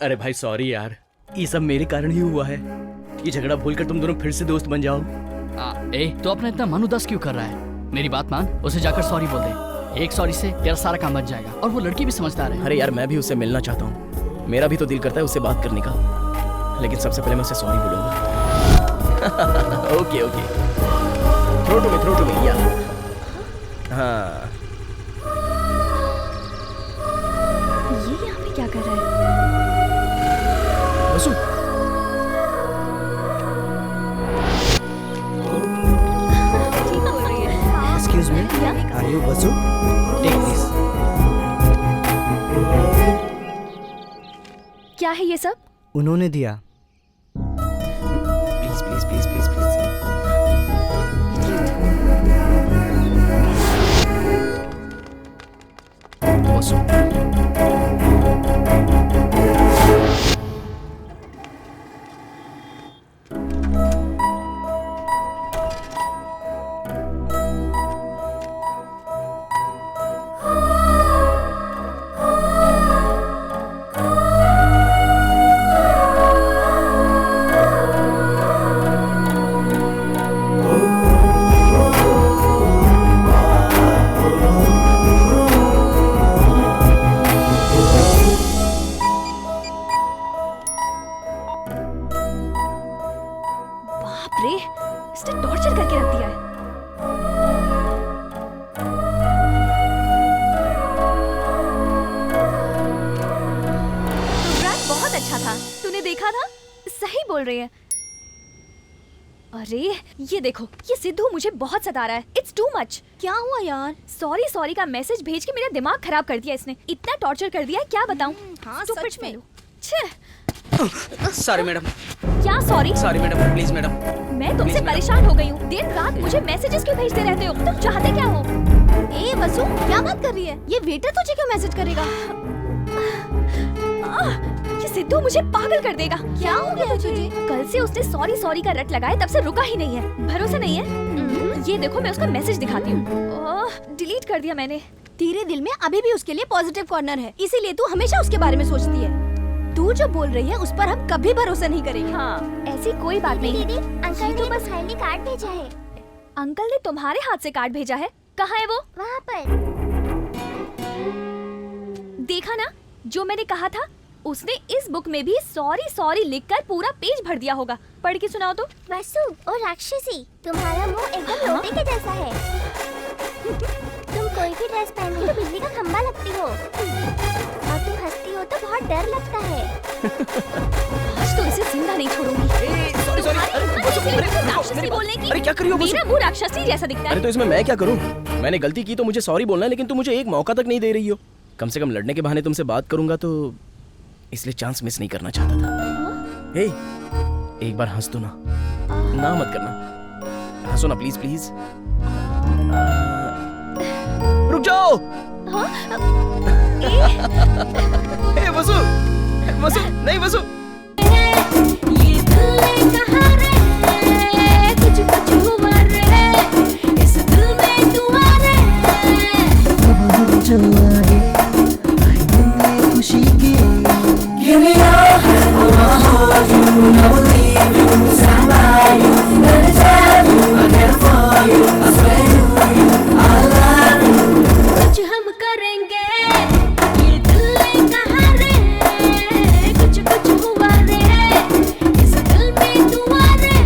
अरे भाई सॉरी यार, ये सब मेरे कारण ही हुआ है। ये झगड़ा भूलकर तुम दोनों फिर से दोस्त बन जाओ। तो अपना इतना मन उदास क्यों कर रहा है? मेरी बात मान, उसे जाकर सॉरी बोल दे। एक सॉरी से तेरा सारा काम बच जाएगा और वो लड़की भी समझदार है। अरे यार मैं भी उससे मिलना चाहता हूँ, मेरा भी तो दिल करता है उससे बात करने का, लेकिन सबसे पहले मैं उसे सॉरी बोलूंगा। Okay okay, throw to me या। हाँ ये यहाँ पे क्या कर रहा है? वसु, Excuse me, are you Vasu? Take this. क्या है ये सब? उन्होंने दिया। Please please please please please. Vasu, बाप रे, इसने टॉर्चर करके रख दिया है। प्रोग्राम बहुत अच्छा था, तूने देखा था? सही बोल रही है। अरे ये देखो, ये सिद्धू मुझे बहुत सता रहा है। It's too much. क्या हुआ यार? सॉरी का मैसेज भेज के मेरा दिमाग खराब कर दिया इसने। इतना टॉर्चर कर दिया है, क्या बताऊं। हाँ, Stupid सच में। fellow। छे, सॉरी मैडम। क्या sorry? Sorry madam, please madam. मैं तुमसे परेशान हो गई हूँ। दिन रात मुझे मैसेजेस क्यों भेजते रहते हो? तुम चाहते क्या हो? ए वसु, क्या बात कर रही है? ये वेटर तुझे क्यों मैसेज करेगा? ये सिद्धू मुझे पागल कर देगा। क्या हो गया तुझे? कल से उसने सॉरी का रट लगाए, तब से रुका ही नहीं है। भरोसा नहीं है? ये देखो, मैं उसका मैसेज दिखाती हूँ। डिलीट कर दिया मैंने। तेरे दिल में अभी भी उसके लिए पॉजिटिव कॉर्नर है, इसीलिए तू हमेशा उसके बारे में सोचती है। तू जो बोल रही है उस पर हम कभी भरोसा नहीं करेंगे। हाँ, ऐसी कोई बात नहीं। दीदी, अंकल ने बस खाली कार्ड भेजा है। अंकल ने तुम्हारे हाथ से कार्ड भेजा है? कहाँ है वो? वहाँ पर। देखा ना, जो मैंने कहा था। उसने इस बुक में भी सॉरी लिखकर पूरा पेज भर दिया होगा। पढ़ के सुनाओ तो। वसु, ओ राक्षसी, तुम्हारा मुंह एकदम लोटे के जैसा है। तुम कोई भी ड्रेस पहनती तो बिजली का खंभा लगती हो, और तुम हंसती हो तो बहुत डर लगता है। आज तो इसे जिंदा नहीं छोड़ूंगी। राक्षसी बोलने की। अरे क्या करी हो? मेरा मुंह राक्षसी जैसा दिखता है। अरे तो इसमें मैं क्या करूं? मैंने गलती की तो मुझे सॉरी बोलना है, लेकिन तुम मुझे एक मौका तक नहीं दे रही हो। कम से कम लड़ने के बहाने तुमसे बात करूंगा तो, इसलिए चांस मिस नहीं करना चाहता था। हे, एक बार हंस दो ना। ना मत करना, हंसो ना प्लीज प्लीज। रुक जाओ। हे वसु, वसु, नहीं वसु। खुशी की Give me your hand, I wanna hold you, never leave you, stand by you, anytime you, I get it for you, I swear to you, I love you. कुछ हम करेंगे, ये दिल कहाँ रे, कुछ हुआ रे, इस दिल में तू आ रे।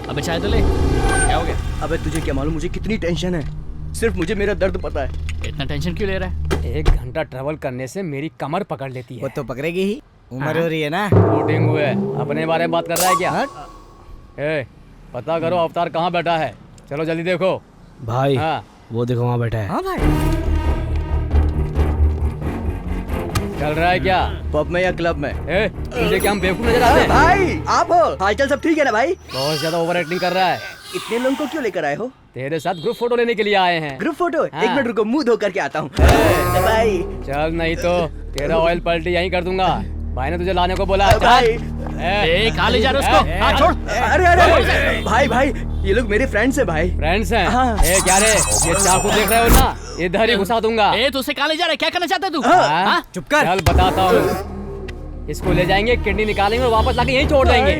अबे चाय तो ले। क्या हो गया? अबे तुझे क्या मालूम मुझे कितनी टेंशन है? सिर्फ मुझे मेरा दर्द पता है। इतना टेंशन क्यों ले रहा है? 1 घंटा ट्रैवल करने से मेरी कमर पकड़ लेती है। वो तो पकड़ेगी ही, उम्र हो रही है ना। शूटिंग हुए, अपने बारे में बात कर रहा है क्या? ए, पता करो अवतार कहाँ बैठा है। चलो जल्दी देखो भाई। हाँ। वो देखो वहाँ बैठा है। हाँ भाई। चल रहा है क्या? पब में या क्लब में? ए, तुझे क्या हम बेवकूफ नजर आते हैं? भाई आप हो? हालचाल सब ठीक है ना भाई? बहुत ज्यादा ओवर एक्टिंग कर रहा है। इतने लोगों को क्यों लेकर आए हो? तेरे साथ ग्रुप फोटो लेने के लिए आए हैं। Group photo? हाँ। एक मिनट रुको, मुंह धो करके आता हूँ। भाई चल, नहीं तो तेरा ऑयल पलटी यहीं कर दूंगा। भाई ने तुझे लाने को बोला। भाई कहाँ ले जा रहे हो उसको? हाँ, छोड़। अरे अरे भाई भाई, ये लोग मेरे फ्रेंड्स हैं भाई। फ्रेंड्स हैं? हाँ। क्या रे, ये चाकू देख रहे हो ना, इधर ही घुसा दूंगा। तू उसे कहाँ ले जा रहा है? क्या करना चाहता है तू? चुप कर। चल बताता हूँ। इसको ले जाएंगे, किडनी निकालेंगे और वापस लाके यहीं छोड़ देंगे।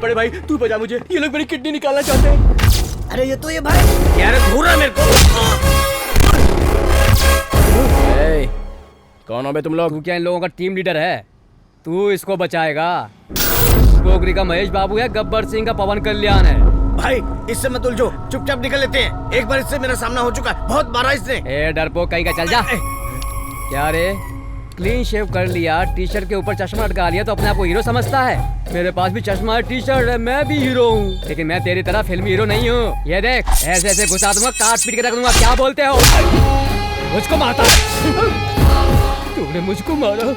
बड़े भाई तू बजा मुझे, ये लोग मेरी किडनी निकालना चाहते हैं। अरे ये तो ये भाई यार घूर रहा मेरे को। कौन हो बे तुम लोग? तू क्या इन लोगों का टीम लीडर है? तू इसको बचाएगा? गोगरी का महेश बाबू है, गब्बर सिंह का पवन कल्याण है। भाई इससे मत उलझो, चुपचाप निकल लेते हैं। एक बार इससे मेरा सामना हो चुका है, बहुत मारा इसने। ए डरपोक कहीं का, चल जा। क्या रे, क्लीन शेव कर लिया, टी शर्ट के ऊपर चश्मा अटका लिया तो अपने आप को हीरो समझता है? मेरे पास भी चश्मा है, टी शर्ट है, मैं भी हीरो हूँ, लेकिन मैं तेरी तरह फिल्मी हीरो नहीं हूँ। ये देख, ऐसे ऐसे घुसा दूंगा, काट पीट के रख दूंगा। क्या बोलते हो? मुझको मारता? तूने मुझको मारा?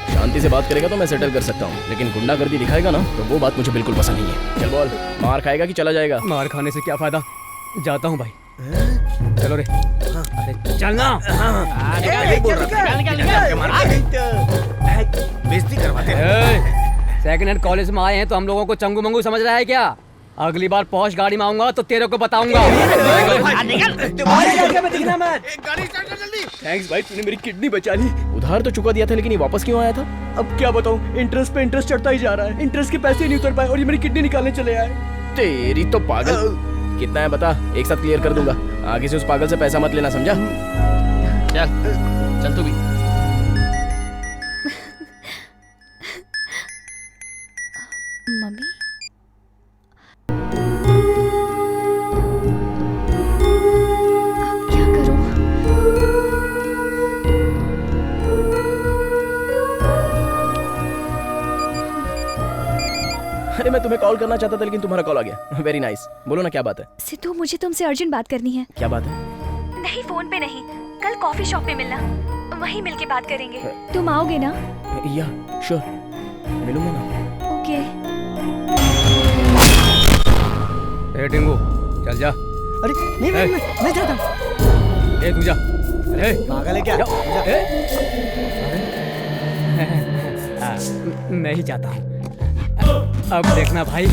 शांति से बात करेगा तो मैं सेटल कर सकता हूँ, लेकिन गुंडागर्दी दिखाएगा ना तो वो बात मुझे बिल्कुल पसंद नहीं है। चल बोल, मार खाएगा कि चला जाएगा? मार खाने से क्या फायदा, जाता हूँ भाई। चलो रे। अरे चलना। बेइज्जती करवाते हैं। सेकंड हैंड कॉलेज में आए हैं तो हम लोगों को चंगू मंगू समझ रहा है क्या? अगली बार पॉश गाड़ी में आऊंगा तो तेरे को बताऊंगा। थैंक्स भाई, तूने मेरी किडनी बचा ली। उधार तो चुका दिया था, लेकिन ये वापस क्यों आया था? अब क्या बताऊं, इंटरेस्ट पे इंटरेस्ट चढ़ता ही जा रहा है। इंटरेस्ट के पैसे नहीं उतर पाए और ये मेरी किडनी निकालने चले आए। तेरी तो पागल। कितना है बता, एक साथ क्लियर कर दूंगा। आगे से उस पागल से पैसा मत लेना, समझा? चल चल तू भी। मम्मी अब क्या करूं? अरे मैं तुम्हें कॉल करना चाहता था, लेकिन तुम्हारा कॉल आ गया। Very nice. बोलो ना, क्या बात है? सिद्धू, मुझे तुमसे अर्जेंट बात करनी है। क्या बात है? नहीं, फोन पे नहीं, कल कॉफी शॉप पे मिलना, वहीं मिलके बात करेंगे। तुम आओगे ना? या श्योर, मिलूंगा ना। ओके। ए टिंगू, चल जा। अरे नहीं मैं जाता हूँ। ए तू जा। अरे पागल है क्या? मैं ही जाता हूँ। अब देखना भाई।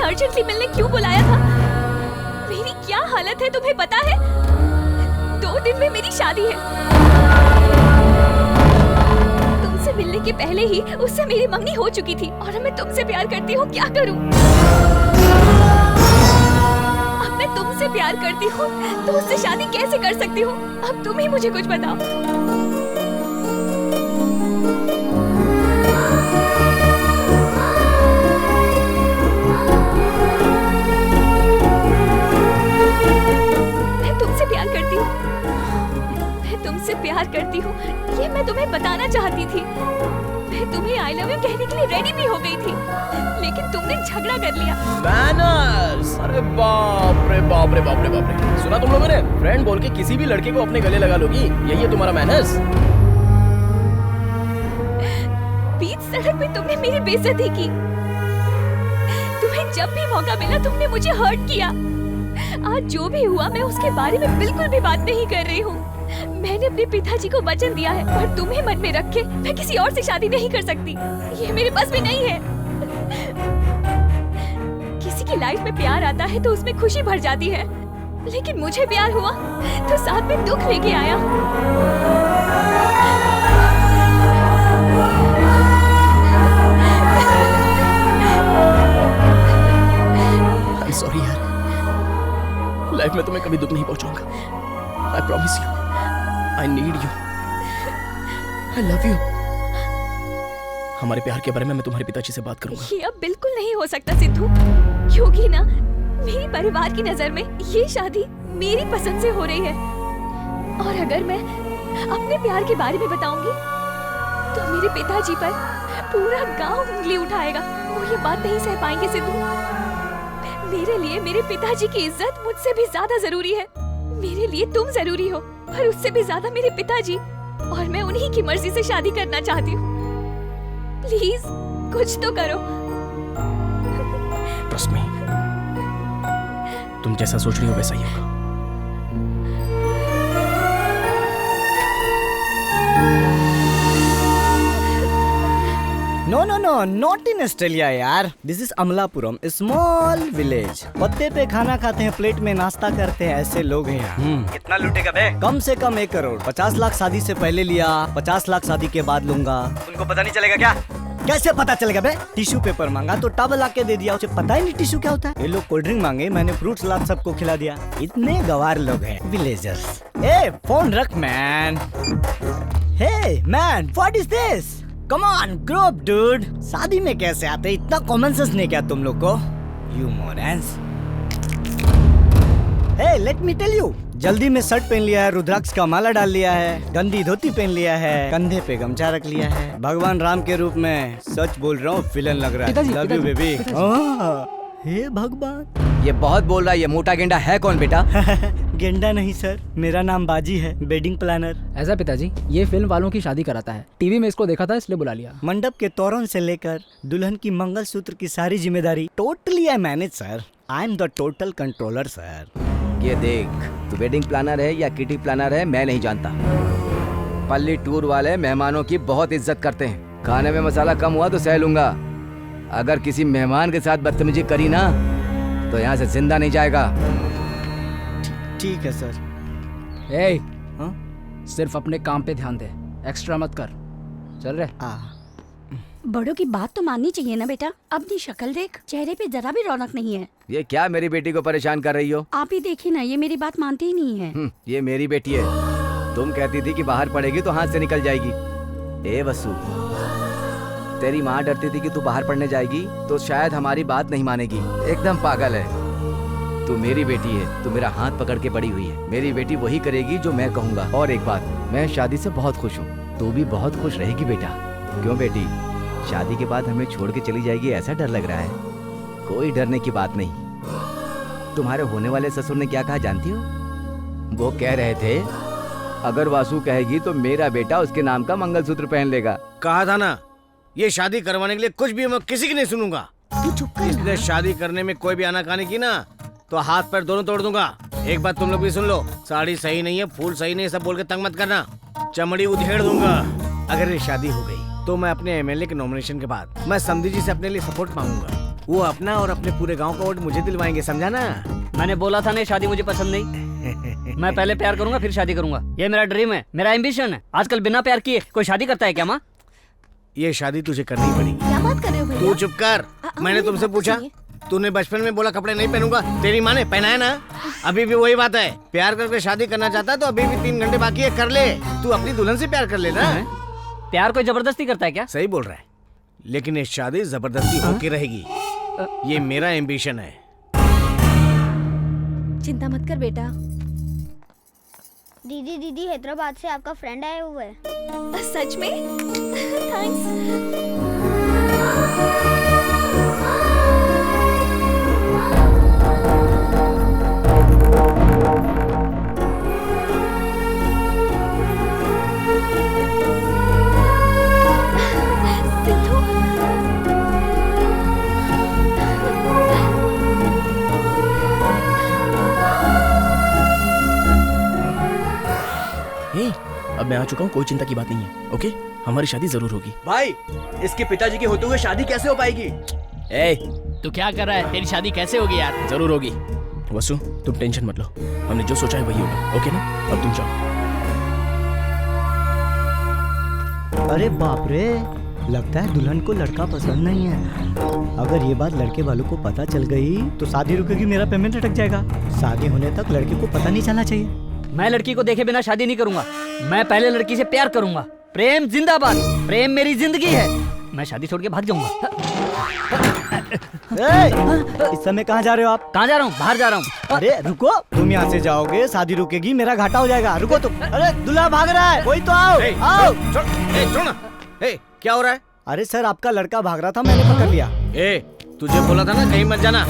अर्जेंटली मिलने क्यों बुलाया था? मेरी क्या हालत है तुम्हें पता है? 2 दिन में मेरी शादी है। तुमसे मिलने के पहले ही उससे मेरी मंगनी हो चुकी थी और मैं तुमसे प्यार करती हूँ, क्या करूँ? अब मैं तुमसे प्यार करती हूँ तो उससे शादी कैसे कर सकती हूँ? अब तुम ही मुझे कुछ बताओ। तुमसे प्यार करती हूँ, ये मैं तुम्हें बताना चाहती थी। मैं तुम्हें आई लव यू कहने के लिए रेडी भी हो गई थी, लेकिन तुमने झगड़ा कर लिया। मैनर्स! अरे बाप रे बाप रे बाप रे बाप रे! सुना तुम लोगों ने? फ्रेंड बोल के किसी भी लड़के को अपने गले लगा लोगी, यही है तुम्हारा मैनर्स? बीच सड़क पे तुमने मेरी बेइज्जती की। तुम्हें जब भी मौका मिला तुमने मुझे हर्ट किया। आज जो भी हुआ मैं उसके बारे में बिल्कुल भी बात नहीं कर रही हूँ। मैंने अपने पिताजी को वचन दिया है और तुम्हें मन में रख के मैं किसी और से शादी नहीं कर सकती। ये मेरे पास में नहीं है। किसी की लाइफ में प्यार आता है तो उसमें खुशी भर जाती है, लेकिन मुझे प्यार हुआ तो साथ में दुख लेके आया। सॉरी यार, लाइफ में तुम्हें कभी दुख नहीं पहुंचाऊंगा। I promise you, I need you, I love you. हमारे प्यार के बारे में मैं तुम्हारे पिताजी से बात करूंगा। ये अब बिल्कुल नहीं हो सकता सिद्धू, क्योंकि ना मेरी परिवार की नजर में ये शादी मेरी पसंद से हो रही है। और अगर मैं अपने प्यार के बारे में बताऊंगी तो मेरे पिताजी पर पूरा गांव उंगली उठाएगा। वो ये बात नहीं सह पाएंगे सिद्धू। मेरे लिए मेरे पिताजी की इज्जत मुझसे भी ज्यादा जरूरी है। मेरे लिए तुम जरूरी हो, पर उससे भी ज्यादा मेरे पिताजी, और मैं उन्हीं की मर्जी से शादी करना चाहती हूँ। प्लीज कुछ तो करो। ट्रस्ट मी, तुम जैसा सोच रही हो वैसा ही होगा। No no no, not in Australia यार। This is Amalapuram, small village. पत्ते पे खाना खाते हैं, प्लेट में नाश्ता करते हैं, ऐसे लोग हैं यहाँ। कितना लूटेगा बे? कम से कम 1 करोड़। 50 लाख शादी से पहले लिया, 50 लाख शादी के बाद लूंगा। उनको पता नहीं चलेगा क्या? कैसे पता चलेगा बे? टिश्यू पेपर मांगा तो टॉवल लाके दे दिया, उसे पता ही नहीं टिश्यू क्या होता है। ये लोग कोल्ड ड्रिंक मांगे, मैंने फ्रूट सलाद सबको खिला दिया। इतने गवार लोग हैं विलेजर्स। ए फोन रख man. Hey man, what is this? Come on grow up dude. शादी में कैसे आते? इतना कॉमन सेंस नहीं क्या तुम लोग को? You morons. Hey let me tell you, जल्दी में शर्ट पहन लिया है, रुद्राक्ष का माला डाल लिया है, गंदी धोती पहन लिया है, कंधे पे गमछा रख लिया है। भगवान राम के रूप में सच बोल रहा हूँ, विलन लग रहा है। Love you baby. हे भगवान, ये बहुत बोल रहा है। ये मोटा गेंडा है कौन बेटा? गेंडा नहीं सर, मेरा नाम बाजी है, वेडिंग प्लानर। ऐसा पिताजी, ये फिल्म वालों की शादी कराता है। टीवी में इसको देखा था इसलिए बुला लिया। मंडप के तोरण से लेकर दुल्हन की मंगलसूत्र की सारी जिम्मेदारी totally I manage sir. I am the total controller sir. ये देख, तू वेडिंग प्लानर है या किटी प्लानर है मैं नहीं जानता। पल्ली टूर वाले मेहमानों की बहुत इज्जत करते हैं। खाने में मसाला कम हुआ तो सह लूंगा, अगर किसी मेहमान के साथ बदतमीजी करी ना तो यहाँ से जिंदा नहीं जाएगा। ठीक है सर। ए, सिर्फ अपने काम पे ध्यान दे, एक्स्ट्रा मत कर। चल रहे। बड़ों की बात तो माननी चाहिए ना बेटा। अपनी शक्ल देख, चेहरे पे जरा भी रौनक नहीं है। ये क्या मेरी बेटी को परेशान कर रही हो? आप ही देखिए ना, ये मेरी बात मानती ही नहीं है। ये मेरी बेटी है। तुम कहती थी कि बाहर पढ़ेगी तो हाथ से निकल जाएगी। ए वसु, तेरी माँ डरती थी कि तू बाहर पढ़ने जाएगी तो शायद हमारी बात नहीं मानेगी। एकदम पागल है। तू मेरी बेटी है, तू मेरा हाथ पकड़ के बड़ी हुई है। मेरी बेटी वही करेगी जो मैं कहूँगा। और एक बात, मैं शादी से बहुत खुश हूँ। तू भी बहुत खुश रहेगी बेटा। क्यों बेटी, शादी के बाद हमें छोड़ के चली जाएगी ऐसा डर लग रहा है? कोई डरने की बात नहीं। तुम्हारे होने वाले ससुर ने क्या कहा जानती हो? वो कह रहे थे अगर वासु कहेगी तो मेरा बेटा उसके नाम का मंगलसूत्र पहन लेगा। कहा था ना, ये शादी करवाने के लिए कुछ भी मैं किसी की नहीं सुनूंगा। इसलिए शादी करने में कोई भी आनाकानी की ना तो हाथ पैर दोनों तोड़ दूंगा। एक बात तुम लोग भी सुन लो, साड़ी सही नहीं है, फूल सही नहीं है, सब बोल के तंग मत करना, चमड़ी उधेड़ दूंगा। अगर ये शादी हो गई तो मैं अपने एमएलए के नॉमिनेशन के बाद मैं समधी जी से अपने लिए सपोर्ट मांगूंगा। वो अपना और अपने पूरे गांव का वोट मुझे दिलवाएंगे, समझा ना? मैंने बोला था ना, शादी मुझे पसंद नहीं। मैं पहले प्यार करूंगा फिर शादी करूंगा। ये मेरा ड्रीम है, मेरा एम्बिशन है। आजकल बिना प्यार किए कोई शादी करता है क्या माँ? ये शादी तुझे करनी पड़ेगी। क्या बात कर रहे हो भैया? तू चुप कर। मैंने तुमसे पूछा, तूने बचपन में बोला कपड़े नहीं पहनूंगा, तेरी माँ ने पहनाया ना। अभी भी वही बात है, प्यार करके शादी करना चाहता है तो अभी भी 3 घंटे बाकी है, कर ले। तू अपनी दुल्हन से प्यार कर लेना। प्यार कोई जबरदस्ती करता है क्या? सही बोल रहा है, लेकिन ये शादी जबरदस्ती होके रहेगी। ये मेरा एम्बिशन है। चिंता मत कर बेटा। दीदी दीदी, हैदराबाद से आपका फ्रेंड आया हुआ है। सच में? थैंक्स। अब मैं आ चुका हूँ, कोई चिंता की बात नहीं है। ओके, हमारी शादी जरूर होगी। भाई, इसके पिताजी के होते हुए शादी कैसे हो पाएगी? ए, तू क्या कर रहा है? तेरी शादी कैसे होगी यार? जरूर होगी। वसु, तुम टेंशन मत लो, हमने जो सोचा है वही होगा। ओके ना? अब तुम जाओ। अरे बाप रे, लगता है दुल्हन को लड़का पसंद नहीं है। अगर ये बात लड़के वालों को पता चल गई तो शादी रुकेगी, मेरा पेमेंट अटक जाएगा। शादी होने तक लड़के को पता नहीं चलना चाहिए। मैं लड़की को देखे बिना शादी नहीं करूंगा। मैं पहले लड़की से प्यार करूंगा। प्रेम जिंदाबाद, प्रेम मेरी जिंदगी है। मैं शादी छोड़ के भाग जाऊंगा। इस समय कहाँ जा रहे हो आप? कहाँ जा रहा हूँ? बाहर जा रहा हूँ। अरे रुको, तुम यहाँ से जाओगे शादी रुकेगी, मेरा घाटा हो जाएगा। रुको तुम। अरे दूल्हा भाग रहा है, कोई तो आओ। आओ। क्या हो रहा है? अरे सर, आपका लड़का भाग रहा था, मैंने पकड़ लिया। तुझे बोला था ना कहीं मत जाना।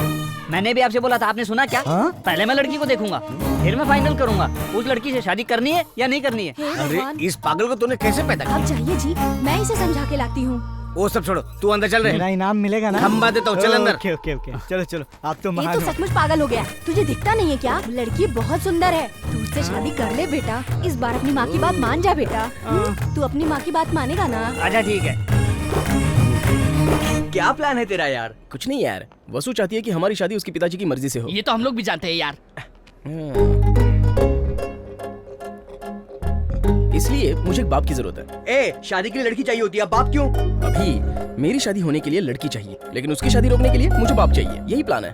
मैंने भी आपसे बोला था, आपने सुना क्या? पहले मैं लड़की को देखूंगा, फिर मैं फाइनल करूंगा उस लड़की से शादी करनी है या नहीं करनी है। अरे इस पागल को तूने कैसे पैदा किया? आप जाइए जी, मैं इसे समझा के लाती हूँ। वो सब छोड़ो, तू अंदर चल रहे। मेरा इनाम मिलेगा ना? खंबा देता हूँ, चल अंदर। ओके ओके ओके, चलो चलो, आप तो ये महान तो हो। सचमुच पागल हो गया। तुझे दिखता नहीं है क्या? लड़की बहुत सुंदर है, तू उससे शादी कर ले बेटा। इस बार अपनी माँ की बात मान जा बेटा। तू अपनी माँ की बात मानेगा ना? अच्छा ठीक है। क्या प्लान है तेरा यार? कुछ नहीं यार, वसु चाहती है कि हमारी शादी उसके पिताजी की मर्जी से हो। ये तो हम लोग भी जानते हैं यार। इसलिए मुझे एक बाप की जरूरत है। शादी के लिए लड़की चाहिए होती है, अब बाप क्यों? अभी मेरी शादी होने के लिए लड़की चाहिए, लेकिन उसकी शादी रोकने के लिए मुझे बाप चाहिए। यही प्लान है।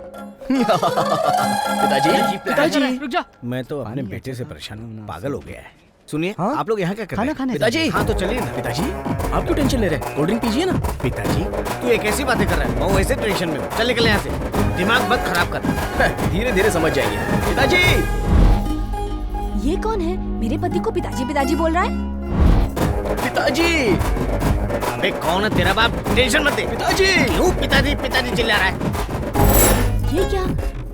पिताजी, रुक जा। मैं तो अपने बेटे से परेशान हूँ, पागल हो गया है। सुनिए, आप लोग यहाँ क्या कर रहे हैं? खाना खाने। पिताजी, हाँ तो चलिए ना। पिताजी, आप क्यों टेंशन ले रहे हैं? कोल्ड ड्रिंक पीजिए ना। पिताजी, तू एक ऐसी बातें कर रहा है, मैं वैसे टेंशन में हूँ। चल निकल यहाँ से, दिमाग मत खराब कर। धीरे धीरे समझ जाएंगे। पिताजी, ये कौन है? मेरे पति को पिताजी पिताजी बोल रहा है। पिताजी, अबे कौन है तेरा बाप? टेंशन मत दे। पिताजी, क्यों पिताजी पिताजी चिल्ला रहा है? ये क्या?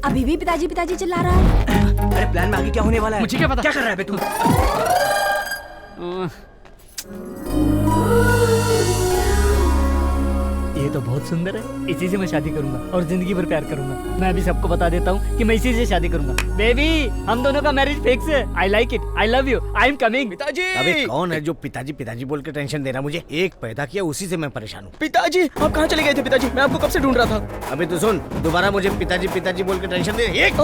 अभी भी पिताजी पिताजी चिल्ला रहा है। अरे प्लान में आगे क्या होने वाला है? मुझे क्या पता? क्या कर रहा है बे तू? ये तो बहुत सुंदर है, इसी से मैं शादी करूंगा और जिंदगी भर प्यार करूंगा। मैं भी सबको बता देता हूँ कि मैं इसी से शादी करूंगा। बेबी, हम दोनों का मैरिज फिक्स है। I like it, I love you, I am coming. पिताजी, अबे कौन है जो पिताजी पिताजी बोल के टेंशन दे रहा? मुझे एक पैदा किया, उसी से मैं परेशान हूँ। पिताजी, आप कहाँ चले गए थे? पिताजी, मैं आपको कब से ढूंढ रहा था। अबे तो सुन, दोबारा मुझे पिताजी पिताजी बोल के टेंशन दे। एक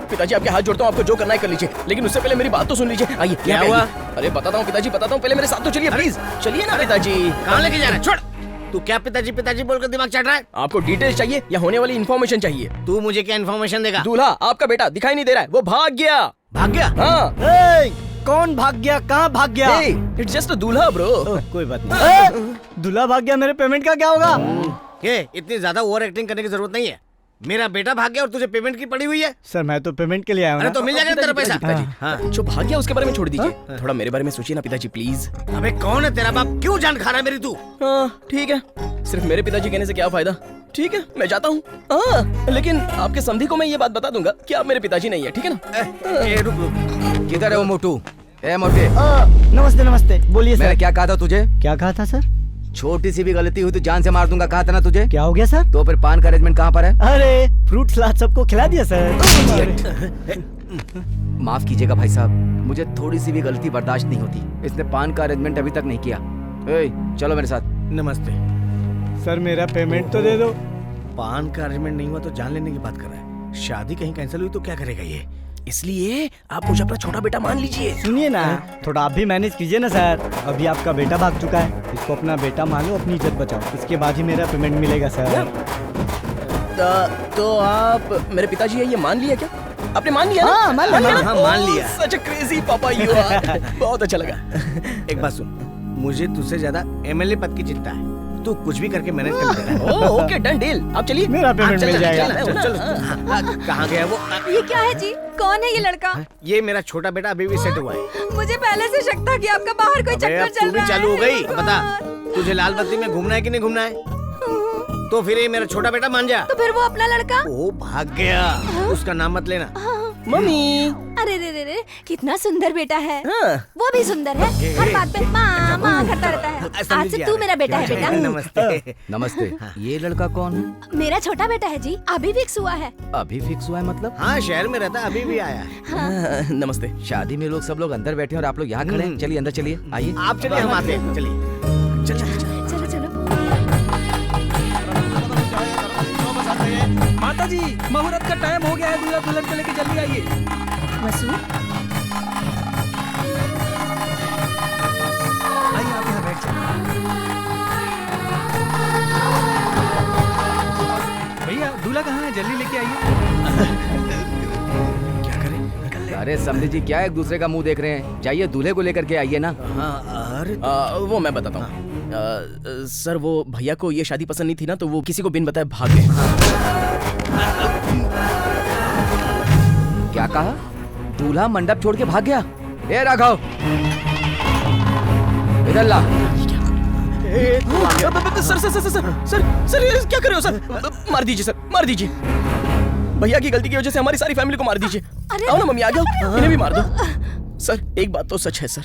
पिताजी, आपके हाथ जोड़ता हूँ, आपको जो करना है कर लीजिए, लेकिन उससे पहले मेरी बात तो सुन लीजिए। आइए। क्या हुआ? अरे बताता हूँ पिताजी, बताता हूँ, पहले मेरे साथ तो चलिए प्लीज। चलिए ना पिताजी। कहाँ लेके जा रहा है? छोड़। तू क्या पिताजी पिताजी बोलकर दिमाग चाट रहा है? आपको डिटेल्स चाहिए या होने वाली इन्फॉर्मेशन चाहिए? तू मुझे क्या इन्फॉर्मेशन देगा? दूल्हा, आपका बेटा दिखाई नहीं दे रहा है, वो भाग गया। भाग गया? हाँ। कौन भाग गया? कहाँ भाग गया? इट्स जस्ट अ दूल्हा ब्रो। कोई बात नहीं। दूल्हा भाग गया, मेरे पेमेंट का क्या होगा? इतनी ज्यादा ओवर एक्टिंग करने की जरूरत नहीं है। मेरा बेटा भाग गया और तुझे पेमेंट की पड़ी हुई है। सर, मैं तो पेमेंट के लिए आया हूँ। अरे तो मिल जाएगा तेरा पैसा। हाँ। जो भाग गया उसके बारे में छोड़ दीजिए, थोड़ा मेरे बारे में सोचिए ना पिताजी प्लीज। अबे कौन है तेरा बाप? क्यों जान खा रहा है मेरी तू? ठीक है, सिर्फ मेरे पिताजी कहने से क्या फायदा। ठीक है, मैं जाता हूँ। लेकिन आपके समधी को मैं ये बात बता दूंगा कि आप मेरे पिताजी नहीं है, ठीक है ना? रुक रुक, किधर है वो मोटू? मोटे, नमस्ते नमस्ते। बोलिए सर। मैंने क्या कहा था तुझे? क्या कहा था सर? छोटी सी भी गलती हुई तो जान से मार दूंगा, कहा था ना तुझे? क्या हो गया सर? तो फिर पान का अरेंजमेंट कहाँ पर है? अरे फ्रूट सलाद सबको खिला दिया सर। माफ कीजिएगा भाई साहब, मुझे थोड़ी सी भी गलती बर्दाश्त नहीं होती। इसने पान का अरेंजमेंट अभी तक नहीं किया। चलो मेरे साथ। नमस्ते सर, मेरा पेमेंट तो दे दो। पान का अरेंजमेंट नहीं हुआ तो जान लेने की बात कर रहा है। शादी कहीं कैंसिल हुई तो क्या करेगा ये? इसलिए आप मुझे अपना छोटा बेटा मान लीजिए। सुनिए ना, थोड़ा आप भी मैनेज कीजिए ना सर। अभी आपका बेटा भाग चुका है, इसको अपना बेटा मान लो, अपनी इज्जत बचाओ, इसके बाद ही मेरा पेमेंट मिलेगा सर। तो आप मेरे पिताजी है ये मान लिया क्या? आपने मान लिया? हाँ, मान लिया। हाँ, मान लिया। सच अ क्रेजी पापा यू आर। बहुत अच्छा लगा। एक बात सुन, मुझे तुझसे ज्यादा एमएलए पद की चिंता है। तू कुछ भी करके मैनेज कर लेगा। Okay, done deal. आप चलिए, मेरा पेमेंट मिल जाएगा। चल। कहाँ गया वो? ये क्या है जी? कौन है ये लड़का? ये मेरा छोटा बेटा अभी भी सेट हुआ है। मुझे पहले से शक था कि आपका बाहर कोई चक्कर अब चल तू भी रहा है। चालू हो गई। बता, तुझे लाल बत्ती में घूमना है कि नहीं घूमना है? तो फिर ये मेरा छोटा बेटा मान जा। तो फिर वो अपना लड़का? वो भाग गया, उसका नाम मत लेना। मम्मी, अरे रे रे रे, कितना सुंदर बेटा है। हाँ। वो भी सुंदर है, हर बात पे माँ माँ करता रहता है। आज से तू मेरा बेटा है बेटा। नमस्ते। नमस्ते। ये लड़का कौन है? मेरा छोटा बेटा है जी, अभी फिक्स हुआ है। अभी फिक्स हुआ है मतलब? हाँ, शहर में रहता, अभी भी आया है। नमस्ते। शादी में लोग सब लोग अंदर बैठे हैं और आप लोग यहाँ खड़े हैं। चलिए अंदर चलिए, आइए। आप चलिए, हम आते हैं। चलिए चलो चलो। माता जी, मुहूर्त का टाइम हो गया है, दूल्हा दुल्हन को लेके जल्दी आइए। वसु, आइए आप यहाँ बैठ जाइए। भैया दूल्हा कहाँ है, जल्दी लेके आइए। अरे समधी जी, क्या एक दूसरे का मुंह देख रहे हैं? जाइए दूल्हे को लेकर के आइए ना। वो मैं बताता हूँ। सर, वो भैया को ये शादी पसंद नहीं थी ना, तो वो किसी को बिन बताए भाग गए। क्या कहा? दूल्हा मंडप छोड़ के भाग गया? ए राघव, इधर ला। Sir sir sir sir sir sir, ये क्या कर रहे हो सर? मार दीजिए सर, मार दीजिए। भैया की गलती की वजह से हमारी सारी फैमिली को मार दीजिए। आओ ना मम्मी, आ जाओ, इन्हें भी मार दो। सर, एक बात तो सच है सर,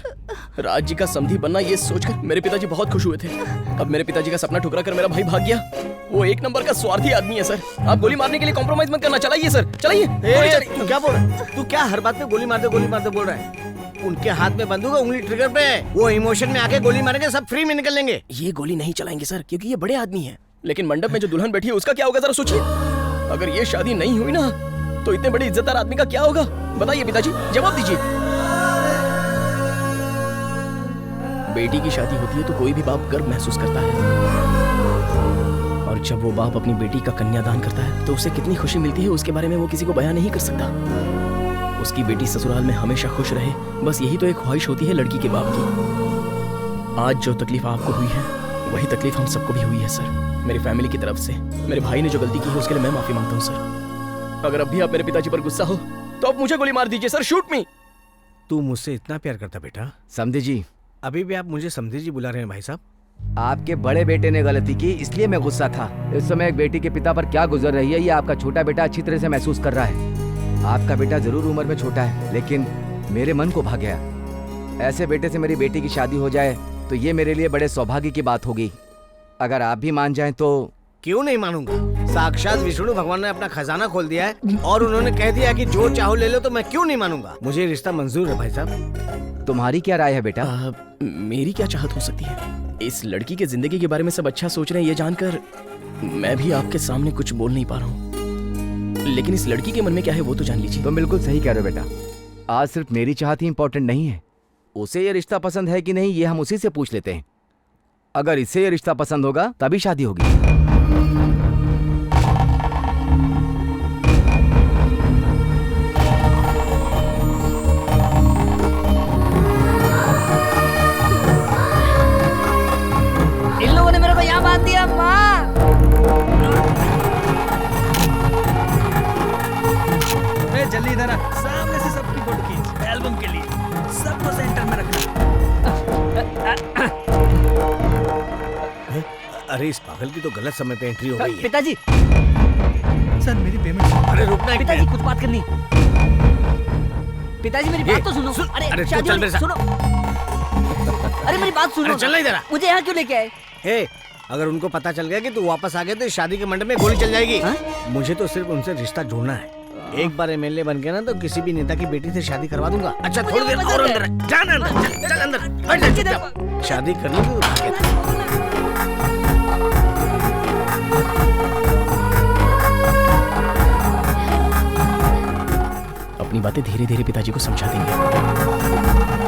राज जी का समधी बनना ये सोचकर मेरे पिताजी बहुत खुश हुए थे। अब मेरे पिताजी का सपना ठुकरा कर मेरा भाई भाग गया। वो एक नंबर का स्वार्थी आदमी है सर। आप गोली मारने के लिए कॉम्प्रोमाइज मत करना। चलाइए सर, चलाइए। तू क्या बोल रहा है? तू क्या हर बात पे गोली मारते बोल रहा है? उनके हाथ में बंदूक है, उंगली ट्रिगर पे है। वो इमोशन में आके गोली मारेंगे, सब फ्री में निकल लेंगे। ये गोली नहीं चलाएंगे सर, क्योंकि ये बड़े आदमी हैं। लेकिन मंडप में जो दुल्हन बैठी है उसका क्या होगा जरा सोचिए। अगर ये शादी नहीं हुई ना, तो इतने बड़े इज्जतदार आदमी का क्या होगा? बताइए पिताजी, जवाब दीजिए। बेटी की शादी होती है तो कोई भी बाप गर्व महसूस करता है, और जब वो बाप अपनी बेटी का कन्यादान करता है तो उसे कितनी खुशी मिलती है, उसके बारे में वो किसी को बयान नहीं कर सकता। उसकी बेटी ससुराल में हमेशा खुश रहे, बस यही तो एक ख्वाहिश होती है लड़की के बाप की। आज जो तकलीफ आपको हुई है वही तकलीफ हम सबको भी हुई है सर, मेरी फैमिली की तरफ से। मेरे भाई ने जो गलती की है उसके लिए मैं माफी मांगता हूँ सर। अगर अब भी आप मेरे पिताजी पर गुस्सा हो तो आप मुझे गोली मार दीजिए सर, शूट मी। तू मुझसे इतना प्यार करता बेटा? समधी जी, अभी भी आप मुझे समधी जी बुला रहे हैं भाई साहब? आपके बड़े बेटे ने गलती की, इसलिए मैं गुस्सा था। इस समय एक बेटी के पिता पर क्या गुजर रही है ये आपका छोटा बेटा अच्छी तरह से महसूस कर रहा है। आपका बेटा जरूर उम्र में छोटा है, लेकिन मेरे मन को भा गया। ऐसे बेटे से मेरी बेटी की शादी हो जाए तो ये मेरे लिए बड़े सौभाग्य की बात होगी। अगर आप भी मान जाएं तो। क्यों नहीं मानूंगा? साक्षात विष्णु भगवान ने अपना खजाना खोल दिया है और उन्होंने कह दिया कि जो चाहो ले लो, तो मैं क्यों नहीं मानूंगा? मुझे रिश्ता मंजूर है भाई साहब। तुम्हारी क्या राय है बेटा? मेरी क्या चाहत हो सकती है? इस लड़की के जिंदगी के बारे में सब अच्छा सोच रहे हैं, ये जानकर मैं भी आपके सामने कुछ बोल नहीं पा रहा हूँ। लेकिन इस लड़की के मन में क्या है वो तो जान लीजिए। तुम बिल्कुल सही कह रहे हो बेटा। आज सिर्फ मेरी चाहत ही इम्पोर्टेंट नहीं है, उसे ये रिश्ता पसंद है कि नहीं ये हम उसी से पूछ लेते हैं। अगर इसे ये रिश्ता पसंद होगा तभी शादी होगी। इन लोगों ने मेरे को यहाँ बांध दिया। माँ, जल्दी इधर आ, सामने से सबकी फोटो खींच, एल्बम के लिए सबको सेंटर में रखना। अरे इस पागल की तो गलत समय पे एंट्री हो गई है। पिताजी, सर मेरी पेमेंट। अरे रुकना पिताजी, कुछ बात करनी। पिताजी मेरी बात तो सुनो। अरे शादी चल मेरे साथ। सुनो। अरे मेरी बात सुनो। चल इधर आ। मुझे यहाँ क्यों लेके आए? हे, अगर उनको पता चल गया कि तू वापस आ गया तो शादी के मंडप में गोली चल जाएगी। मुझे तो सिर्फ उनसे रिश्ता जोड़ना है। एक बार एमएलए बन गया ना तो किसी भी नेता की बेटी से शादी करवा दूंगा। अच्छा थोड़ी देर और अंदर जाना, चल अंदर बैठ जा चुपचाप। शादी करनी तो अपनी बातें धीरे धीरे पिताजी को समझा देंगे।